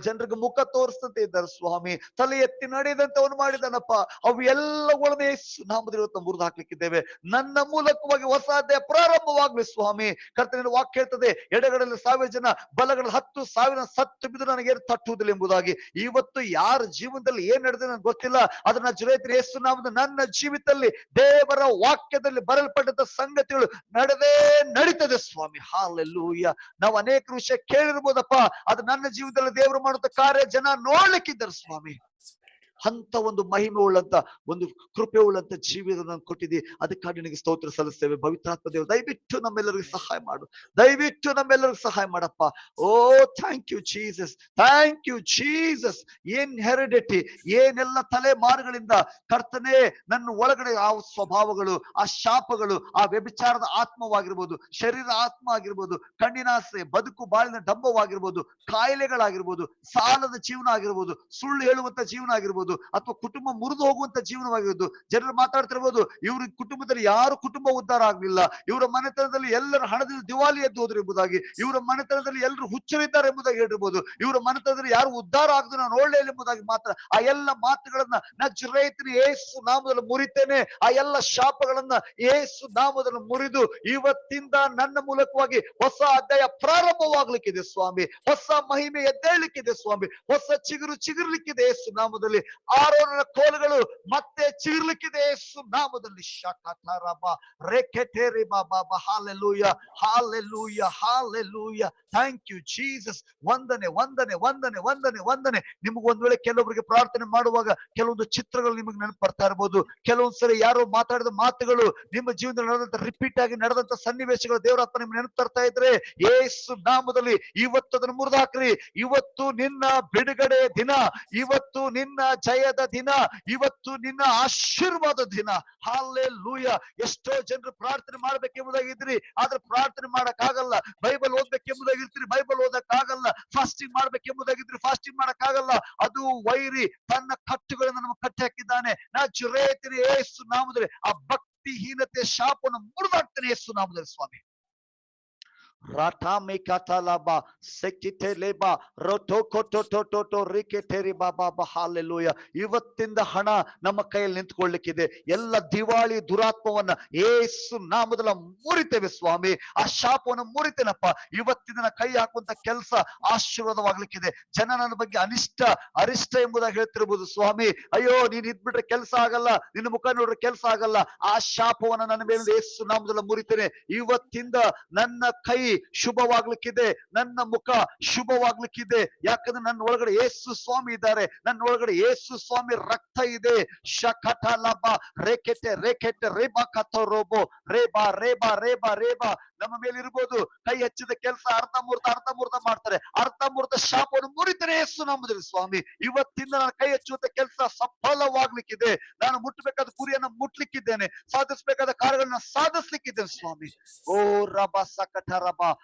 ಜನರಿಗೆ ಮುಖ ತೋರಿಸ್ತಂತೆ ಇದ್ದಾರೆ ಸ್ವಾಮಿ, ತಲೆ ಎತ್ತಿ ನಡೆಯದಂತವನು ಮಾಡಿದಾನಪ್ಪ. ಅವು ಎಲ್ಲಗಳನ್ನ ಯೇಸು ನಾಮದಲ್ಲಿ ಇವತ್ತು ಮುರಿದು ಹಾಕ್ಲಿಕ್ಕಿದ್ದೇವೆ. ನನ್ನ ಮೂಲಕವಾಗಿ ಹೊಸ ಅಧ್ಯಾಯ ಪ್ರಾರಂಭವಾಗ್ಲಿ ಸ್ವಾಮಿ. ಕರ್ತನ ವಾಕ್ಯ ಹೇಳ್ತದೆ, ಎಡಗಡೆಯಲ್ಲಿ 1000 ಜನ, ಬಲಗಡೆ 10,000 ಸತ್ತು ಬಿದ್ದು ನನಗೆ ತಟ್ಟುವುದಿಲ್ಲ ಎಂಬುದಾಗಿ. ಇವತ್ತು ಯಾರ ಜೀವನದಲ್ಲಿ ಏನ್ ನಡೆದಿದೆ ನನಗೆ ಗೊತ್ತಿಲ್ಲ. ಅದನ್ನ ಜೊತೆ ಯೇಸು ನಾಮದ ನನ್ನ ಜೀವಿತದಲ್ಲಿ ದೇವರ ವಾಕ್ಯದಲ್ಲಿ ಬರೆಯಲ್ಪಟ್ಟಂತ ಸಂಗತಿಗಳು ನಡೀತದೆ ಸ್ವಾಮಿ. ಹಾಲೆಲೂಯಾ. ನಾವು ಅನೇಕ ವಿಷಯ ಕೇಳಿರ್ಬೋದಪ್ಪ, ಅದು ನನ್ನ ಜೀವನದಲ್ಲಿ ದೇವರು ಮಾಡುವಂತ ಕಾರ್ಯ ಜನ ನೋಡ್ಲಿಕ್ಕಿದ್ದಾರೆ ಸ್ವಾಮಿ. ಅಂತ ಒಂದು ಮಹಿಮೆ ಉಳ್ಳಂತ ಒಂದು ಕೃಪೆ ಉಳ್ಳಂತ ಜೀವಿತ ಕೊಟ್ಟಿದ್ದಿ, ಅದಕ್ಕಾಗಿ ನಿನಗೆ ಸ್ತೋತ್ರ ಸಲ್ಲಿಸ್ತೇವೆ. ಪವಿತ್ರಾತ್ಮ ದೇವರು ದಯವಿಟ್ಟು ನಮ್ಮೆಲ್ಲರಿಗೂ ಸಹಾಯ ಮಾಡು, ದಯವಿಟ್ಟು ನಮ್ಮೆಲ್ಲರಿಗೂ ಸಹಾಯ ಮಾಡಪ್ಪ. ಓ thank you Jesus, thank you Jesus. ಏನ್ ಹೆರಿಡಿಟಿ, ಏನೆಲ್ಲ ತಲೆಮಾರುಗಳಿಂದ ಕರ್ತನೆ ನನ್ನ ಒಳಗಡೆ ಆ ಸ್ವಭಾವಗಳು, ಆ ಶಾಪಗಳು, ಆ ವ್ಯಭಿಚಾರದ ಆತ್ಮವಾಗಿರ್ಬೋದು, ಶರೀರ ಆತ್ಮ ಆಗಿರ್ಬೋದು, ಕಣ್ಣಿನಾಸೆ, ಬದುಕು ಬಾಳಿನ ಡಂಬವಾಗಿರ್ಬೋದು, ಕಾಯಿಲೆಗಳಾಗಿರ್ಬೋದು, ಸಾಲದ ಜೀವನ ಆಗಿರ್ಬೋದು, ಸುಳ್ಳು ಹೇಳುವಂತ ಜೀವನ ಆಗಿರ್ಬೋದು, ಅಥವಾ ಕುಟುಂಬ ಮುರಿದು ಹೋಗುವಂತ ಜೀವನವಾಗಿರೋದು. ಜನರು ಮಾತಾಡ್ತಿರ್ಬೋದು, ಇವ್ರ ಕುಟುಂಬದಲ್ಲಿ ಯಾರು ಕುಟುಂಬ ಉದ್ಧಾರ ಆಗ್ಲಿಲ್ಲ, ಇವರ ಮನೆತನದಲ್ಲಿ ಎಲ್ಲರ ಹಣದಲ್ಲಿ ದಿವಾಲಿ ಎದ್ದು ಹೋದ್ರು ಎಂಬುದಾಗಿ, ಇವರ ಮನೆತನದಲ್ಲಿ ಎಲ್ಲರೂ ಹುಚ್ಚರಿದ್ದಾರೆ ಎಂಬುದಾಗಿ ಹೇಳಿರ್ಬೋದು, ಇವರ ಮನೆತನದಲ್ಲಿ ಯಾರು ಉದ್ಧಾರ ಆಗದು ನಾನು ಒಳ್ಳೆ ಎಂಬುದಾಗಿ ಮಾತ್ರ. ಆ ಎಲ್ಲ ಮಾತುಗಳನ್ನ ನಜರೇತಿನ ಯೇಸು ನಾಮದಲ್ಲಿ ಮುರಿತೇನೆ. ಆ ಎಲ್ಲ ಶಾಪಗಳನ್ನ ಯೇಸು ನಾಮದಲ್ಲಿ ಮುರಿದು ಇವತ್ತಿಂದ ನನ್ನ ಮೂಲಕವಾಗಿ ಹೊಸ ಅಧ್ಯಾಯ ಪ್ರಾರಂಭವಾಗ್ಲಿಕ್ಕಿದೆ ಸ್ವಾಮಿ. ಹೊಸ ಮಹಿಮೆ ಎದ್ದೇಳಲಿಕ್ಕಿದೆ ಸ್ವಾಮಿ. ಹೊಸ ಚಿಗುರ್ಲಿಕ್ಕಿದೆ ಯೇಸು ನಾಮದಲ್ಲಿ. ಆರೋನನ ಕೋಲುಗಳು ಮತ್ತೆ ಚಿಗುರ್ಲಿಕ್ಕಿದೆ ಯೇಸು ನಾಮದಲ್ಲಿ. ಶಕತರಬ ರೇಕೆಟೆರಿ ಬಾಬಾ. Hallelujah, hallelujah, hallelujah. Thank you Jesus. ವಂದನೆ, ವಂದನೆ, ವಂದನೆ, ವಂದನೆ, ವಂದನೆ. ನಿಮ್ಗೆ ಒಂದ್ ವೇಳೆ ಕೆಲವೊಬ್ಬರಿಗೆ ಪ್ರಾರ್ಥನೆ ಮಾಡುವಾಗ ಕೆಲವೊಂದು ಚಿತ್ರಗಳು ನಿಮಗೆ ನೆನಪು ಬರ್ತಾ ಇರ್ಬೋದು. ಕೆಲವೊಂದ್ಸರಿ ಯಾರೋ ಮಾತಾಡಿದ ಮಾತುಗಳು ನಿಮ್ಮ ಜೀವನದಲ್ಲಿ ನಡೆದಂತ ರಿಪೀಟ್ ಆಗಿ ನಡೆದಂತ ಸನ್ನಿವೇಶಗಳು ದೇವರಾತ್ಮ ನಿಮ್ಗೆ ನೆನಪು ತರ್ತಾ ಇದ್ರೆ ಯೇಸು ನಾಮದಲ್ಲಿ ಇವತ್ತು ಅದನ್ನು ಮುರಿದು ಹಾಕ್ರಿ. ಇವತ್ತು ನಿನ್ನ ಬಿಡುಗಡೆ ದಿನ, ಇವತ್ತು ನಿನ್ನ ಜಯದ ದಿನ, ಇವತ್ತು ನಿನ್ನ ಆಶೀರ್ವಾದ ದಿನ. ಹಲ್ಲೆಲೂಯ. ಎಷ್ಟೋ ಜನರು ಪ್ರಾರ್ಥನೆ ಮಾಡ್ಬೇಕೆಂಬುದಾಗಿದ್ರಿ, ಆದ್ರೆ ಪ್ರಾರ್ಥನೆ ಮಾಡಕ್ಕಾಗಲ್ಲ. ಬೈಬಲ್ ಓದ್ಬೇಕೆಂಬುದಾಗಿರ್ತೀರಿ, ಬೈಬಲ್ ಓದಕ್ಕಾಗಲ್ಲ. ಫಾಸ್ಟಿಂಗ್ ಮಾಡ್ಬೇಕೆಂಬುದಾಗಿದ್ರಿ, ಫಾಸ್ಟಿಂಗ್ ಮಾಡಕ್ಕಾಗಲ್ಲ. ಅದು ವೈರಿ ತನ್ನ ಕಟ್ಟುಗಳನ್ನು ನಮ್ಮ ಕಟ್ಟಿ ಹಾಕಿದ್ದಾನೆ. ನಜರೇತಿನ ಯೇಸು ನಾಮದಲ್ಲಿ ಆ ಭಕ್ತಿಹೀನತೆ ಶಾಪವನ್ನು ಮುರಿದಾಗ್ತಾನೆ ಯೇಸು ನಾಮದಲ್ಲಿ ಸ್ವಾಮಿ. ರಾಟಾಮಿ ಕತಲಬ ಸೆಕಿಟೆಲೆಬ ರೋಟೋಕೋಟೋಟೋಟೋ ರಿಕೆಟೆರಿ ಬಾಬಾ. ಹಾಲೆಲೂಯ. ಇವತ್ತಿಂದ ಹಣ ನಮ್ಮ ಕೈಯಲ್ಲಿ ನಿಂತ್ಕೊಳ್ಳಿಕ್ಕಿದೆ. ಎಲ್ಲ ದಿವಾಳಿ ದುರಾತ್ಮವನ್ನ ಯೇಸು ನಾಮದಲ್ಲಿ ಮುರಿತೇವೆ ಸ್ವಾಮಿ. ಆ ಶಾಪವನ್ನು ಮುರಿತೇನಪ್ಪ. ಇವತ್ತಿನ ಕೈ ಹಾಕುವಂತ ಕೆಲಸ ಆಶೀರ್ವಾದವಾಗ್ಲಿಕ್ಕಿದೆ. ಜನ ನನ್ನ ಬಗ್ಗೆ ಅರಿಷ್ಟ ಎಂಬುದಾಗಿ ಹೇಳ್ತಿರ್ಬೋದು ಸ್ವಾಮಿ. ಅಯ್ಯೋ, ನೀನ್ ಇದ್ಬಿಟ್ರೆ ಕೆಲಸ ಆಗಲ್ಲ, ನಿನ್ನ ಮುಖ ನೋಡ್ರೆ ಕೆಲಸ ಆಗಲ್ಲ. ಆ ಶಾಪವನ್ನ ನನ್ನ ಮೇಲೆ ಯೇಸು ನಾಮದಲ್ಲಿ ಮುರಿತೇನೆ. ಇವತ್ತಿಂದ ನನ್ನ ಕೈ ಶುಭವಾಗ್ಲಿಕ್ಕಿದೆ, ನನ್ನ ಮುಖ ಶುಭವಾಗ್ಲಿಕ್ಕಿದೆ. ಯಾಕಂದ್ರೆ ನನ್ನ ಒಳಗಡೆ ಯೇಸು ಸ್ವಾಮಿ ಇದ್ದಾರೆ, ನನ್ನ ಒಳಗಡೆ ಯೇಸು ಸ್ವಾಮಿ ರಕ್ತ ಇದೆ. ಶಕಟಲಬ ರೇಕೆಟೆ ರೇಕೆಟೆ ರೇಬಾ ಕಥೋ ರೋಬೋ ರೇಬಾ ರೇಬಾ ರೇಬಾ ರೇಬಾ. ನಮ್ಮ ಮೇಲೆ ಇರ್ಬೋದು ಕೈ ಹಚ್ಚಿದ ಕೆಲಸ ಅರ್ಧ ಮೂರ್ತ ಮಾಡ್ತಾರೆ. ಅರ್ಧ ಮೂರ್ತ ಶಾಪವನ್ನು ಮುರಿತಾರೆ ಯೇಸು ನಾಮದಲ್ಲಿ ಸ್ವಾಮಿ. ಇವತ್ತಿಂದ ನಾನು ಕೈ ಹಚ್ಚುವಂತ ಕೆಲಸ ಸಫಲವಾಗ್ಲಿಕ್ಕಿದೆ. ನಾನು ಮುಟ್ಟಬೇಕಾದ ಗುರಿಯನ್ನ ಮುಟ್ಲಿಕ್ಕಿದ್ದೇನೆ, ಸಾಧಿಸಬೇಕಾದ ಕಾರ್ಯಗಳನ್ನ ಸಾಧಿಸ್ಲಿಕ್ಕಿದ್ದೇನೆ ಸ್ವಾಮಿ. ಓ ರಬ ಸಕಟ ರಬ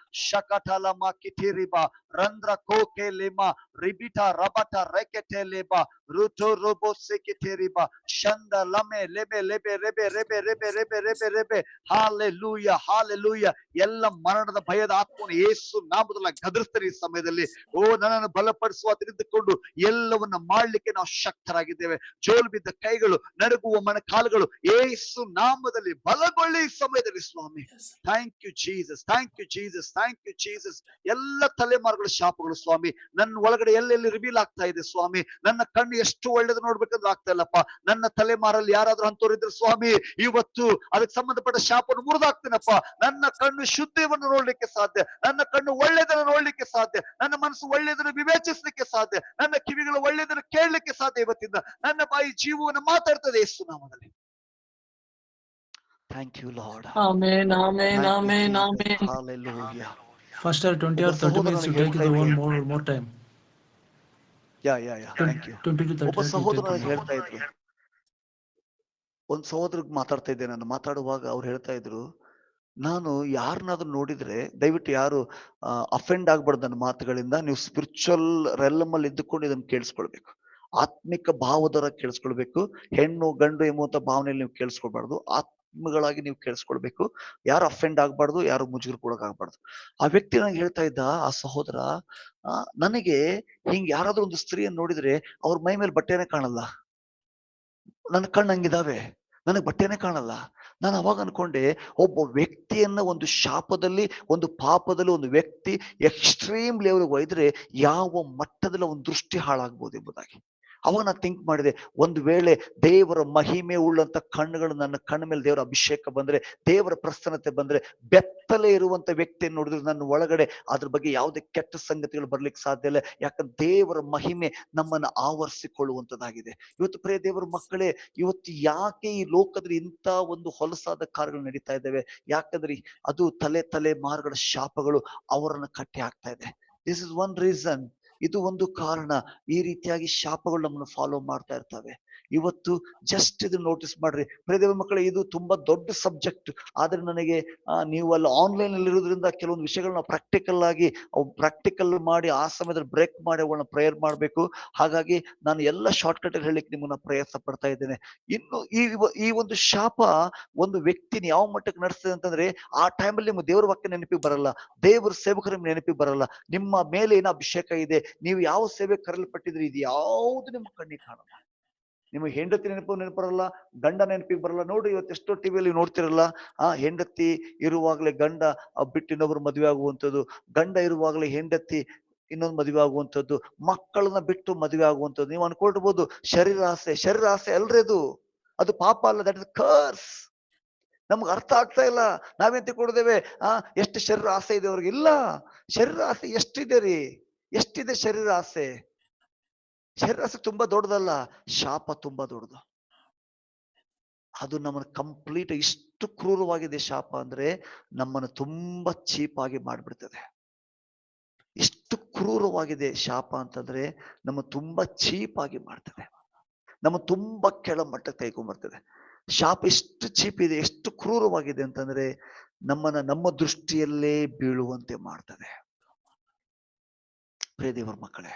ಶಕಟಲಮ ಕಿಟಿರಿಬ ರಂಧ್ರ ಕೋಕೆ ಲೆಮ ರಿಬಿಟ ರಬಟ ರೆಕೆಟೆ ಲೆಬ ರುಟೋ ರೋಬೋ ಸೆಕಿಟೆರಿಬ ಶಂದ ಲಮೆ ಲೆಬೆ ಲೆಬೆ ರೆಬೆ ರೆಬೆ ರೆಬೆ ರೆಬೆ ರೆಬೆ ರೆಬೆ. Hallelujah, hallelujah. ಎಲ್ಲ ಮರಣದ ಭಯದ ಆತ್ಮವನ್ನು ಯೇಸು ನಾಮದಲ್ಲಿ ಗದರಿಸ್ತಾರೆ ಈ ಸಮಯದಲ್ಲಿ. ಓ, ನನ್ನನ್ನು ಬಲಪಡಿಸುವ ತಿಳಿದುಕೊಂಡು ಎಲ್ಲವನ್ನ ಮಾಡ್ಲಿಕ್ಕೆ ನಾವು ಶಕ್ತರಾಗಿದ್ದೇವೆ. ಜೋಲು ಬಿದ್ದ ಕೈಗಳು, ನಡುಗುವ ಕಾಲುಗಳು ಯೇಸು ನಾಮದಲ್ಲಿ ಬಲಗೊಳ್ಳಿ ಈ ಸಮಯದಲ್ಲಿ ಸ್ವಾಮಿ. Thank you Jesus, thank you Jesus, thank you Jesus. ಎಲ್ಲ ತಲೆಮಾರುಗಳ ಶಾಪಗಳು ಸ್ವಾಮಿ ನನ್ನ ಒಳಗಡೆ ಎಲ್ಲೆಲ್ಲಿ ರಿವೀಲ್ ಆಗ್ತಾ ಇದೆ ಸ್ವಾಮಿ. ನನ್ನ ಕಣ್ಣು ಎಷ್ಟು ಒಳ್ಳೇದು ನೋಡ್ಬೇಕಂದ್ರೆ ಆಗ್ತಾ ಇಲ್ಲಪ್ಪ. ನನ್ನ ತಲೆಮಾರಲ್ಲಿ ಯಾರಾದ್ರೂ ಅಂತವ್ರಿದ್ರೆ ಸ್ವಾಮಿ, ಇವತ್ತು ಅದಕ್ಕೆ ಸಂಬಂಧಪಟ್ಟ ಶಾಪವನ್ನು ಮುರಿದಾಕ್ತೇನಪ್ಪ. ನನ್ನ ಕಣ್ಣು ಶುದ್ಧವನ್ನು ನೋಡ್ಲಿಕ್ಕೆ ಸಾಧ್ಯ, ನನ್ನ ಕಣ್ಣು ಒಳ್ಳೇದನ್ನು ನೋಡ್ಲಿಕ್ಕೆ ಸಾಧ್ಯ, ನನ್ನ ಮನಸ್ಸು ಒಳ್ಳೇದನ್ನು ವಿವೇಚಿಸ್ಲಿಕ್ಕೆ ಸಾಧ್ಯ, ನನ್ನ ಕಿವಿಗಳು ಒಳ್ಳೇದನ್ನು ಕೇಳಲಿಕ್ಕೆ ಸಾಧ್ಯ. ಇವತ್ತಿಂದ ನನ್ನ ಬಾಯಿ ಜೀವವನ್ನು ಮಾತಾಡ್ತದೆ ಯೇಸು ನಾಮದಲ್ಲಿ. Thank you, Lord. Amen, amen, Thank you, amen, Jesus. amen. Hallelujah. Pastor, 20 or 30 minutes to take the more time. Yeah. Thank you. 20 to 30 ಒಬ್ಬ minutes. ಸಹೋದರ ನನಗೆ ಹೇಳ್ತಾ ಇದ್ರು, ಒಂದ್ ಸಹೋದರಿಗೆ ಮಾತಾಡ್ತಾ ಇದ್ದೆ ನಾನು. ಮಾತಾಡುವಾಗ ಅವ್ರು ಹೇಳ್ತಾ ಇದ್ರು, ನಾನು ಯಾರನ್ನಾದ್ರೂ ನೋಡಿದ್ರೆ ದಯವಿಟ್ಟು ಯಾರು ಅಫೆಂಡ್ ಆಗ್ಬಾರ್ದು ನನ್ನ ಮಾತುಗಳಿಂದ. ನೀವು ಸ್ಪಿರಿಚುವಲ್ ರೆಲ್ಲಮ್ ಅಲ್ಲಿ ಇದ್ದುಕೊಂಡು ಇದನ್ನು ಕೇಳಿಸ್ಕೊಳ್ಬೇಕು, ಆತ್ಮಿಕ ಭಾವದರ ಕೇಳಿಸ್ಕೊಳ್ಬೇಕು. ಹೆಣ್ಣು ಗಂಡು ಎಂಬುವಂತ ಭಾವನೆಯಲ್ಲಿ ನೀವು ಕೇಳಿಸ್ಕೊಳ್ಬಾರ್ದು, ಆತ್ಮಗಳಾಗಿ ನೀವು ಕೇಳಿಸ್ಕೊಳ್ಬೇಕು. ಯಾರು ಅಫೆಂಡ್ ಆಗ್ಬಾರ್ದು, ಯಾರು ಮುಜುಗರ ಕೊಡಕ್ಕಾಗ್ಬಾರ್ದು. ಆ ವ್ಯಕ್ತಿ ನನಗೆ ಹೇಳ್ತಾ ಇದ್ದ, ಆ ಸಹೋದರ, ನನಗೆ ಹಿಂಗ್ ಯಾರಾದ್ರೂ ಒಂದು ಸ್ತ್ರೀಯನ್ನು ನೋಡಿದ್ರೆ ಅವ್ರ ಮೈ ಮೇಲೆ ಬಟ್ಟೆನೇ ಕಾಣಲ್ಲ, ನನ್ನ ಕಣ್ಣು ಹಂಗಿದಾವೆ, ನನಗೆ ಬಟ್ಟೆನೇ ಕಾಣಲ್ಲ. ನಾನು ಅವಾಗ ಅನ್ಕೊಂಡೆ, ಒಬ್ಬ ವ್ಯಕ್ತಿಯನ್ನ ಒಂದು ಶಾಪದಲ್ಲಿ, ಒಂದು ಪಾಪದಲ್ಲಿ ಒಂದು ವ್ಯಕ್ತಿ ಎಕ್ಸ್ಟ್ರೀಮ್ ಲೆವೆಲ್ ಒಯ್ದ್ರೆ ಯಾವ ಮಟ್ಟದಲ್ಲಿ ಒಂದು ದೃಷ್ಟಿ ಹಾಳಾಗ್ಬೋದು ಎಂಬುದಾಗಿ. ಅವಾಗ ನಾನು ಥಿಂಕ್ ಮಾಡಿದೆ, ಒಂದು ವೇಳೆ ದೇವರ ಮಹಿಮೆ ಉಳ್ಳಂತ ಕಣ್ಣುಗಳು ನನ್ನ ಕಣ್ಣ ಮೇಲೆ ದೇವರ ಅಭಿಷೇಕ ಬಂದ್ರೆ, ದೇವರ ಪ್ರಸನ್ನತೆ ಬಂದ್ರೆ, ಬೆತ್ತಲೆ ಇರುವಂತ ವ್ಯಕ್ತಿಯನ್ನು ನೋಡಿದ್ರೆ ನನ್ನ ಒಳಗಡೆ ಅದ್ರ ಬಗ್ಗೆ ಯಾವುದೇ ಕೆಟ್ಟ ಸಂಗತಿಗಳು ಬರ್ಲಿಕ್ಕೆ ಸಾಧ್ಯ ಇಲ್ಲ. ಯಾಕಂದ್ರೆ ದೇವರ ಮಹಿಮೆ ನಮ್ಮನ್ನ ಆವರಿಸಿಕೊಳ್ಳುವಂತದ್ದಾಗಿದೆ. ಇವತ್ತು ಪ್ರಿಯ ದೇವರ ಮಕ್ಕಳೇ, ಇವತ್ತು ಯಾಕೆ ಈ ಲೋಕದಲ್ಲಿ ಇಂಥ ಒಂದು ಹೊಲಸಾದ ಕಾರ್ಯಗಳು ನಡೀತಾ ಇದ್ದಾವೆ? ಯಾಕಂದ್ರೆ ಅದು ತಲೆ ಮಾರುಗಳ ಶಾಪಗಳು ಅವರನ್ನು ಕಟ್ಟಿ ಹಾಕ್ತಾ ಇದೆ. This is one reason. ಇದು ಒಂದು ಕಾರಣ. ಈ ರೀತಿಯಾಗಿ ಶಾಪಗಳು ನಮ್ಮನ್ನು ಫಾಲೋ ಮಾಡ್ತಾ ಇರ್ತವೆ. ಇವತ್ತು ಜಸ್ಟ್ ಇದು ನೋಟಿಸ್ ಮಾಡ್ರಿ ಪ್ರಿಯ ಮಕ್ಕಳೇ, ಇದು ತುಂಬಾ ದೊಡ್ಡ ಸಬ್ಜೆಕ್ಟ್. ಆದ್ರೆ ನನಗೆ ನೀವು ಅಲ್ಲಿ ಆನ್ಲೈನ್ ಅಲ್ಲಿ ಇರೋದ್ರಿಂದ ಕೆಲವೊಂದು ವಿಷಯಗಳನ್ನ ಪ್ರಾಕ್ಟಿಕಲ್ ಮಾಡಿ ಆ ಸಮಯದಲ್ಲಿ ಬ್ರೇಕ್ ಮಾಡಿ ಅವುಗಳನ್ನ ಪ್ರೇಯರ್ ಮಾಡ್ಬೇಕು. ಹಾಗಾಗಿ ನಾನು ಎಲ್ಲ ಶಾರ್ಟ್ ಕಟ್ ಅಲ್ಲಿ ಹೇಳಿಕ್ಕೆ ನಿಮ್ಮನ್ನ ಪ್ರಯಾಸ ಪಡ್ತಾ ಇದ್ದೇನೆ. ಇನ್ನು ಈ ಒಂದು ಶಾಪ ಒಂದು ವ್ಯಕ್ತಿನ ಯಾವ ಮಟ್ಟಕ್ಕೆ ನಡೆಸ್ತದೆ ಅಂತಂದ್ರೆ, ಆ ಟೈಮಲ್ಲಿ ನಿಮ್ಮ ದೇವರ ವಾಕ್ಯ ನೆನಪಿಗೆ ಬರಲ್ಲ, ದೇವರ ಸೇವಕರ ನಿಮ್ಗೆ ನೆನಪಿಗೆ ಬರಲ್ಲ, ನಿಮ್ಮ ಮೇಲೆ ಏನೋ ಅಭಿಷೇಕ ಇದೆ, ನೀವು ಯಾವ ಸೇವೆ ಕರೆಯಲ್ಪಟ್ಟಿದ್ರಿ, ಇದು ಯಾವುದು ನಿಮ್ಮ ಕಣ್ಣಿಗೆ ಕಾಣಲ್ಲ. ನಿಮಗೆ ಹೆಂಡತಿ ನೆನಪರಲ್ಲ, ಗಂಡ ನೆನಪಿಗೆ ಬರಲ್ಲ. ನೋಡಿ, ಇವತ್ತು ಎಷ್ಟೋ ಟಿವಿಯಲ್ಲಿ ನೋಡ್ತಿರಲ್ಲ, ಹೆಂಡತಿ ಇರುವಾಗಲೇ ಗಂಡ ಬಿಟ್ಟು ಇನ್ನೊಬ್ರು ಮದುವೆ ಆಗುವಂಥದ್ದು, ಗಂಡ ಇರುವಾಗಲೇ ಹೆಂಡತಿ ಇನ್ನೊಂದು ಮದುವೆ ಆಗುವಂಥದ್ದು, ಮಕ್ಕಳನ್ನ ಬಿಟ್ಟು ಮದುವೆ ಆಗುವಂಥದ್ದು. ನೀವು ಅನ್ಕೊಳ್ಬಹುದು ಶರೀರ ಆಸೆ ಅಲ್ರಿ, ಅದು ಪಾಪ ಅಲ್ಲ, ದಟ್ ಇಸ್ ಕರ್ಸ್. ನಮ್ಗೆ ಅರ್ಥ ಆಗ್ತಾ ಇಲ್ಲ. ನಾವೇನ್ ತಿಳ್ಕೊಂಡಿದ್ದೇವೆ, ಎಷ್ಟು ಶರೀರ ಆಸೆ ಇದೆ ಅವ್ರಿಗೆ. ಇಲ್ಲ, ಶರೀರ ಆಸೆ ಎಷ್ಟಿದೆ ರೀ, ಎಷ್ಟಿದೆ ಶರೀರ ಆಸೆ. ಶರೀರ ಆಸೆ ತುಂಬಾ ದೊಡ್ಡದಲ್ಲ, ಶಾಪ ತುಂಬಾ ದೊಡ್ಡದು. ಅದು ನಮ್ಮನ್ನು ಕಂಪ್ಲೀಟ್, ಇಷ್ಟು ಕ್ರೂರವಾಗಿದೆ ಶಾಪ ಅಂದ್ರೆ, ನಮ್ಮನ್ನು ತುಂಬಾ ಚೀಪ್ ಆಗಿ ಮಾಡ್ಬಿಡ್ತದೆ. ಇಷ್ಟು ಕ್ರೂರವಾಗಿದೆ ಶಾಪ ಅಂತಂದ್ರೆ ನಮ್ಮ ತುಂಬಾ ಚೀಪ್ ಆಗಿ ಮಾಡ್ತದೆ. ನಮ್ಮ ತುಂಬಾ ಕೆಳ ಮಟ್ಟಕ್ಕೆ ತೆಗೆದುಕೊಂಡ್ಬರ್ತದೆ. ಶಾಪ ಎಷ್ಟು ಚೀಪ್ ಇದೆ, ಎಷ್ಟು ಕ್ರೂರವಾಗಿದೆ ಅಂತಂದ್ರೆ ನಮ್ಮ ದೃಷ್ಟಿಯಲ್ಲೇ ಬೀಳುವಂತೆ ಮಾಡ್ತದೆ. ಪ್ರಿಯ ದೇವರ ಮಕ್ಕಳೇ,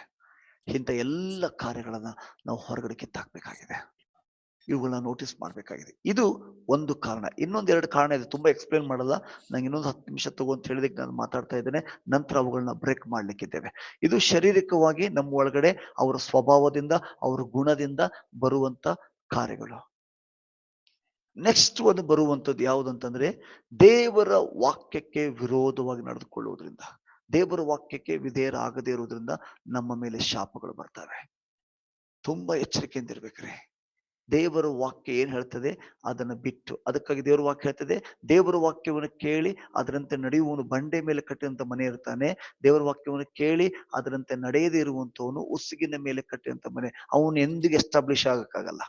ಇಂಥ ಎಲ್ಲ ಕಾರ್ಯಗಳನ್ನ ನಾವು ಹೊರಗಡೆ ಕಿತ್ತಾಕ್ಬೇಕಾಗಿದೆ. ಇವುಗಳನ್ನ ನೋಟಿಸ್ ಮಾಡ್ಬೇಕಾಗಿದೆ. ಇದು ಒಂದು ಕಾರಣ. ಇನ್ನೊಂದೆರಡು ಕಾರಣ ಇದೆ, ತುಂಬಾ ಎಕ್ಸ್ಪ್ಲೇನ್ ಮಾಡಲ್ಲ. ನಂಗೆ ಇನ್ನೊಂದು 10 ನಿಮಿಷ ತಗೋ ಅಂತ ಹೇಳಿದಕ್ಕೆ ನಾನು ಮಾತಾಡ್ತಾ ಇದ್ದೇನೆ. ನಂತರ ಅವುಗಳನ್ನ ಬ್ರೇಕ್ ಮಾಡ್ಲಿಕ್ಕಿದ್ದೇವೆ. ಇದು ಶಾರೀರಿಕವಾಗಿ ನಮ್ಮ ಒಳಗಡೆ ಅವರ ಸ್ವಭಾವದಿಂದ, ಅವರ ಗುಣದಿಂದ ಬರುವಂತ ಕಾರ್ಯಗಳು. ನೆಕ್ಸ್ಟ್ ಒಂದು ಬರುವಂಥದ್ದು ಯಾವುದಂತಂದ್ರೆ ದೇವರ ವಾಕ್ಯಕ್ಕೆ ವಿರೋಧವಾಗಿ ನಡೆದುಕೊಳ್ಳುವುದರಿಂದ, ದೇವರ ವಾಕ್ಯಕ್ಕೆ ವಿಧೇಯರಾಗದೇ ಇರುವುದರಿಂದ ನಮ್ಮ ಮೇಲೆ ಶಾಪಗಳು ಬರ್ತವೆ. ತುಂಬಾ ಎಚ್ಚರಿಕೆಯಿಂದ ಇರ್ಬೇಕ್ರಿ. ದೇವರ ವಾಕ್ಯ ಏನ್ ಹೇಳ್ತದೆ ಅದನ್ನ ಬಿಟ್ಟು, ಅದಕ್ಕಾಗಿ ದೇವರ ವಾಕ್ಯ ಹೇಳ್ತದೆ, ದೇವರ ವಾಕ್ಯವನ್ನು ಕೇಳಿ ಅದರಂತೆ ನಡೆಯುವವನು ಬಂಡೆ ಮೇಲೆ ಕಟ್ಟಿದಂತ ಮನೆ ಇರ್ತಾನೆ, ದೇವರ ವಾಕ್ಯವನ್ನು ಕೇಳಿ ಅದರಂತೆ ನಡೆಯದೇ ಇರುವಂತವನು ಉಸುಗಿನ ಮೇಲೆ ಕಟ್ಟಿದಂತ ಮನೆ. ಅವನು ಎಂದಿಗೂ ಎಸ್ಟಾಬ್ಲಿಷ್ ಆಗಕ್ಕಾಗಲ್ಲ.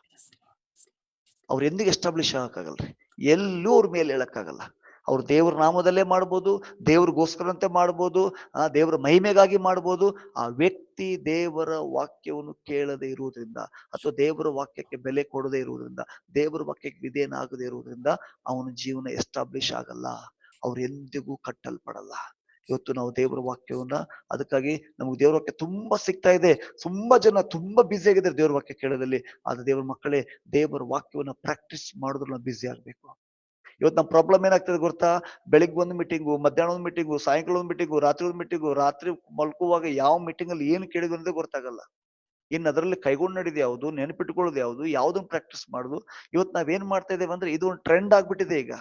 ಅವ್ರು ಎಂದಿಗೂ ಎಸ್ಟಾಬ್ಲಿಷ್ ಆಗಕ್ಕಾಗಲ್ರಿ. ಎಲ್ಲೂ ಅವ್ರ ಮೇಲೆ ಹೇಳಕ್ಕಾಗಲ್ಲ. ಅವ್ರು ದೇವ್ರ ನಾಮದಲ್ಲೇ ಮಾಡ್ಬೋದು, ದೇವ್ರಿಗೋಸ್ಕರಂತೆ ಮಾಡ್ಬೋದು, ದೇವರ ಮಹಿಮೆಗಾಗಿ ಮಾಡ್ಬೋದು. ಆ ವ್ಯಕ್ತಿ ದೇವರ ವಾಕ್ಯವನ್ನು ಕೇಳದೆ ಇರುವುದರಿಂದ, ಅಥವಾ ದೇವರ ವಾಕ್ಯಕ್ಕೆ ಬೆಲೆ ಕೊಡದೆ ಇರುವುದರಿಂದ, ದೇವರ ವಾಕ್ಯಕ್ಕೆ ವಿಧೇಯನಾಗದೇ ಇರುವುದರಿಂದ ಅವನ ಜೀವನ ಎಸ್ಟಾಬ್ಲಿಷ್ ಆಗಲ್ಲ. ಅವ್ರು ಎಂದಿಗೂ ಕಟ್ಟಲ್ಪಡಲ್ಲ. ಇವತ್ತು ನಾವು ದೇವರ ವಾಕ್ಯವನ್ನ, ಅದಕ್ಕಾಗಿ ನಮಗೆ ದೇವರ ವಾಕ್ಯ ತುಂಬಾ ಸಿಗ್ತಾ ಇದೆ. ತುಂಬಾ ಜನ ತುಂಬಾ ಬ್ಯುಸಿ ಆಗಿದ್ದಾರೆ ದೇವರ ವಾಕ್ಯ ಕೇಳೋದಲ್ಲಿ. ಆದ್ರೆ ದೇವರ ಮಕ್ಕಳೇ, ದೇವರ ವಾಕ್ಯವನ್ನ ಪ್ರಾಕ್ಟೀಸ್ ಮಾಡೋದ್ರಲ್ಲಿ ನಾವು ಬ್ಯುಸಿ ಆಗ್ಬೇಕು. ಇವತ್ತು ನಮ್ಮ ಪ್ರಾಬ್ಲಮ್ ಏನಾಗ್ತದೆ ಗೊತ್ತಾ? ಬೆಳಿಗ್ಗೆ ಒಂದು ಮೀಟಿಂಗು, ಮಧ್ಯಾಹ್ನ ಒಂದು ಮೀಟಿಂಗು, ಸಾಯಂಕಾಲ ಒಂದು ಮೀಟಿಂಗು, ರಾತ್ರಿ ಒಂದು ಮೀಟಿಂಗು, ರಾತ್ರಿ ಮಲ್ಕುವಾಗ ಯಾವ ಮೀಟಿಂಗ್ ಅಲ್ಲಿ ಏನು ಕೇಳಿದ್ರು ಅಂತ ಗೊತ್ತಾಗಲ್ಲ. ಇನ್ನು ಅದರಲ್ಲಿ ಕೈಗೊಂಡು ನಡೆದು ಯಾವುದು, ನೆನಪಿಟ್ಕೊಳ್ಳೋದು ಯಾವುದು, ಯಾವ್ದನ್ನ ಪ್ರಾಕ್ಟೀಸ್ ಮಾಡುದು. ಇವತ್ತು ನಾವೇನ್ ಮಾಡ್ತಾ ಇದ್ದೇವೆ ಅಂದ್ರೆ ಇದು ಒಂದು ಟ್ರೆಂಡ್ ಆಗ್ಬಿಟ್ಟಿದೆ. ಈಗ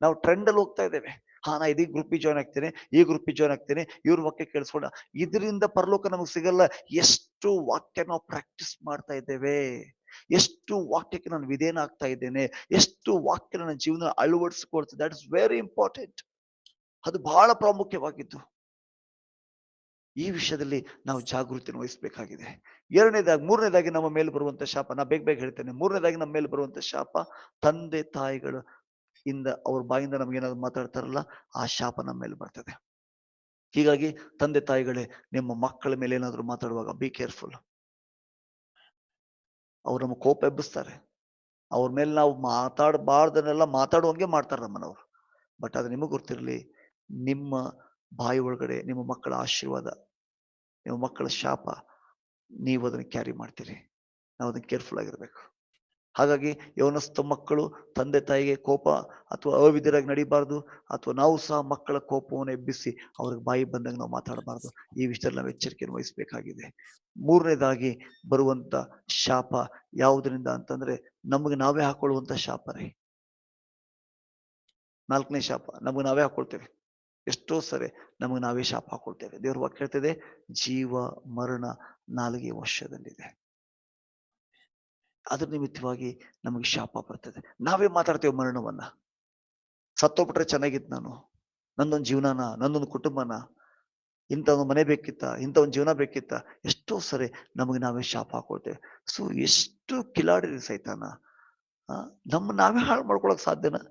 ನಾವು ಟ್ರೆಂಡ್ ಅಲ್ಲಿ ಹೋಗ್ತಾ ಇದ್ದೇವೆ. ನಾ ಇದೀಗ ಗ್ರೂಪಿಗೆ ಜಾಯ್ನ್ ಆಗ್ತೇನೆ, ಈ ಗ್ರೂಪಿಗೆ ಜಾಯ್ನ್ ಆಗ್ತೇನೆ, ಇವ್ರ ವಾಕ್ಯ ಕೇಳಿಸ್ಕೊಂಡ. ಇದರಿಂದ ಪರಲೋಕ ನಮಗೆ ಸಿಗಲ್ಲ. ಎಷ್ಟು ವಾಕ್ಯ ನಾವು ಪ್ರಾಕ್ಟೀಸ್ ಮಾಡ್ತಾ ಇದ್ದೇವೆ, ಎಷ್ಟು ವಾಕ್ಯಕ್ಕೆ ನಾನು ವಿಧೇಯನ ಆಗ್ತಾ ಇದ್ದೇನೆ, ಎಷ್ಟು ವಾಕ್ಯ ನನ್ನ ಜೀವನ ಅಳವಡಿಸಿಕೊಳ್ತದೆ. That is very important. ಅದು ಬಹಳ ಪ್ರಾಮುಖ್ಯವಾಗಿದ್ದು. ಈ ವಿಷಯದಲ್ಲಿ ನಾವು ಜಾಗೃತಿಯನ್ನು ವಹಿಸಬೇಕಾಗಿದೆ. ಮೂರನೇದಾಗಿ ನಮ್ಮ ಮೇಲೆ ಬರುವಂತ ಶಾಪ, ನಾ ಬೇಗ ಹೇಳ್ತೇನೆ. ಮೂರನೇದಾಗಿ ನಮ್ಮ ಮೇಲೆ ಬರುವಂತ ಶಾಪ, ತಂದೆ ತಾಯಿಗಳು ಇಂದ, ಅವ್ರ ಬಾಯಿಂದ ನಮ್ಗೇನಾದ್ರು ಮಾತಾಡ್ತಾರಲ್ಲ, ಆ ಶಾಪ ನಮ್ಮ ಮೇಲೆ ಬರ್ತದೆ. ಹೀಗಾಗಿ ತಂದೆ ತಾಯಿಗಳೇ, ನಿಮ್ಮ ಮಕ್ಕಳ ಮೇಲೆ ಏನಾದ್ರು ಮಾತಾಡುವಾಗ ಬಿ ಕೇರ್ಫುಲ್. ಅವ್ರು ನಮ್ಮ ಕೋಪ ಎಬ್ಬಿಸ್ತಾರೆ. ಅವ್ರ ಮೇಲೆ ನಾವು ಮಾತಾಡಬಾರ್ದನ್ನೆಲ್ಲ ಮಾತಾಡುವಂಗೆ ಮಾಡ್ತಾರೆ ನಮ್ಮನವ್ರು. ಬಟ್ ಅದು ನಿಮಗೆ ಗೊತ್ತಿರಲಿ, ನಿಮ್ಮ ಬಾಯಿ ಒಳಗಡೆ ನಿಮ್ಮ ಮಕ್ಕಳ ಆಶೀರ್ವಾದ, ನಿಮ್ಮ ಮಕ್ಕಳ ಶಾಪ, ನೀವು ಅದನ್ನ ಕ್ಯಾರಿ ಮಾಡ್ತೀರಿ. ನಾವು ಅದನ್ನ ಕೇರ್ಫುಲ್ ಆಗಿರ್ಬೇಕು. ಹಾಗಾಗಿ ಯವನಸ್ಥ ಮಕ್ಕಳು ತಂದೆ ತಾಯಿಗೆ ಕೋಪ ಅಥವಾ ಅವಿದ್ಯರಾಗಿ ನಡಿಬಾರ್ದು, ಅಥವಾ ನಾವು ಸಹ ಮಕ್ಕಳ ಕೋಪವನ್ನು ಎಬ್ಬಿಸಿ ಅವ್ರಿಗೆ ಬಾಯಿ ಬಂದಂಗೆ ನಾವು ಮಾತಾಡಬಾರ್ದು. ಈ ವಿಷಯದಲ್ಲಿ ನಾವು ಎಚ್ಚರಿಕೆಯನ್ನು ವಹಿಸಬೇಕಾಗಿದೆ. ಮೂರನೇದಾಗಿ ಬರುವಂತ ಶಾಪ ಯಾವುದರಿಂದ ಅಂತಂದ್ರೆ ನಮಗೆ ನಾವೇ ಹಾಕೊಳ್ಳುವಂತ ಶಾಪ ರೀ. ನಾಲ್ಕನೇ ಶಾಪ ನಮಗೆ ನಾವೇ ಹಾಕೊಳ್ತೇವೆ. ಎಷ್ಟೋ ಸರಿ ನಮಗೆ ನಾವೇ ಶಾಪ ಹಾಕೊಳ್ತೇವೆ. ದೇವ್ರ ವಾಕ್ಯ ಹೇಳ್ತದೆ, ಜೀವ ಮರಣ ನಾಲಿಗೆ ವಶದಲ್ಲಿದೆ. ಅದ್ರ ನಿಮಿತ್ತವಾಗಿ ನಮಗೆ ಶಾಪ ಬರ್ತದೆ. ನಾವೇ ಮಾತಾಡ್ತೇವೆ ಮರಣವನ್ನ. ಸತ್ತೋಗ್ಬಿಟ್ರೆ ಚೆನ್ನಾಗಿತ್ತು, ನಾನು ನಂದೊಂದು ಜೀವನನ, ನಂದೊಂದು ಕುಟುಂಬನ, ಇಂಥ ಒಂದು ಮನೆ ಬೇಕಿತ್ತ, ಇಂಥ ಒಂದು ಜೀವನ ಬೇಕಿತ್ತ, ಎಷ್ಟೋ ಸರಿ ನಮಗೆ ನಾವೇ ಶಾಪ ಹಾಕೊಳ್ತೇವೆ. ಸೊ ಎಷ್ಟು ಕಿಲಾಡಿ ಸೈತಾನ ನಮ್ಮ ನಾವೇ ಹಾಳು ಮಾಡ್ಕೊಳಕ್ ಸಾಧ್ಯನಾ?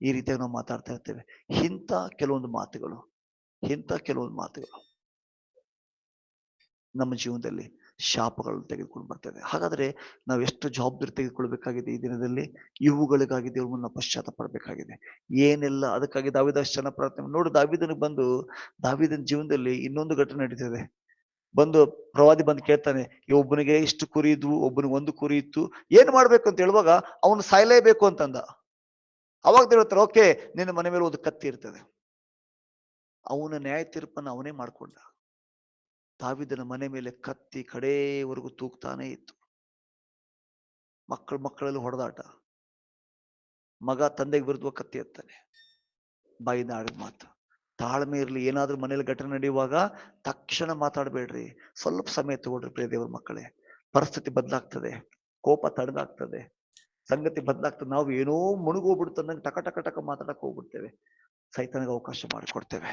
ಈ ರೀತಿಯಾಗಿ ನಾವು ಮಾತಾಡ್ತಾ ಇರ್ತೇವೆ. ಇಂಥ ಕೆಲವೊಂದು ಮಾತುಗಳು ನಮ್ಮ ಜೀವನದಲ್ಲಿ ಶಾಪಗಳನ್ನು ತೆಗೆದುಕೊಂಡು ಬರ್ತದೆ. ಹಾಗಾದ್ರೆ ನಾವು ಎಷ್ಟು ಜವಾಬ್ದಾರಿ ತೆಗೆದುಕೊಳ್ಬೇಕಾಗಿದೆ ಈ ದಿನದಲ್ಲಿ. ಇವುಗಳಿಗಾಗಿ ದೇವ್ರ ಮುನ್ನ ಪಶ್ಚಾತ್ತಾಪ ಪಡಬೇಕಾಗಿದೆ. ಏನೆಲ್ಲ ಅದಕ್ಕಾಗಿ ದಾವೀದ ಅಷ್ಟು ಜನ ಪ್ರಾರ್ಥನೆ ನೋಡಿ. ದಾವೀದನ ಜೀವನದಲ್ಲಿ ಇನ್ನೊಂದು ಘಟನೆ ನಡೀತದೆ. ಪ್ರವಾದಿ ಬಂದು ಕೇಳ್ತಾನೆ, ಒಬ್ಬನಿಗೆ ಇಷ್ಟು ಕುರಿ ಇದ್ವು, ಒಬ್ಬನಿಗೆ ಒಂದು ಕುರಿ ಇತ್ತು, ಏನ್ ಮಾಡ್ಬೇಕು ಅಂತ ಹೇಳುವಾಗ ಅವನು ಸಾಯಲೇಬೇಕು ಅಂತಂದ. ಅವಾಗ ಹೇಳ್ತಾರೆ, ಓಕೆ ನಿನ್ನ ಮನೆ ಮೇಲೆ ಒಂದು ಕತ್ತಿ ಇರ್ತದೆ. ಅವನ ನ್ಯಾಯ ತೀರ್ಪನ್ನು ಅವನೇ ಮಾಡ್ಕೊಂಡ. ದಾವೀದನ ಮನೆ ಮೇಲೆ ಕತ್ತಿ ಕಡೆಯವರೆಗೂ ತೂಗ್ತಾನೆ ಇತ್ತು. ಮಕ್ಕಳಲ್ಲಿ ಹೊಡೆದಾಟ. ಮಗ ತಂದೆಗೆ ವಿರುದ್ಧ ಕತ್ತಿ ಎತ್ತಾನೆ. ಬಾಯಿಂದ ಆಡಿದ ಮಾತು ತಾಳ್ಮೆ ಇರಲಿ. ಏನಾದ್ರೂ ಮನೇಲಿ ಘಟನೆ ನಡೆಯುವಾಗ ತಕ್ಷಣ ಮಾತಾಡ್ಬೇಡ್ರಿ, ಸ್ವಲ್ಪ ಸಮಯ ತಗೊಳ್ರಿ. ಪ್ರಿಯ ದೇವರ ಮಕ್ಕಳೇ, ಪರಿಸ್ಥಿತಿ ಬದಲಾಗ್ತದೆ, ಕೋಪ ತಣ್ಣಗಾಗ್ತದೆ, ಸಂಗತಿ ಬದಲಾಗ್ತದೆ. ನಾವು ಏನೋ ಮುಳುಗೋಗ್ಬಿಡ್ತಂದಂಗೆ ಟಕ ಟಕ ಟಕ ಮಾತಾಡಕ್ ಹೋಗ್ಬಿಡ್ತೇವೆ, ಸೈತಾನಿಗೆ ಅವಕಾಶ ಮಾಡಿಕೊಡ್ತೇವೆ.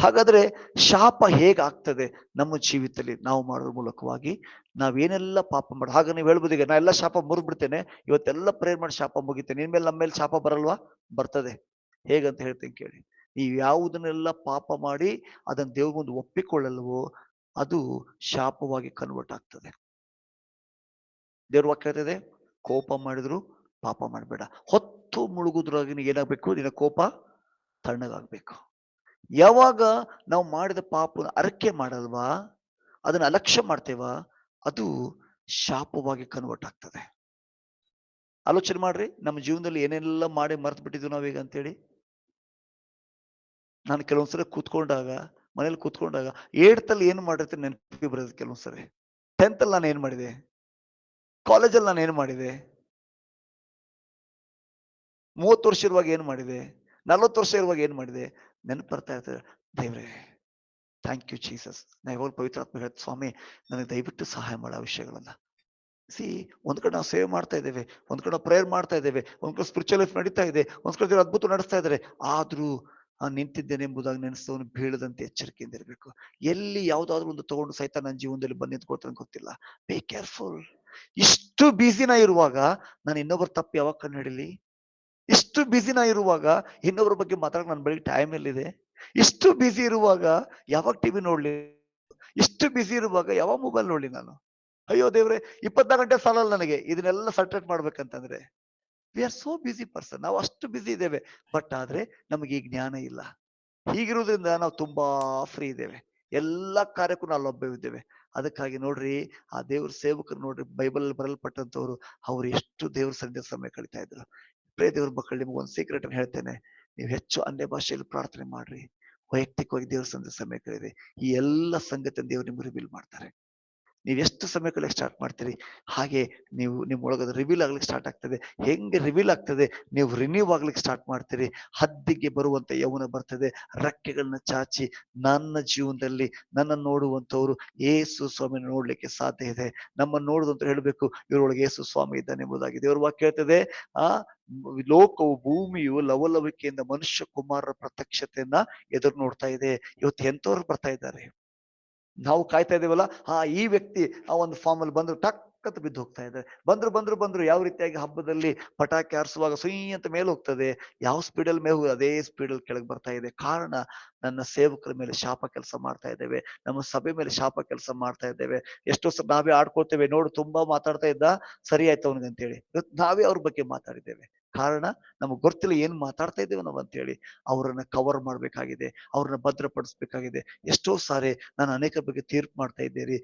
ಹಾಗಾದ್ರೆ ಶಾಪ ಹೇಗಾಗ್ತದೆ ನಮ್ಮ ಜೀವಿತದಲ್ಲಿ? ನಾವು ಮಾಡೋದ್ರ ಮೂಲಕವಾಗಿ ನಾವೇನೆಲ್ಲ ಪಾಪ ಮಾಡ. ಹಾಗೆ ನೀವು ಹೇಳ್ಬೋದು, ಈಗ ನಾ ಎಲ್ಲ ಶಾಪ ಮುರಿದ್ಬಿಡ್ತೇನೆ, ಇವತ್ತೆಲ್ಲ ಪ್ರೇಯರ್ ಮಾಡಿ ಶಾಪ ಮುಗಿತೇನೆ, ಇನ್ಮೇಲೆ ನಮ್ಮ ಮೇಲೆ ಶಾಪ ಬರಲ್ವಾ? ಬರ್ತದೆ. ಹೇಗಂತ ಹೇಳ್ತೇನೆ ಕೇಳಿ. ನೀವು ಯಾವುದನ್ನೆಲ್ಲ ಪಾಪ ಮಾಡಿ ಅದನ್ನ ದೇವ್ರ ಮುಂದೆ ಒಪ್ಪಿಕೊಳ್ಳಲ್ವೋ ಅದು ಶಾಪವಾಗಿ ಕನ್ವರ್ಟ್ ಆಗ್ತದೆ. ದೇವ್ರ ವಾಕ್ಯ ಹೇಳ್ತಿದೆ, ಕೋಪ ಮಾಡಿದ್ರು ಪಾಪ ಮಾಡಬೇಡ. ಹೊತ್ತು ಮುಳುಗುದ್ರಾಗಿ ಏನಾಗ್ಬೇಕು, ನಿನ್ನ ಕೋಪ ತಣ್ಣಗಾಗ್ಬೇಕು. ಯಾವಾಗ ನಾವು ಮಾಡಿದ ಪಾಪ ಅರಕೆ ಮಾಡಲ್ವಾ, ಅದನ್ನ ಅಲಕ್ಷ್ಯ ಮಾಡ್ತೇವಾ, ಅದು ಶಾಪವಾಗಿ ಕನ್ವರ್ಟ್ ಆಗ್ತದೆ. ಆಲೋಚನೆ ಮಾಡ್ರಿ, ನಮ್ಮ ಜೀವನದಲ್ಲಿ ಏನೆಲ್ಲ ಮಾಡಿ ಮರ್ತು ಬಿಟ್ಟಿದ್ವಿ ನಾವೀಗ ಅಂತೇಳಿ. ನಾನು ಕೆಲವೊಂದ್ಸರಿ ಕೂತ್ಕೊಂಡಾಗ, ಮನೇಲಿ ಕೂತ್ಕೊಂಡಾಗ 8th ಏನ್ ಮಾಡಿರ್ತೀನಿ ನೆನಪಿಗೆ ಬರೋದು ಕೆಲವೊಂದ್ಸರಿ. 10th ನಾನು ಏನ್ ಮಾಡಿದೆ, ಕಾಲೇಜಲ್ಲಿ ನಾನು ಏನ್ ಮಾಡಿದೆ, 30 ವರ್ಷ ಇರುವಾಗ ಏನ್ ಮಾಡಿದೆ, 40 ವರ್ಷ ಇರುವಾಗ ಏನ್ ಮಾಡಿದೆ, ನೆನಪು ಬರ್ತಾ ಇರ್ತದೆ. ದೇವ್ರೆ ಥ್ಯಾಂಕ್ ಯು ಜೀಸಸ್. ನಾ ಯಾವಾಗ ಪವಿತ್ರಾತ್ಮ ಹೇಳ್ತ, ಸ್ವಾಮಿ ನನಗೆ ದಯವಿಟ್ಟು ಸಹಾಯ ಮಾಡೋ ವಿಷಯಗಳನ್ನ. ಒಂದ್ ಕಡೆ ನಾವು ಸೇವೆ ಮಾಡ್ತಾ ಇದ್ದೇವೆ, ಒಂದ್ ಕಡೆ ನಾವು ಪ್ರೇಯರ್ ಮಾಡ್ತಾ ಇದ್ದೇವೆ, ಒಂದ್ ಕಡೆ ಸ್ಪಿರಿಚುವಲ್ ಲೈಫ್ ನಡೀತಾ ಇದೆ, ಒಂದ್ ಕಡೆ ದೇವರು ಅದ್ಭುತ ನಡೆಸ್ತಾ ಇದ್ದಾರೆ. ಆದ್ರೂ ನಿಂತಿದ್ದೇನೆ ಎಂಬುದಾಗಿ ನೆನೆಸ್ತವನು ಬೀಳದಂತೆ ಎಚ್ಚರಿಕೆಯಿಂದ ಇರಬೇಕು. ಎಲ್ಲಿ ಯಾವ್ದಾದ್ರು ಒಂದು ತಗೊಂಡು ಸಹಿತ ನನ್ನ ಜೀವನದಲ್ಲಿ ಬಂದು ನಿಂತ್ಕೊಳ್ತಾನೆ ಗೊತ್ತಿಲ್ಲ. Be careful. ಇಷ್ಟು ಬ್ಯುಸಿನ ಇರುವಾಗ ನಾನು ಇನ್ನೊಬ್ಬರ ತಪ್ಪು ಯಾವಾಗ ಕಂಡು ಹಿಡಿಲಿ? ಇಷ್ಟು ಬ್ಯುಸಿನ ಇರುವಾಗ ಇನ್ನೊಬ್ಬರ ಬಗ್ಗೆ ಮಾತಾಡಕ್ ನನ್ನ ಬಳಿ ಟೈಮ್ ಎಲ್ಲಿದೆ? ಇಷ್ಟು ಬ್ಯುಸಿ ಇರುವಾಗ ಯಾವಾಗ ಟಿವಿ ನೋಡ್ಲಿ? ಇಷ್ಟು ಬ್ಯುಸಿ ಇರುವಾಗ ಯಾವಾಗ ಮೊಬೈಲ್ ನೋಡ್ಲಿ ನಾನು? ಅಯ್ಯೋ ದೇವ್ರೆ, 24 ಗಂಟೆ ಸಾಲಲ್ಲ ನನಗೆ ಇದನ್ನೆಲ್ಲ ಸಟ್ರೇಟ್ ಮಾಡ್ಬೇಕಂತಂದ್ರೆ. We are so busy person. ನಾವು ಅಷ್ಟು ಬಿಸಿ ಇದ್ದೇವೆ, ಬಟ್ ಆದ್ರೆ ನಮಗೆ ಈ ಜ್ಞಾನ ಇಲ್ಲ. ಹೀಗಿರುವುದರಿಂದ ನಾವು ತುಂಬಾ ಫ್ರೀ ಇದ್ದೇವೆ, ಎಲ್ಲಾ ಕಾರ್ಯಕ್ಕೂ ನಾವು ಲಭ್ಯವಿದ್ದೇವೆ. ಅದಕ್ಕಾಗಿ ನೋಡ್ರಿ, ಆ ದೇವ್ರ ಸೇವಕರು ನೋಡ್ರಿ, ಬೈಬಲ್ ಬರಲ್ಪಟ್ಟಂತವ್ರು, ಅವ್ರು ಎಷ್ಟು ದೇವ್ರ ಸಂಜೆ ಸಮಯ ಕಳೀತಾ ಇದ್ರು. ಪ್ರೇ ದೇವ್ರ ಮಕ್ಕಳು, ನಿಮ್ಗೆ ಒಂದು ಸೀಕ್ರೆಟ್ ಅನ್ನು ಹೇಳ್ತೇನೆ. ನೀವು ಹೆಚ್ಚು ಅನ್ಯ ಭಾಷೆಯಲ್ಲಿ ಪ್ರಾರ್ಥನೆ ಮಾಡ್ರಿ, ವೈಯಕ್ತಿಕವಾಗಿ ದೇವ್ರ ಸಂಜೆ ಸಮಯ ಕಳೀರಿ. ಈ ಎಲ್ಲ ಸಂಗತಿಯನ್ನು ದೇವ್ರು ನಿಮ್ಗೆ ರಿವೀಲ್ ಮಾಡ್ತಾರೆ. ನೀವು ಎಷ್ಟು ಸಮಯ ಕಳೆಯಕ್ಕೆ ಸ್ಟಾರ್ಟ್ ಮಾಡ್ತೀರಿ, ಹಾಗೆ ನೀವು ನಿಮ್ಮೊಳಗದ ರಿವೀಲ್ ಆಗ್ಲಿಕ್ಕೆ ಸ್ಟಾರ್ಟ್ ಆಗ್ತದೆ. ಹೆಂಗೆ ರಿವೀಲ್ ಆಗ್ತದೆ, ನೀವು ರಿನ್ಯೂ ಆಗ್ಲಿಕ್ಕೆ ಸ್ಟಾರ್ಟ್ ಮಾಡ್ತೀರಿ. ಹದ್ದಿಗೆ ಬರುವಂತ ಯೌವನ ಬರ್ತದೆ, ರೆಕ್ಕೆಗಳನ್ನ ಚಾಚಿ ನನ್ನ ಜೀವನದಲ್ಲಿ ನನ್ನ ನೋಡುವಂತವ್ರು ಏಸು ಸ್ವಾಮಿ ನೋಡ್ಲಿಕ್ಕೆ ಸಾಧ್ಯ ಇದೆ. ನಮ್ಮನ್ನು ನೋಡುದಂತ ಹೇಳ್ಬೇಕು, ಇವರೊಳಗೆ ಏಸು ಸ್ವಾಮಿ ಇದ್ದಾನೆ ಎಂಬುದಾಗಿ ದೇವ್ರ ವಾಕ್ಯ ಹೇಳ್ತದೆ. ಲೋಕವು, ಭೂಮಿಯು ಲವಲವಿಕೆಯಿಂದ ಮನುಷ್ಯ ಕುಮಾರರ ಪ್ರತ್ಯಕ್ಷತೆಯನ್ನ ಎದುರು ನೋಡ್ತಾ ಇದೆ. ಇವತ್ತು ಎಂತವ್ರು ಬರ್ತಾ ಇದ್ದಾರೆ, ನಾವು ಕಾಯ್ತಾ ಇದ್ದೇವಲ್ಲ, ಈ ವ್ಯಕ್ತಿ ಆ ಒಂದು ಫಾರ್ಮ್ ಅಲ್ಲಿ ಬಂದ್ರು ಟಕ್ ಅಂತ ಬಿದ್ದು ಹೋಗ್ತಾ ಇದ್ದಾರೆ. ಬಂದ್ರು ಯಾವ ರೀತಿಯಾಗಿ ಹಬ್ಬದಲ್ಲಿ ಪಟಾಕಿ ಹಾರಿಸುವಾಗ ಸುಯ್ ಅಂತ ಮೇಲೆ ಹೋಗ್ತದೆ, ಯಾವ ಸ್ಪೀಡಲ್ಲಿ ಮೇಲೆ ಅದೇ ಸ್ಪೀಡಲ್ಲಿ ಕೆಳಗೆ ಬರ್ತಾ ಇದೆ. ಕಾರಣ, ನನ್ನ ಸೇವಕರ ಮೇಲೆ ಶಾಪ ಕೆಲಸ ಮಾಡ್ತಾ ಇದ್ದೇವೆ, ನಮ್ಮ ಸಭೆ ಮೇಲೆ ಶಾಪ ಕೆಲಸ ಮಾಡ್ತಾ ಇದ್ದೇವೆ. ಎಷ್ಟೋ ಸಲ ನಾವೇ ಆಡ್ಕೊಳ್ತೇವೆ, ನೋಡು ತುಂಬಾ ಮಾತಾಡ್ತಾ ಇದ್ದ, ಸರಿ ಆಯ್ತು ಅವನಿಗೆ ಅಂತೇಳಿ. ನಾವೇ ಅವ್ರ ಬಗ್ಗೆ ಮಾತಾಡಿದ್ದೇವೆ. ಕಾರಣ, ನಮಗ್ ಗೊತ್ತಿಲ್ಲ ಏನ್ ಮಾತಾಡ್ತಾ ಇದ್ದೇವೆ ನಾವು ಅಂತೇಳಿ. ಅವರನ್ನ ಕವರ್ ಮಾಡ್ಬೇಕಾಗಿದೆ, ಅವ್ರನ್ನ ಭದ್ರಪಡಿಸ್ಬೇಕಾಗಿದೆ. ಎಷ್ಟೋ ಸಾರಿ ನಾನು ಅನೇಕ ಬಗ್ಗೆ ತೀರ್ಪು ಮಾಡ್ತಾ ಇದ್ದೇನೆ.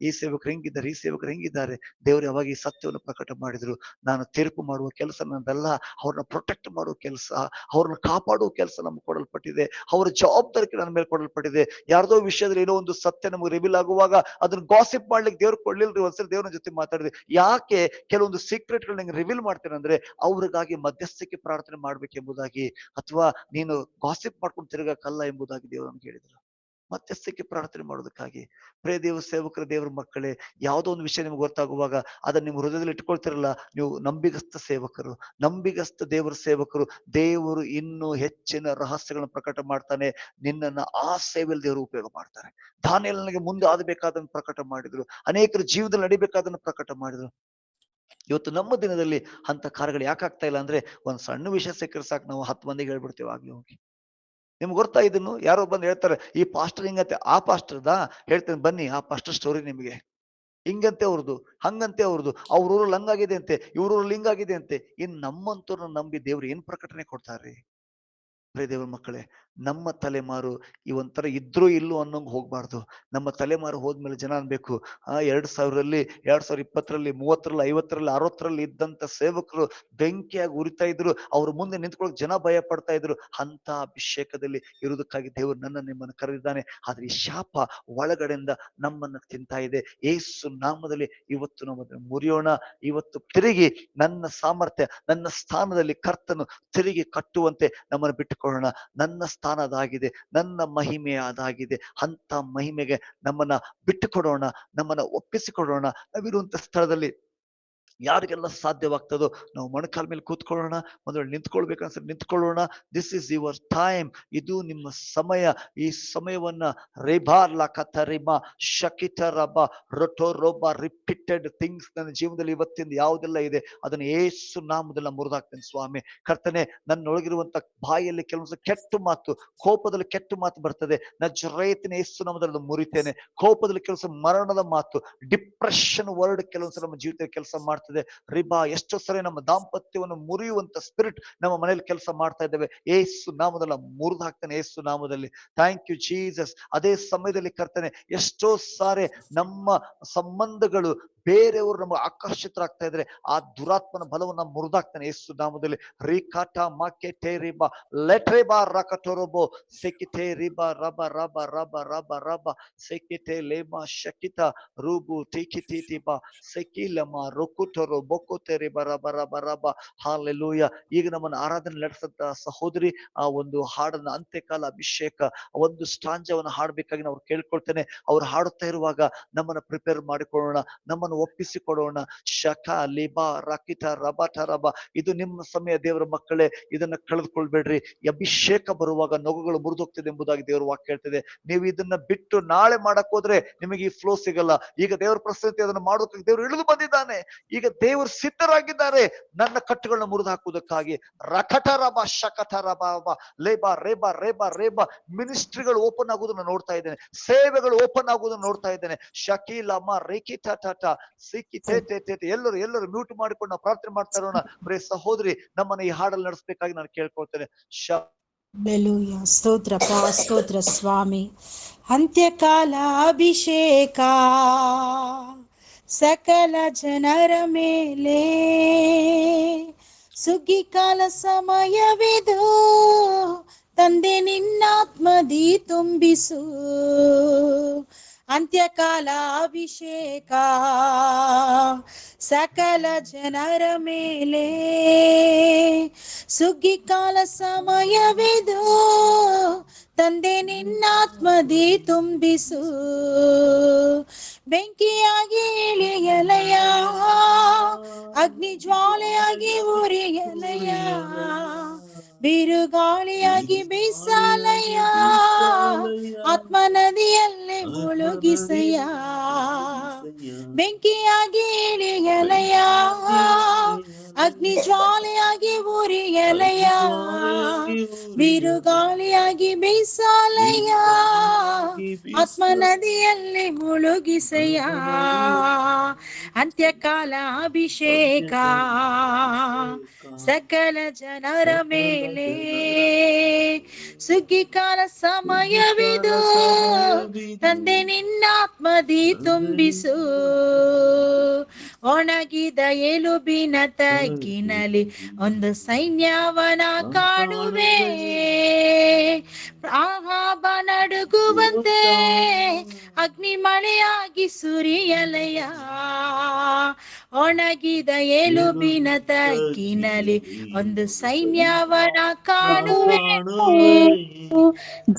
ಈ ಸೇವಕರು ಹೆಂಗಿದ್ದಾರೆ, ಈ ಸೇವಕರು ಹೆಂಗಿದ್ದಾರೆ, ದೇವರು ಯಾವಾಗ ಈ ಸತ್ಯವನ್ನು ಪ್ರಕಟ ಮಾಡಿದ್ರು. ನಾನು ತೀರ್ಪು ಮಾಡುವ ಕೆಲಸ ನನ್ನದಲ್ಲ, ಅವ್ರನ್ನ ಪ್ರೊಟೆಕ್ಟ್ ಮಾಡುವ ಕೆಲಸ, ಅವ್ರನ್ನ ಕಾಪಾಡುವ ಕೆಲಸ ನಮ್ಗೆ ಕೊಡಲ್ಪಟ್ಟಿದೆ. ಅವರ ಜವಾಬ್ದಾರಿ ನನ್ನ ಮೇಲೆ ಕೊಡಲ್ಪಟ್ಟಿದೆ. ಯಾರ್ದೋ ವಿಷಯದಲ್ಲಿ ಏನೋ ಒಂದು ಸತ್ಯ ನಮ್ಗೆ ರಿವೀಲ್ ಆಗುವಾಗ ಅದನ್ನ ಗಾಸಿಪ್ ಮಾಡ್ಲಿಕ್ಕೆ ದೇವ್ರು ಕೊಡ್ಲಿಲ್ರಿ. ಒಂದ್ಸರಿ ದೇವ್ರ ಜೊತೆ ಮಾತಾಡಿದೆ, ಯಾಕೆ ಕೆಲವೊಂದು ಸೀಕ್ರೆಟ್ಗಳು ನಂಗೆ ರಿವೀಲ್ ಮಾಡ್ತೇನೆ ಅಂದ್ರೆ, ಅವ್ರಿಗಾಗಿ ಮಧ್ಯಸ್ಥಿಕೆ ಪ್ರಾರ್ಥನೆ ಮಾಡ್ಬೇಕೆಂಬುದಾಗಿ, ಅಥವಾ ನೀನು ಗಾಸಿಪ್ ಮಾಡ್ಕೊಂಡು ತಿರುಗಕ್ಕಲ್ಲ ಎಂಬುದಾಗಿ ದೇವರು ನಮ್ಗೆ ಹೇಳಿದ್ರು. ಮಧ್ಯಸ್ಥಿಕೆ ಪ್ರಾರ್ಥನೆ ಮಾಡೋದಕ್ಕಾಗಿ. ಪ್ರೇ ದೇವ್ರ ಸೇವಕರ, ದೇವ್ರ ಮಕ್ಕಳೇ, ಯಾವುದೋ ಒಂದು ವಿಷಯ ನಿಮ್ಗೆ ಗೊತ್ತಾಗುವಾಗ ಅದನ್ನ ನಿಮ್ಮ ಹೃದಯದಲ್ಲಿ ಇಟ್ಕೊಳ್ತಿರಲ್ಲ, ನೀವು ನಂಬಿಗಸ್ತ ಸೇವಕರು, ನಂಬಿಗಸ್ತ ದೇವರ ಸೇವಕರು. ದೇವರು ಇನ್ನೂ ಹೆಚ್ಚಿನ ರಹಸ್ಯಗಳನ್ನು ಪ್ರಕಟ ಮಾಡ್ತಾನೆ. ನಿನ್ನನ್ನ ಆ ಸೇವೆಯಲ್ಲಿ ದೇವರು ಉಪಯೋಗ ಮಾಡ್ತಾರೆ. ದಾನಿಯೇಲನಿಗೆ ಮುಂದೆ ಆಗಬೇಕಾದನ್ನು ಪ್ರಕಟ ಮಾಡಿದ್ರು, ಅನೇಕರ ಜೀವನದಲ್ಲಿ ನಡಿಬೇಕಾದನ್ನು ಪ್ರಕಟ ಮಾಡಿದ್ರು. ಇವತ್ತು ನಮ್ಮ ದಿನದಲ್ಲಿ ಅಂತ ಕಾರ್ಯಗಳು ಯಾಕಾಗ್ತಾ ಇಲ್ಲ ಅಂದ್ರೆ, ಒಂದ್ ಸಣ್ಣ ವಿಷಯ ಸಿಕ್ಕರೆ ಸಾಕು, ನಾವು 10 ಮಂದಿಗೆ ಹೇಳ್ಬಿಡ್ತೇವೆ ಆಗ್ಲಿ ಹೋಗಿ. ನಿಮ್ಗೆ ಗೊತ್ತಾ ಇದನ್ನು? ಯಾರೋ ಬಂದು ಹೇಳ್ತಾರೆ, ಈ ಪಾಸ್ಟರ್ ಹಿಂಗಂತೆ. ಆ ಪಾಸ್ಟರ್ದಾ ಹೇಳ್ತೇನೆ ಬನ್ನಿ, ಆ ಪಾಸ್ಟರ್ ಸ್ಟೋರಿ ನಿಮಗೆ. ಹಿಂಗಂತೆ ಅವ್ರದ್ದು, ಹಂಗಂತೆ ಅವ್ರದ್ದು, ಅವ್ರ ಊರಲ್ಲಿ ಹಂಗಾಗಿದೆ ಅಂತೆ, ಇವ್ರೂರಲ್ಲಿ ಹಿಂಗಾಗಿದೆ ಅಂತೆ. ಇನ್ ನಮ್ಮಂತವ್ರನ್ನ ನಂಬಿ ದೇವ್ರು ಏನ್ ಪ್ರಕಟಣೆ ಕೊಡ್ತಾರ್ರಿ? ಪ್ರೇ ದೇವ್ರ ಮಕ್ಕಳೇ, ನಮ್ಮ ತಲೆಮಾರು ಈ ಒಂಥರ ಇದ್ರೂ ಇಲ್ಲೋ ಅನ್ನೋಂಗ್ ಹೋಗ್ಬಾರ್ದು. ನಮ್ಮ ತಲೆಮಾರು ಹೋದ್ಮೇಲೆ ಜನ ಅನ್ಬೇಕು, 2000ರಲ್ಲಿ 2020ರಲ್ಲಿ 30ರಲ್ಲಿ 50ರಲ್ಲಿ 60ರಲ್ಲಿ ಇದ್ದಂತ ಸೇವಕರು ಬೆಂಕಿಯಾಗಿ ಉರಿತಾ ಇದ್ರು, ಅವ್ರ ಮುಂದೆ ನಿಂತ್ಕೊಳ್ಳೋಕೆ ಜನ ಭಯ ಪಡ್ತಾ ಇದ್ರು. ಅಂತ ಅಭಿಷೇಕದಲ್ಲಿ ಇರುವುದಕ್ಕಾಗಿ ದೇವರು ನಿಮ್ಮನ್ನು ಕರೆದಿದ್ದಾನೆ. ಆದ್ರೆ ಈ ಶಾಪ ಒಳಗಡೆಯಿಂದ ನಮ್ಮನ್ನ ತಿಂತಾ ಇದೆ. ಯೇಸು ನಾಮದಲ್ಲಿ ಇವತ್ತು ನಾವು ಮುರಿಯೋಣ. ಇವತ್ತು ತಿರುಗಿ ನನ್ನ ಸಾಮರ್ಥ್ಯ, ನನ್ನ ಸ್ಥಾನದಲ್ಲಿ ಕರ್ತನು ತಿರುಗಿ ಕಟ್ಟುವಂತೆ ನಮ್ಮನ್ನು ಬಿಟ್ಟುಕೊಳ್ಳೋಣ. ನನ್ನ ಸ್ಥಾನ ಅದಾಗಿದೆ, ನನ್ನ ಮಹಿಮೆ ಅದಾಗಿದೆ. ಅಂತ ಮಹಿಮೆಗೆ ನಮ್ಮನ್ನ ಬಿಟ್ಟುಕೊಡೋಣ, ನಮ್ಮನ್ನ ಒಪ್ಪಿಸಿಕೊಡೋಣ. ನಾವಿರುವಂತ ಸ್ಥಳದಲ್ಲಿ ಯಾರಿಗೆಲ್ಲ ಸಾಧ್ಯವಾಗ್ತದೋ ನಾವು ಮೊಣಕಾಲ ಮೇಲೆ ಕೂತ್ಕೊಳ್ಳೋಣ, ಒಂದು ವೇಳೆ ನಿಂತ್ಕೊಳ್ಬೇಕನ್ಸ ನಿಂತ್ಕೊಳ್ಳೋಣ. ದಿಸ್ ಇಸ್ ಯುವರ್ ಟೈಮ್, ಇದು ನಿಮ್ಮ ಸಮಯ. ಈ ಸಮಯವನ್ನ ರೇಬಾರ್ಲ ಕಥರಿಮ ಶಕಿತರಬ ರೊಟೋರೊಬ್ಬ ರಿಪೀಟೆಡ್ ಥಿಂಗ್ಸ್ ನನ್ನ ಜೀವನದಲ್ಲಿ ಇವತ್ತಿಂದ ಯಾವುದೆಲ್ಲ ಇದೆ ಅದನ್ನು ಯೇಸು ನಾಮದಲ್ಲಿ ಮುರಿದಾಕ್ತೇನೆ ಸ್ವಾಮಿ. ಕರ್ತನೆ, ನನ್ನೊಳಗಿರುವಂತ ಬಾಯಲ್ಲಿ ಕೆಲವೊಂದು ಕೆಟ್ಟ ಮಾತು, ಕೋಪದಲ್ಲಿ ಕೆಟ್ಟ ಮಾತು ಬರ್ತದೆ, ನಜರೇತಿನ ಯೇಸು ನಾಮದಲ್ಲಿ ಮುರಿತೇನೆ. ಕೋಪದಲ್ಲಿ ಕೆಲಸ ಮರಣದ ಮಾತು, ಡಿಪ್ರೆಷನ್ ವರ್ಡ್ ಕೆಲವೊಂದ್ಸಲ ನಮ್ಮ ಜೀವಿತದಲ್ಲಿ ಕೆಲಸ ಮಾಡ್ತದೆ. ರಿಬಾ, ಎಷ್ಟೋ ಸರಿ ನಮ್ಮ ದಾಂಪತ್ಯವನ್ನು ಮುರಿಯುವಂತ ಸ್ಪಿರಿಟ್ ನಮ್ಮ ಮನೆಯಲ್ಲಿ ಕೆಲಸ ಮಾಡ್ತಾ ಇದ್ದೇವೆ. ಏಸು ನಾಮದಲ್ಲಿ ಮುರಿದು ಹಾಕ್ತಾನೆ, ಏಸು ನಾಮದಲ್ಲಿ. Thank you Jesus. ಅದೇ ಸಮಯದಲ್ಲಿ ಕರ್ತನೆ, ಎಷ್ಟೋ ಸಾರಿ ನಮ್ಮ ಸಂಬಂಧಗಳು ಬೇರೆಯವರು ನಮಗೆ ಆಕರ್ಷಿತರಾಗ್ತಾ ಇದ್ರೆ ಆ ದುರಾತ್ಮನ ಬಲವನ್ನ ಮುರಿದಾಕ್ತಾನೆ ಏಸು ನಾಮದಲ್ಲಿ. ರಿಕಾಟ ಮಾಕೆಟೆ ರಿಬಾ ಲೆಟ್ರೆಬಾ ರಕಟೊರೊಬೋ ಸೆಕಿಟೆ ರಿಬಾ ರಬ ರಬ ರಬ ರಬ ರಬ ಸೆಕಿಟೆ ಲೇಮಾ ಶಕಿತ ರೂಬು ಟಿಕಿಟಿಟಿಬಾ ಸೆಕಿಲಮ ರೊಕುಟೊರೋ ಬೊಕೊತೆ ರಿಬ ರಬ ರಬ ರಬ. ಹಾಲೆಲೂಯ. ಈಗ ನಮ್ಮನ್ನು ಆರಾಧನೆ ನಡೆಸಂತ ಸಹೋದರಿ ಆ ಒಂದು ಹಾಡನ್ನ ಅಂತ್ಯಕಾಲ ಅಭಿಷೇಕ ಒಂದು ಸ್ಟಾಂಜವನ್ನು ಹಾಡ್ಬೇಕಾಗಿ ನಾವು ಕೇಳ್ಕೊಳ್ತೇನೆ. ಅವ್ರು ಹಾಡುತ್ತಾ ಇರುವಾಗ ನಮ್ಮನ್ನ ಪ್ರಿಪೇರ್ ಮಾಡಿಕೊಳ್ಳೋಣ, ನಮ್ಮನ್ನು ಒಪ್ಪಿಸಿಕೊಡೋಣ. ಶಕ ಲಿಬಾ ರಕಿಟ ರಬಟ ರಬ. ಇದು ನಿಮ್ಮ ಸಮಯ ದೇವರ ಮಕ್ಕಳೇ, ಇದನ್ನ ಕಳೆದುಕೊಳ್ಬೇಡ್ರಿ. ಈ ಅಭಿಷೇಕ ಬರುವಾಗ ನೊಗಗಳು ಮುರಿದೋಗ್ತದೆ ಎಂಬುದಾಗಿ ದೇವರ ವಾಕ್ಯ ಹೇಳ್ತದೆ. ನೀವು ಇದನ್ನ ಬಿಟ್ಟು ನಾಳೆ ಮಾಡಕ್ ಹೋದ್ರೆ ನಿಮಗೆ ಈ ಫ್ಲೋ ಸಿಗಲ್ಲ. ಈಗ ದೇವರ ಪ್ರಸ್ತುತಿ ಅದನ್ನು ಮಾಡೋದಕ್ಕೆ ದೇವರು ಇಳಿದು ಬಂದಿದ್ದಾನೆ. ಈಗ ದೇವರು ಸಿದ್ಧರಾಗಿದ್ದಾರೆ ನನ್ನ ಕಟ್ಟುಗಳನ್ನ ಮುರಿದು ಹಾಕುವುದಕ್ಕಾಗಿ. ರಕಟ ರಬ ಶಕಟ ರಬ ಲೇಬಾ ರೇಬಾ ರೇಬಾ ರೇಬಾ. ಮಿನಿಸ್ಟ್ರಿಗಳು ಓಪನ್ ಆಗುವುದನ್ನು ನೋಡ್ತಾ ಇದ್ದೇನೆ, ಸೇವೆಗಳು ಓಪನ್ ಆಗುವುದನ್ನು ನೋಡ್ತಾ ಇದ್ದೇನೆ. ಶಕೀಲಮ್ಮ ರೇಖಿಟ ಟಟ ಸಿಕ್ಕಿ ಎಲ್ಲರೂ ಮ್ಯೂಟ್ ಮಾಡಿಕೊಂಡು ನಾವು ಪ್ರಾರ್ಥನೆ ಮಾಡ್ತಾ ಇರೋಣ. ಪ್ರೇ ಸಹೋದರಿ, ನಮ್ಮನ್ನ ಈ ಹಾಡಲ್ಲಿ ನಡೆಸಬೇಕಾಗಿ ನಾನು ಕೇಳ್ಕೊಳ್ತೇನೆ. ಹಲ್ಲೆಲೂಯಾ. ಸ್ತೋತ್ರಪ್ಪ, ಸ್ತೋತ್ರ ಸ್ವಾಮಿ. ಅಂತ್ಯಕಾಲ ಅಭಿಷೇಕ ಸಕಲ ಜನರ ಮೇಲೆ, ಸುಗ್ಗಿಕಾಲ ಸಮಯವಿದು, ತಂದೆ ನಿನ್ನಾತ್ಮದಿ ತುಂಬಿಸು. ಅಂತ್ಯಕಾಲ ಅಭಿಷೇಕ ಸಕಲ ಜನರ ಮೇಲೆ, ಸುಗ್ಗಿಕಾಲ ಸಮಯವಿದು, ತಂದೆ ನಿನ್ನಾತ್ಮದಿ ತುಂಬಿಸು. ಬೆಂಕಿಯಾಗಿ ಇಳಿಯಲಯ, ಅಗ್ನಿ ಜ್ವಾಲೆಯಾಗಿ ಉರಿಯಲಯ, ಬಿರುಗಾಳಿಯಾಗಿ ಬೀಸಾಲಯ, ಆತ್ಮ ನದಿಯಲ್ಲಿ ಮುಳುಗಿಸಯ. ಬೆಂಕಿಯಾಗಿ ಇಳಿಯಲಯ, ಅಗ್ನಿ ಜ್ವಾಲೆಯಾಗಿ ಉರಿಯಲಯ, ಬಿರುಗಾಳಿಯಾಗಿ ಬೀಸಾಲಯ, ಆತ್ಮ ನದಿಯಲ್ಲಿ ಮುಳುಗಿಸಯ. ಅಂತ್ಯಕಾಲ ಅಭಿಷೇಕ ಸಕಲ ಜನರ ಮೇಲೆ, ಸುಗ್ಗಿಕಾಲ ಸಮಯವಿದು, ತಂದೆ ನಿನ್ನಾತ್ಮದಿ ತುಂಬಿಸು. ಒಣಗಿದ ಎಲುಬಿನ ತಗ್ಗಿನಲ್ಲಿ ಒಂದು ಸೈನ್ಯವನ ಕಾಣುವೆ, ಆಹಾಬ ನಡುಗುವಂತೆ ಅಗ್ನಿ ಮಳೆಯಾಗಿ ಸುರಿಯಲಯ. ಒಣಗಿದ ಎಲುಬಿನ ತಗ್ಗಿನಲ್ಲಿ ಒಂದು ಸೈನ್ಯವನ ಕಾಣುವೆ,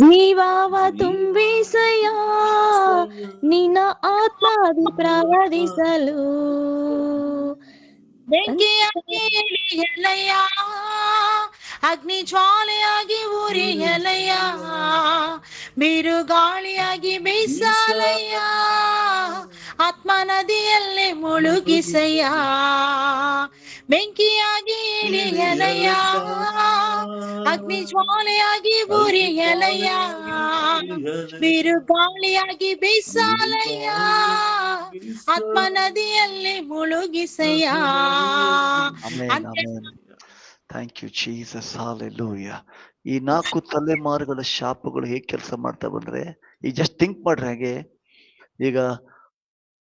ಜೀವವ ತುಂಬಿಸಯ ನಿನ್ನ ಆತ್ಮದಿ ಪ್ರವರ್ಧಿಸಲು. ಬೆಂಕಿಯಾಗಿ ಇಳಿಯಲಯ, ಅಗ್ನಿ ಜ್ವಾಲೆಯಾಗಿ ಉರಿಯಲಯ, ಬಿರುಗಾಳಿಯಾಗಿ ಬೀಸಾಲಯ, ಆತ್ಮ ನದಿಯಲ್ಲಿ ಮುಳುಗಿಸಯ. ಬೆಂಕಿಯಾಗಿ ಇಳಿಯಲಯ, ಅಗ್ನಿ ಜ್ವಾಲೆಯಾಗಿ ಉರಿಯಲಯ, ಬಿರುಗಾಳಿಯಾಗಿ ಬೀಸಾಲಯ, ಆತ್ಮ ನದಿಯಲ್ಲಿ ಮುಳುಗಿಸಯ. Thank you Jesus. ಹಾಲೆಲೂಯ. ಈ 4 ತಲೆಮಾರುಗಳ ಶಾಪಗಳು ಹೇಗೆ ಕೆಲಸ ಮಾಡ್ತಾ ಬಂದ್ರೆ, ಈಗ ಜಸ್ಟ್ ಥಿಂಕ್ ಮಾಡ್ರಿ. ಹಾಗೆ ಈಗ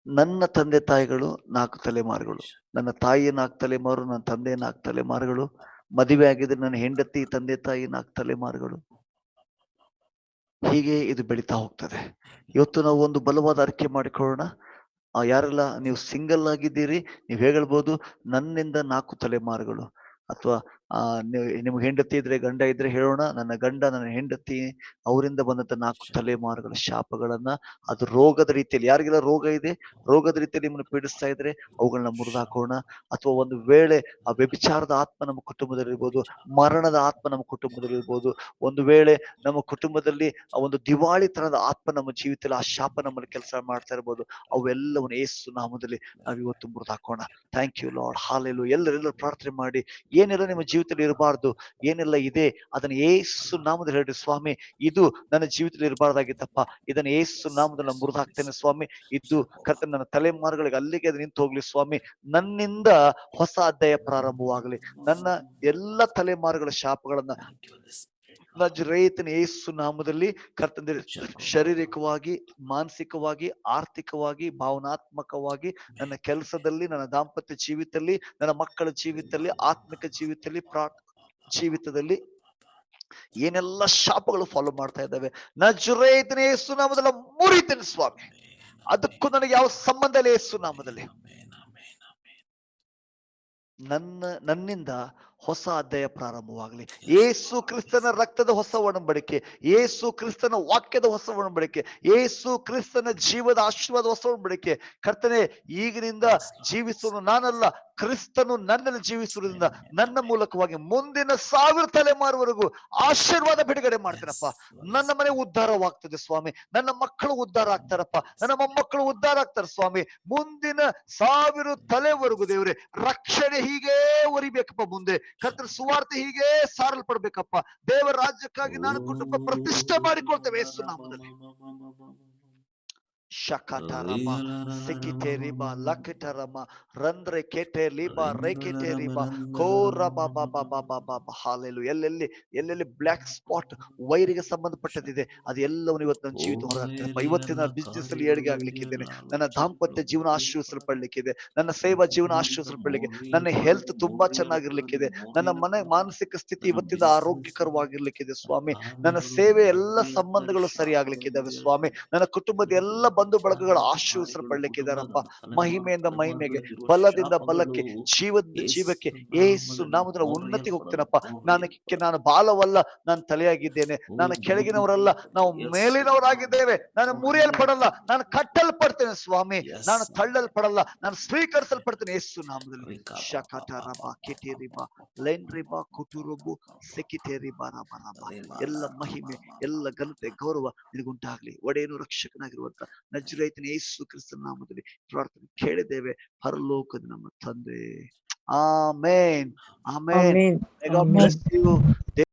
ನನ್ನ ತಂದೆ ತಾಯಿಗಳು 4 ತಲೆಮಾರುಗಳು, ನನ್ನ ತಾಯಿ 4 ತಲೆಮಾರು, ನನ್ನ ತಂದೆ 4 ತಲೆಮಾರುಗಳು, ಮದುವೆ ಆಗಿದ್ರೆ ನನ್ನ ಹೆಂಡತಿ ತಂದೆ ತಾಯಿ 4 ತಲೆಮಾರುಗಳು. ಹೀಗೆ ಇದು ಬೆಳೀತಾ ಹೋಗ್ತದೆ. ಇವತ್ತು ನಾವು ಒಂದು ಬಲವಾದ ಅರಿಕೆ ಮಾಡಿಕೊಳ್ಳೋಣ. ಯಾರೆಲ್ಲ ನೀವು ಸಿಂಗಲ್ ಆಗಿದ್ದೀರಿ, ನೀವು ಹೇಳ್ಬೋದು ನನ್ನಿಂದ 4 ತಲೆಮಾರುಗಳು, ಅಥವಾ ನಿಮ್ಗೆ ಹೆಂಡತಿ ಇದ್ರೆ ಗಂಡ ಇದ್ರೆ ಹೇಳೋಣ, ನನ್ನ ಗಂಡ ನನ್ನ ಹೆಂಡತಿ ಅವರಿಂದ ಬಂದಂತ 4 ತಲೆಮಾರುಗಳ ಶಾಪಗಳನ್ನ, ಅದು ರೋಗದ ರೀತಿಯಲ್ಲಿ, ಯಾರಿಗೆಲ್ಲ ರೋಗ ಇದೆ, ರೋಗದ ರೀತಿಯಲ್ಲಿ ನಿಮ್ಮನ್ನು ಪೀಡಿಸ್ತಾ ಇದ್ರೆ ಅವುಗಳನ್ನ ಮುರಿದಾಕೋಣ. ಅಥವಾ ಒಂದು ವೇಳೆ ಆ ವ್ಯಭಿಚಾರದ ಆತ್ಮ ನಮ್ಮ ಕುಟುಂಬದಲ್ಲಿರ್ಬೋದು, ಮರಣದ ಆತ್ಮ ನಮ್ಮ ಕುಟುಂಬದಲ್ಲಿರ್ಬೋದು, ಒಂದು ವೇಳೆ ನಮ್ಮ ಕುಟುಂಬದಲ್ಲಿ ಆ ಒಂದು ದಿವಾಳಿತನದ ಆತ್ಮ ನಮ್ಮ ಜೀವಿತದಲ್ಲಿ ಆ ಶಾಪ ನಮ್ಮಲ್ಲಿ ಕೆಲಸ ಮಾಡ್ತಾ ಇರ್ಬೋದು, ಅವೆಲ್ಲವನ್ನು ಯೇಸು ನಾಮದಲ್ಲಿ ನಾವಿವತ್ತು ಮುರಿದಾಕೋಣ. Thank you lord, hallelujah. ಎಲ್ಲರೆಲ್ಲರೂ ಪ್ರಾರ್ಥನೆ ಮಾಡಿ, ಏನೆಲ್ಲ ನಿಮ್ಮ ಜೀವಿತದಲ್ಲಿ ಇರಬಾರ್ದು, ಏನೆಲ್ಲ ಇದೆ ಅದನ್ನ ಯೇಸು ನಾಮದಲ್ಲಿ ಹೇಳ್ರಿ, ಸ್ವಾಮಿ ಇದು ನನ್ನ ಜೀವಿತದಲ್ಲಿ ಇರಬಾರ್ದಾಗಿತ್ತಪ್ಪ, ಇದನ್ನ ಯೇಸು ನಾಮದಲ್ಲಿ ಮುರಿದು ಹಾಕ್ತೇನೆ ಸ್ವಾಮಿ. ಇದು ಕರ್ತನ ನನ್ನ ತಲೆಮಾರುಗಳಿಗೆ ಅಲ್ಲಿಗೆ ಅದು ನಿಂತು ಹೋಗ್ಲಿ ಸ್ವಾಮಿ. ನನ್ನಿಂದ ಹೊಸ ಅಧ್ಯಾಯ ಪ್ರಾರಂಭವಾಗಲಿ. ನನ್ನ ಎಲ್ಲ ತಲೆಮಾರುಗಳ ಶಾಪಗಳನ್ನ ನಜರೇತಿನ ಯೇಸು ನಾಮದಲ್ಲಿ ಕರ್ತನ ಶಾರೀರಿಕವಾಗಿ, ಮಾನಸಿಕವಾಗಿ, ಆರ್ಥಿಕವಾಗಿ, ಭಾವನಾತ್ಮಕವಾಗಿ, ನನ್ನ ಕೆಲಸದಲ್ಲಿ, ನನ್ನ ದಾಂಪತ್ಯ ಜೀವಿತದಲ್ಲಿ, ನನ್ನ ಮಕ್ಕಳ ಜೀವಿತದಲ್ಲಿ, ಆತ್ಮಿಕ ಜೀವಿತದಲ್ಲಿ, ಜೀವಿತದಲ್ಲಿ ಏನೆಲ್ಲ ಶಾಪಗಳು ಫಾಲೋ ಮಾಡ್ತಾ ಇದ್ದಾವೆ, ನಜರೇತಿನ ಯೇಸು ನಾಮದಲ್ಲಿ ಮುರಿತೇನೆ ಸ್ವಾಮಿ. ಅದಕ್ಕೂ ನನಗೆ ಯಾವ ಸಂಬಂಧ ಇಲ್ಲ ಯೇಸು ನಾಮದಲ್ಲಿ. ನನ್ನಿಂದ ಹೊಸ ಅಧ್ಯಾಯ ಪ್ರಾರಂಭವಾಗಲಿ. ಯೇಸು ಕ್ರಿಸ್ತನ ರಕ್ತದ ಹೊಸ ಒಡಂಬಡಿಕೆ, ಯೇಸು ಕ್ರಿಸ್ತನ ವಾಕ್ಯದ ಹೊಸ ಒಡಂಬಡಿಕೆ, ಯೇಸು ಕ್ರಿಸ್ತನ ಜೀವದ ಆಶೀರ್ವಾದ ಹೊಸ ಒಡಂಬಡಿಕೆ. ಕರ್ತನೆ, ಈಗಿನಿಂದ ಜೀವಿಸುವ ನಾನಲ್ಲ, ಕ್ರಿಸ್ತನು ನನ್ನಲ್ಲಿ ಜೀವಿಸುವುದರಿಂದ ನನ್ನ ಮೂಲಕವಾಗಿ ಮುಂದಿನ 1000 ತಲೆಮಾರುವರೆಗೂ ಆಶೀರ್ವಾದ ಬಿಡುಗಡೆ ಮಾಡ್ತೇನಪ್ಪ. ನನ್ನ ಮನೆ ಉದ್ಧಾರವಾಗ್ತದೆ ಸ್ವಾಮಿ, ನನ್ನ ಮಕ್ಕಳು ಉದ್ಧಾರ ಆಗ್ತಾರಪ್ಪ, ನನ್ನ ಮೊಮ್ಮಕ್ಕಳು ಉದ್ಧಾರ ಆಗ್ತಾರೆ ಸ್ವಾಮಿ. ಮುಂದಿನ 1000 ತಲೆವರೆಗೂ ದೇವ್ರೆ ರಕ್ಷಣೆ ಹೀಗೇ ಒರಿಬೇಕಪ್ಪ. ಮುಂದೆ ಕರ್ತನ ಸುವಾರ್ತೆ ಹೀಗೇ ಸಾರಲ್ಪಡ್ಬೇಕಪ್ಪ. ದೇವರ ರಾಜ್ಯಕ್ಕಾಗಿ ನಾನು ಕುಟುಂಬ ಪ್ರತಿಷ್ಠೆ ಮಾಡಿಕೊಳ್ತೇವೆ ಯೇಸು ನಾಮದಲ್ಲಿ. ಶಕಟರಮ ಸಿಕಿಟೆ ರಿಬಾ ಲಕಿಟರಮ ರಂದ್ರೆ ಕೆಟೆ ಲಿಬಾ ರೇಕಿಟೆ ರಿಬಾ ಕೋರಬ ಬಾಬಾ ಬಾಬಾ ಬಾಬಾ. ಹಾಲೆಲು ಎಲ್ಲೆಲ್ಲಿ ಬ್ಲಾಕ್ ಸ್ಪಾಟ್ ವೈರಿಗೆ ಸಂಬಂಧಪಟ್ಟದಿದೆ ಅದೆಲ್ಲವನ್ನು ಇವತ್ತು ನನ್ನ ಜೀವಿತ ಹೊರಗಾಗ್ತೇನಪ್ಪ. ಇವತ್ತಿನ ಬಿಸ್ನೆಸ್ ಅಲ್ಲಿ ಏಳಿಗೆ ಆಗ್ಲಿಕ್ಕಿದ್ದೇನೆ, ನನ್ನ ದಾಂಪತ್ಯ ಜೀವನ ಆಶ್ರಯಿಸಲ್ಪಡ್ಲಿಕ್ಕಿದೆ, ನನ್ನ ಸೇವಾ ಜೀವನ ಆಶ್ರಯಿಸಲ್ಪಡ್ಲಿಕ್ಕೆ, ನನ್ನ ಹೆಲ್ತ್ ತುಂಬಾ ಚೆನ್ನಾಗಿರ್ಲಿಕ್ಕಿದೆ, ನನ್ನ ಮಾನಸಿಕ ಸ್ಥಿತಿ ಇವತ್ತಿಂದ ಆರೋಗ್ಯಕರವಾಗಿರ್ಲಿಕ್ಕಿದೆ ಸ್ವಾಮಿ. ನನ್ನ ಸೇವೆ ಎಲ್ಲ ಸಂಬಂಧಗಳು ಸರಿಯಾಗ್ಲಿಕ್ಕಿದ್ದಾವೆ ಸ್ವಾಮಿ. ನನ್ನ ಕುಟುಂಬದ ಎಲ್ಲ ಬಂಧು ಬಳಗಗಳು ಆಶೀರ್ವದಿಸಲ್ಪಡ್ಲಿಕ್ಕಿದ್ದಾರಪ್ಪ. ಮಹಿಮೆಯಿಂದ ಮಹಿಮೆಗೆ, ಬಲದಿಂದ ಬಲಕ್ಕೆ, ಜೀವದಿಂದ ಜೀವಕ್ಕೆ ಯೇಸು ನಾಮದಲ್ಲಿ ಉನ್ನತಿಗೆ ಹೋಗ್ತೇನಪ್ಪ. ನಾನು ಬಾಲವಲ್ಲ, ನಾನು ತಲೆಯಾಗಿದ್ದೇನೆ. ನಾನು ಕೆಳಗಿನವರಲ್ಲ, ನಾವು ಮೇಲಿನವರಾಗಿದ್ದೇವೆ. ನಾನು ಮುರಿಯಲ್ಪಡಲ್ಲ, ನಾನು ಕಟ್ಟಲ್ಪಡ್ತೇನೆ ಸ್ವಾಮಿ. ನಾನು ತಳ್ಳಲ್ಪಡಲ್ಲ, ನಾನು ಸ್ವೀಕರಿಸಲ್ಪಡ್ತೇನೆ ಯೇಸು ನಾಮದಲ್ಲಿ. ಶಕಟರಬ ಕಿಟಿರಿಬ ಲೆನ್ರಿಬ ಕುಟುರುಬು ಸೆಕಿಟೇರಿಬ ರಬ ರಬ. ಎಲ್ಲ ಮಹಿಮೆ, ಎಲ್ಲ ಘನತೆ, ಗೌರವ ನಿನಗುಂಟಾಗ್ಲಿ. ಒಡೆಯನು ರಕ್ಷಕನಾಗಿರುವಂತ ನಜರೇತಿನ ಯೇಸು ಕ್ರಿಸ್ತನ ನಾಮದಲ್ಲಿ ಪ್ರಾರ್ಥನೆ ಕೇಳಿದ್ದೇವೆ, ಪರಲೋಕದ ನಮ್ಮ ತಂದೆ. ಆಮೇನ್, ಆಮೇನ್. Amen. May God bless you.